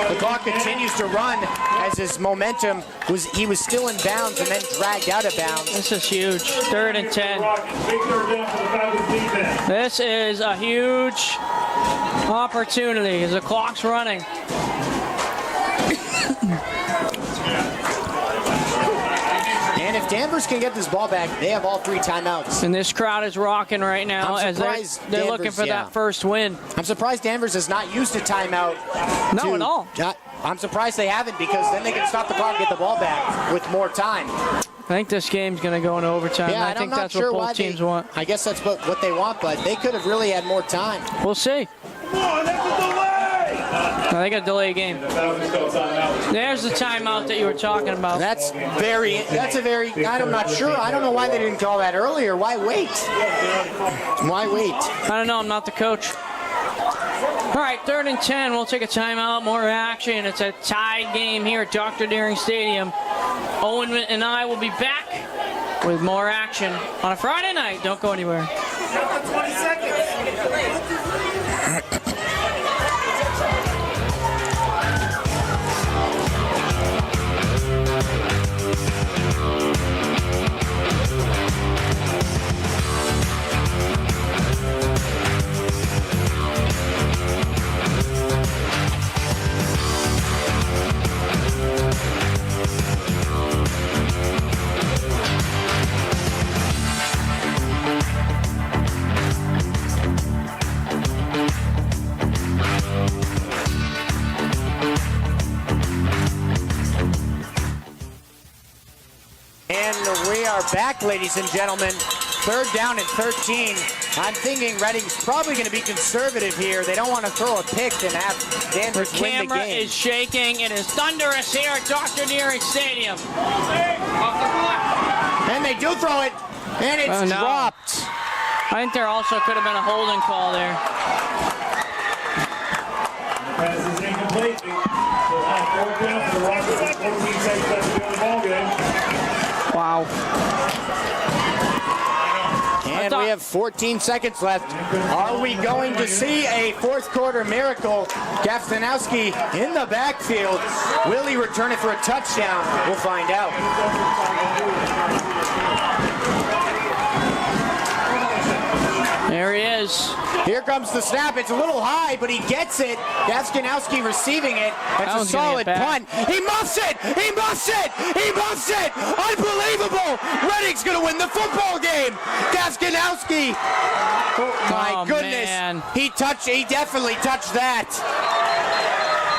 The clock continues to run as his momentum he was still in bounds and then dragged out of bounds. This is huge. 3rd and 10. This is a huge opportunity as the clock's running. And if Danvers can get this ball back, they have all 3 timeouts. And this crowd is rocking right now as they're looking for that first win. I'm surprised Danvers is not used a timeout. No, at all. I'm surprised they haven't, because then they can stop the clock and get the ball back with more time. I think this game's going to go into overtime. Yeah, I think that's what both teams want. I guess that's what they want, but they could have really had more time. We'll see. No, they got to delay a game. There's the timeout that you were talking about. I'm not sure. I don't know why they didn't call that earlier. Why wait? Why wait? I don't know. I'm not the coach. All right, 3rd and 10. We'll take a timeout. More action. It's a tied game here at Dr. Deering Stadium. Owen and I will be back with more action on a Friday night. Don't go anywhere. 20 seconds. And we are back, ladies and gentlemen. 3rd down and 13. I'm thinking Redding's probably going to be conservative here. They don't want to throw a pick and have Danvers win the game. The camera is shaking. It is thunderous here at Dr. Deering Stadium. And they do throw it, and it's dropped. I think there also could have been a holding call there. The pass is incomplete. They'll have 4th down for the Rockets with 14 seconds left to go in the ball game. Wow. And we have 14 seconds left. Are we going to see a 4th quarter miracle? Gafstanowski in the backfield. Will he return it for a touchdown? We'll find out. There he is. Here comes the snap. It's a little high, but he gets it. Gafstanowski receiving it. That's a solid punt. He muffs it! He muffs it! He muffs it! Unbelievable! Redding's going to win the football game. Gafstanowski. Oh, my goodness. Man. He definitely touched that.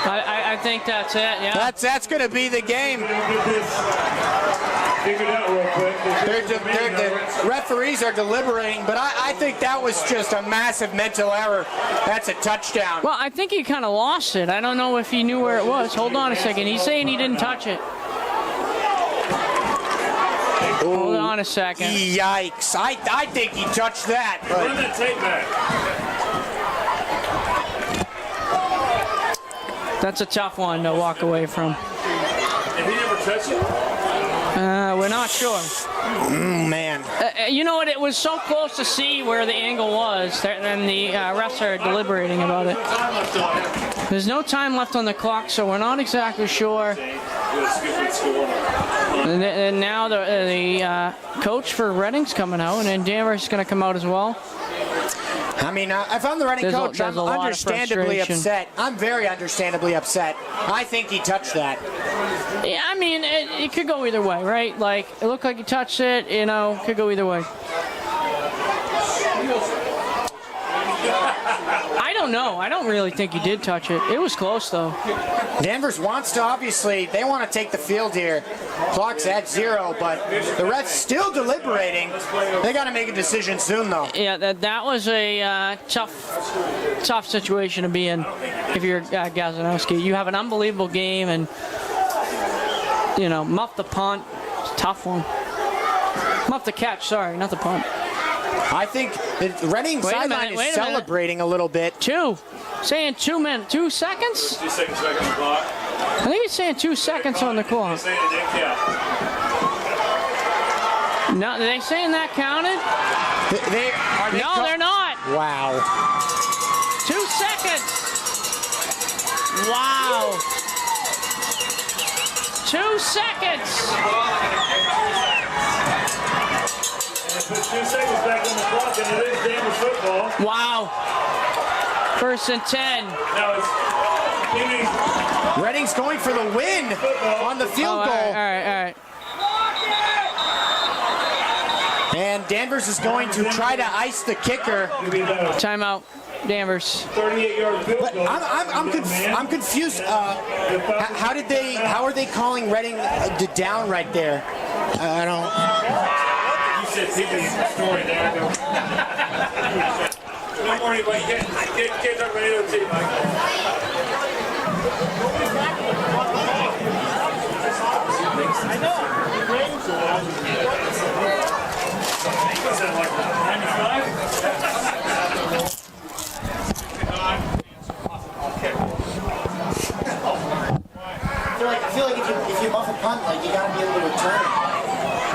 I think that's it, yeah. That's going to be the game. Get this figured out real quick. The referees are deliberating, but I think that was just a massive mental error. That's a touchdown. Well, I think he kind of lost it. I don't know if he knew where it was. Hold on a second. He's saying he didn't touch it. Hold on a second. Yikes. I think he touched that. Run that tape back. That's a tough one to walk away from. Did he never touch it? We're not sure. Man. You know what? It was so close to see where the angle was, and the refs are deliberating about it. There's no time left on the clock, so we're not exactly sure. And now the coach for Reading's coming out, and then Danvers is going to come out as well. I mean, if I'm the Reading coach, I'm understandably upset. I'm very understandably upset. I think he touched that. Yeah, I mean, it could go either way, right? Like, it looked like he touched it, you know, could go either way. I don't know. I don't really think he did touch it. It was close, though. Danvers wants to, obviously, they want to take the field here. Clock's at 0, but the refs still deliberating. They got to make a decision soon, though. Yeah, that was a tough situation to be in if you're Gazanowski. You have an unbelievable game, and, you know, muff the punt. It's a tough one. Muff the catch, sorry, not the punt. I think the Reading sideline is celebrating a little bit. Saying 2 minutes, 2 seconds? 2 seconds back on the clock. I think he's saying 2 seconds on the clock. Saying it didn't count. No, are they saying that counted? No, they're not. Wow. 2 seconds. Wow. 2 seconds. Put 2 seconds back on the clock, and it is Danvers football. Wow. 1st and 10. Now it's Reading's going for the win on the field goal. All right. And Danvers is going to try to ice the kicker. Timeout, Danvers. 38-yard field But goal. I'm confused. How are they calling Reading down right there? I don't. You said people use the story there. No more anybody. Get talk about any other team, Mike. I know. What's that, like 95? I feel like if you muff a punt, like you gotta be able to return it.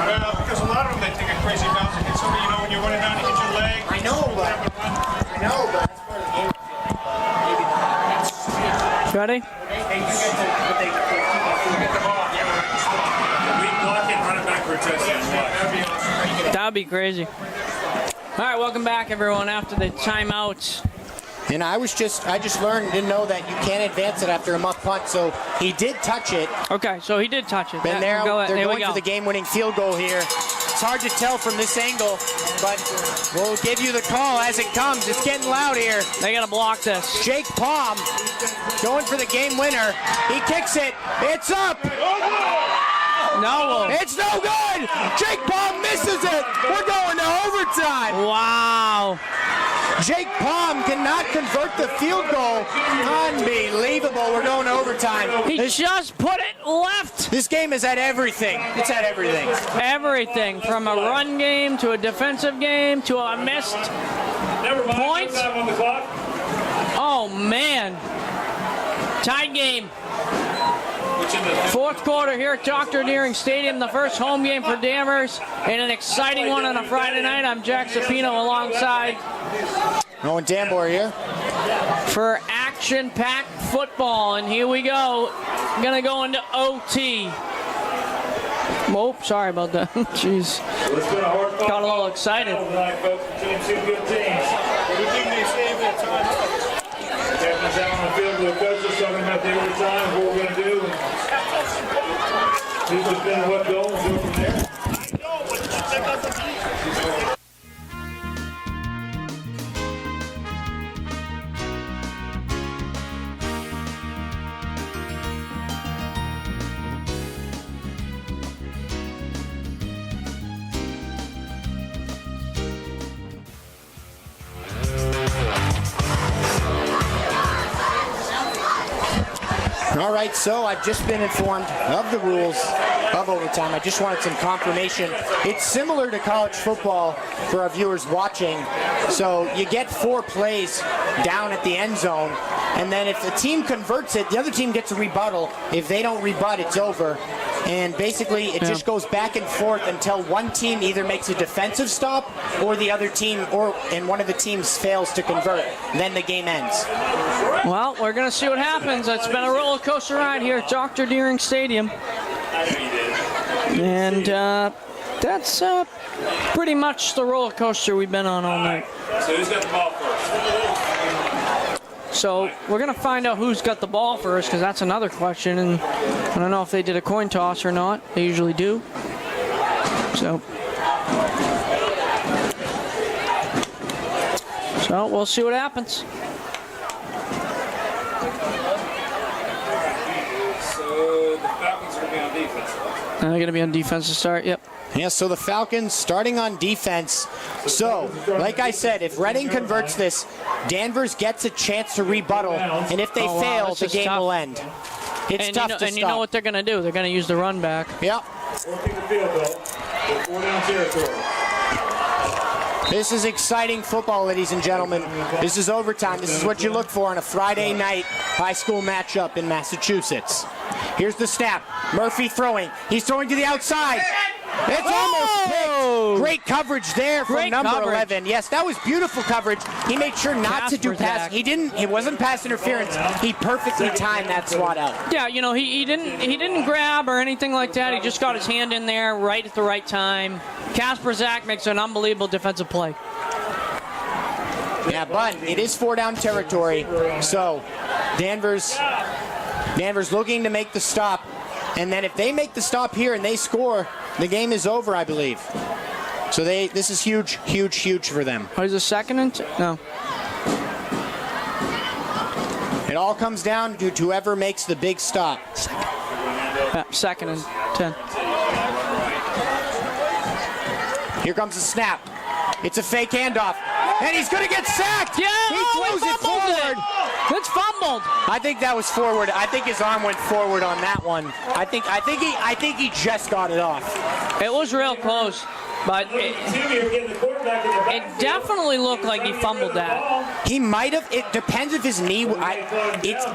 Well, because a lot of them, they take a crazy bounce and hit somebody, you know, when you're running down, you hit your leg. I know, but that's part of the game. Maybe not. Ready? They do get the ball. We block it, run it back for a touchdown. That would be crazy. All right, welcome back, everyone, after the timeout. And I just learned, didn't know that you can't advance it after a muff punt, so he did touch it. Okay, so he did touch it. And they're going for the game-winning field goal here. It's hard to tell from this angle, but we'll give you the call as it comes. It's getting loud here. They got to block this. Jake Palm going for the game winner. He kicks it. It's up. No. It's no good. Jake Palm misses it. We're going to overtime. Wow. Jake Palm cannot convert the field goal. Unbelievable. We're going to overtime. He just put it left. This game is at everything. It's at everything. Everything from a run game to a defensive game to a missed point. On the clock. Oh, man. Tied game. Fourth quarter here at Dr. Deering Stadium, the first home game for Danvers, and an exciting one on a Friday night. I'm Jack Sapino alongside. Owen Danbor here. For action-packed football, and here we go. Gonna go into OT. Oh, sorry about that. Jeez. Got a little excited. Two good teams. Captain's out on the field with the coaches talking about the overtime, what we're going to do. Who's been what goal and go from there. All right, so I've just been informed of the rules of overtime. I just wanted some confirmation. It's similar to college football for our viewers watching. So you get 4 plays down at the end zone, and then if the team converts it, the other team gets a rebuttal. If they don't rebut, it's over. And basically, it just goes back and forth until one team either makes a defensive stop or the other team, and one of the teams fails to convert. Then the game ends. Well, we're going to see what happens. It's been a roller coaster ride here at Dr. Deering Stadium. And that's pretty much the roller coaster we've been on all night. So who's got the ball first? So we're going to find out who's got the ball first, because that's another question. And I don't know if they did a coin toss or not. They usually do. So we'll see what happens. So the Falcons are going to be on defense. They're going to be on defense to start. Yep. Yeah, so the Falcons starting on defense. So, like I said, if Reading converts this, Danvers gets a chance to rebuttal, and if they fail, the game will end. It's tough to stop. And you know what they're going to do? They're going to use the run back. Yep. Working the field goal. 4-down territory. This is exciting football, ladies and gentlemen. This is overtime. This is what you look for on a Friday night high school matchup in Massachusetts. Here's the snap. Murphy throwing. He's throwing to the outside. It's almost picked. Great coverage there from number 11. Yes, that was beautiful coverage. He made sure not to do pass. It wasn't pass interference. He perfectly timed that swat out. Yeah, you know, he didn't grab or anything like that. He just got his hand in there right at the right time. Kasper Zach makes an unbelievable defensive play. Yeah, but it is 4-down territory. So Danvers looking to make the stop. And then if they make the stop here and they score, the game is over, I believe. So this is huge, huge, huge for them. What is it, second and no? It all comes down to whoever makes the big stop. Second and 10. Here comes the snap. It's a fake handoff. And he's going to get sacked. Yeah, he throws it forward. It's fumbled. I think that was forward. I think his arm went forward on that one. I think he just got it off. It was real close, but it definitely looked like he fumbled that. He might have. It depends if his knee. It's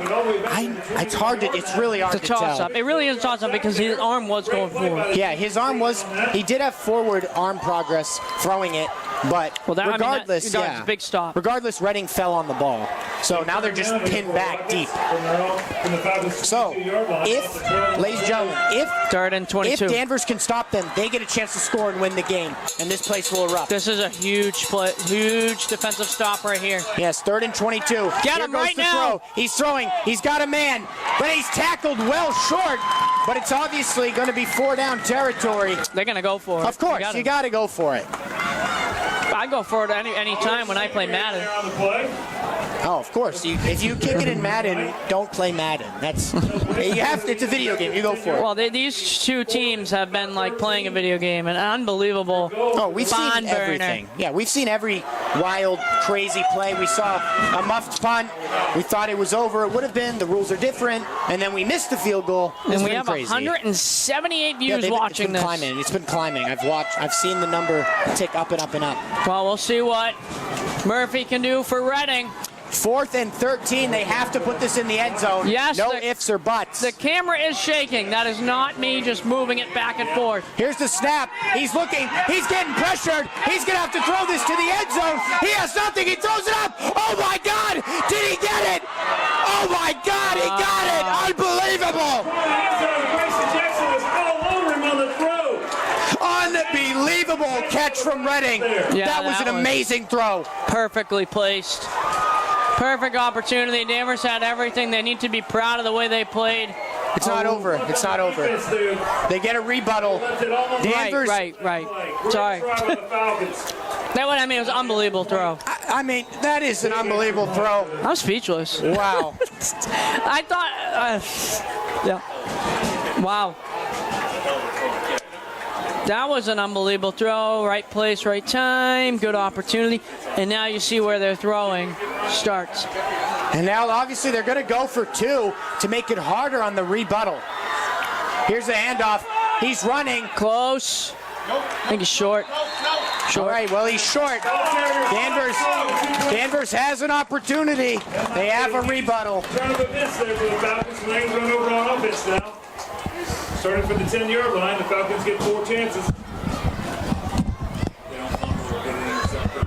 hard to. It's really hard to tell. Up. It really is a toss-up because his arm was going forward. Yeah, his arm was. He did have forward arm progress throwing it. But regardless, big stop. Regardless, Reading fell on the ball. So now they're just pinned back deep. So, ladies and gentlemen, third and 22. If Danvers can stop them, they get a chance to score and win the game, and this place will erupt. This is a huge play, huge defensive stop right here. Yes, third and 22. Get him right now. He's throwing. He's got a man, but he's tackled well short. But it's obviously going to be 4-down territory. They're going to go for it. Of course, you got to go for it. I go for it any time when I play Madden. Oh, of course. If you kick it in Madden, don't play Madden. It's a video game. You go for it. Well, these two teams have been like playing a video game, an unbelievable. Oh, we've seen everything. Yeah, we've seen every wild, crazy play. We saw a muffed punt. We thought it was over. It would have been. The rules are different, and then we missed the field goal. And we have 178 views watching this. It's been climbing. I've seen the number tick up and up and up. Well, we'll see what Murphy can do for Reading. 4th and 13. They have to put this in the end zone. Yes. No ifs or buts. The camera is shaking. That is not me just moving it back and forth. Here's the snap. He's looking. He's getting pressured. He's going to have to throw this to the end zone. He has nothing. He throws it up. Oh, my God. Did he get it? Oh, my God. He got it. Unbelievable. Unbelievable catch from Reading. Yeah, that was an amazing throw. Perfectly placed. Perfect opportunity. Danvers had everything. They need to be proud of the way they played. It's not over. It's not over. They get a rebuttal. Danvers. Right. Sorry. It was an unbelievable throw. I mean, that is an unbelievable throw. I'm speechless. Wow. I thought, yeah. Wow. That was an unbelievable throw. Right place, right time. Good opportunity. And now you see where they're throwing starts. And now, obviously, they're going to go for 2 to make it harder on the rebuttal. Here's the handoff. He's running. Close. I think he's short. All right, well, he's short. Danvers has an opportunity. They have a rebuttal. Turn of events there for the Falcons. Lanes run over on offense now. Starting from the 10-yard line, the Falcons get 4 chances. They don't fumble or get any interception.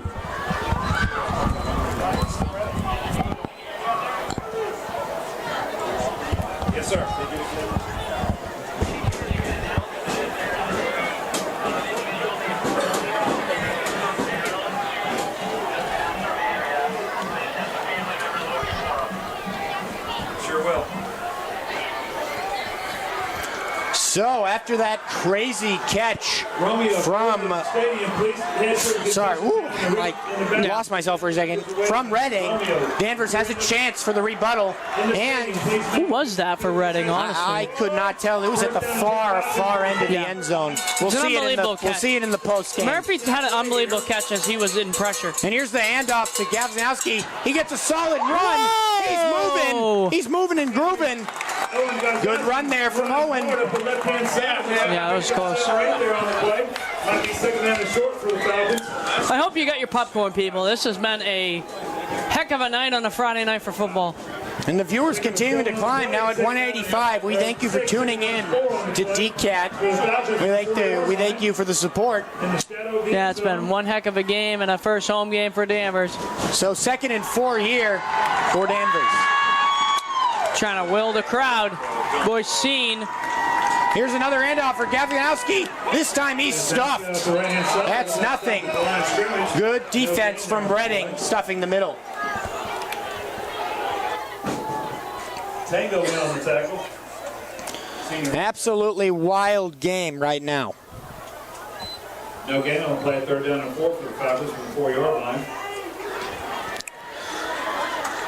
Yes, sir. Sure will. So after that crazy catch from, sorry, I lost myself for a second, from Reading, Danvers has a chance for the rebuttal. And Who was that for Reading, honestly? I could not tell. It was at the far end of the end zone. We'll It's an see unbelievable it in the post game. Murphy had an unbelievable catch as he was in pressure. And here's the handoff to Gavzinowski. He gets a solid run. Whoa! He's moving and grooving. Good run there from Owen. Yeah, that was close. I hope you got your popcorn, people. This has been a heck of a night on a Friday night for football. And the viewers continue to climb now at 185. We thank you for tuning in to DCAT. We thank you for the support. Yeah, it's been one heck of a game and a first home game for Danvers. So 2nd and 4 here for Danvers. Trying to will the crowd. Boys seen. Here's another handoff for Gavzinowski. This time he's stuffed. That's nothing. Good defense from Reading, stuffing the middle. Tango in on the tackle. Absolutely wild game right now. No gain on the play, 3rd down and 4 for the Falcons from the 4-yard line.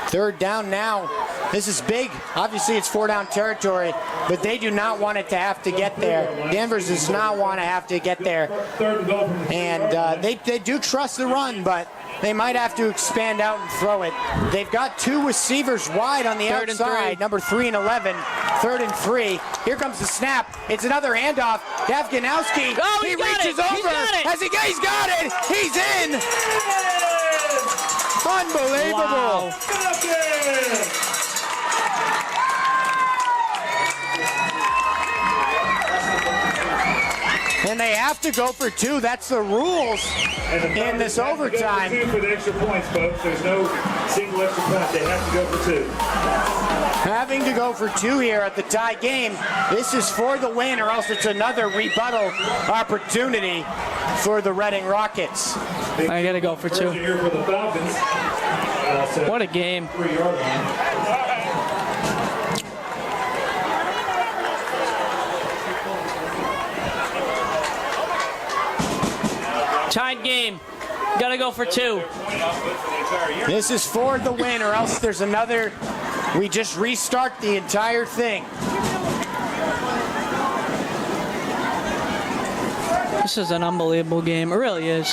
3rd down now. This is big. Obviously, it's 4-down territory, but they do not want it to have to get there. Danvers does not want to have to get there. And they do trust the run, but they might have to expand out and throw it. They've got 2 receivers wide on the outside, number 3 and 11. 3rd and 3. Here comes the snap. It's another handoff. Gavzinowski. Oh, he reaches over. He's got it. He's in. Unbelievable. Wow. And they have to go for 2. That's the rules in this overtime. Go for 2 for the extra points, folks. There's no single extra point. They have to go for 2. Having to go for 2 here at the tie game. This is for the win, or else it's another rebuttal opportunity for the Reading Rockets. I got to go for 2. Here for the Falcons. What a game. 3-yard line. Tied game. Got to go for 2. This is for the win, or else there's another. We just restart the entire thing. This is an unbelievable game. It really is.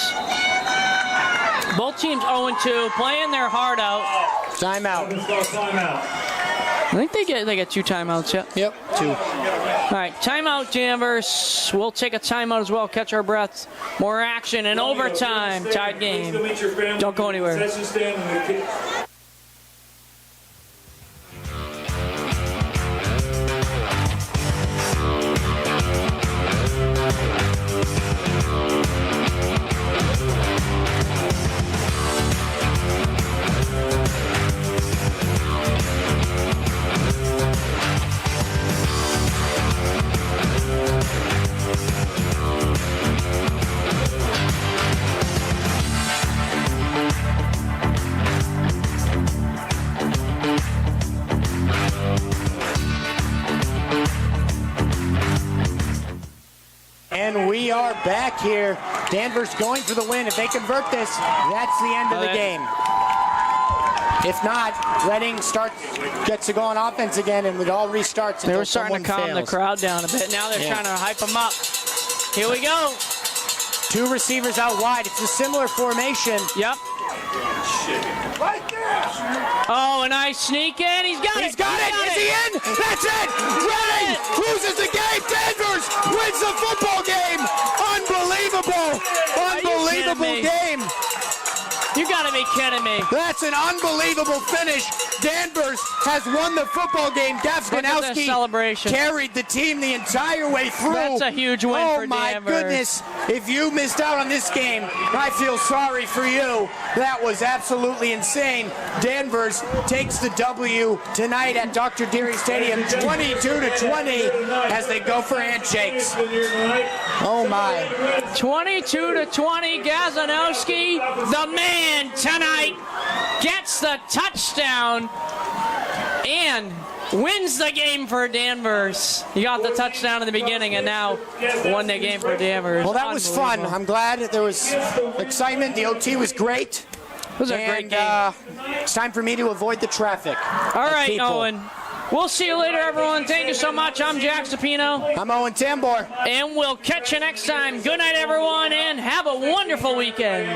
Both teams 0-2, playing their heart out. Timeout. I think they get 2 timeouts, yeah. Yep, 2. All right, timeout, Danvers. We'll take a timeout as well, catch our breaths. More action in overtime. Tied game. Don't go anywhere. And we are back here. Danvers going for the win. If they convert this, that's the end of the game. If not, Reading gets to go on offense again, and it all restarts. They were starting to calm the crowd down a bit. Now they're trying to hype them up. Here we go. 2 receivers out wide. It's a similar formation. Yep. Oh, a nice sneak in. He's got it. He's got it. Is he in? That's it. Reading loses the game. Danvers wins the football game. Unbelievable. Unbelievable game. You got to be kidding me. That's an unbelievable finish. Danvers has won the football game. Look at the Gafganowski celebration. carried the team the entire way through. That's a huge win for Oh my Danvers. goodness. If you missed out on this game, I feel sorry for you. That was absolutely insane. Danvers takes the W tonight at Dr. Deary Stadium, 22-20, as they go for handshakes. Oh my. 22-20. Gazanowski, the man tonight, gets the touchdown and wins the game for Danvers. He got the touchdown in the beginning and now won the game for Danvers. Well, that was fun. I'm glad there was excitement. The OT was great. It was a great game. It's time for me to avoid the traffic. All right, people. Owen. We'll see you later, everyone. Thank you so much. I'm Jack Sapino. I'm Owen Tambor. And we'll catch you next time. Good night, everyone, and have a wonderful weekend.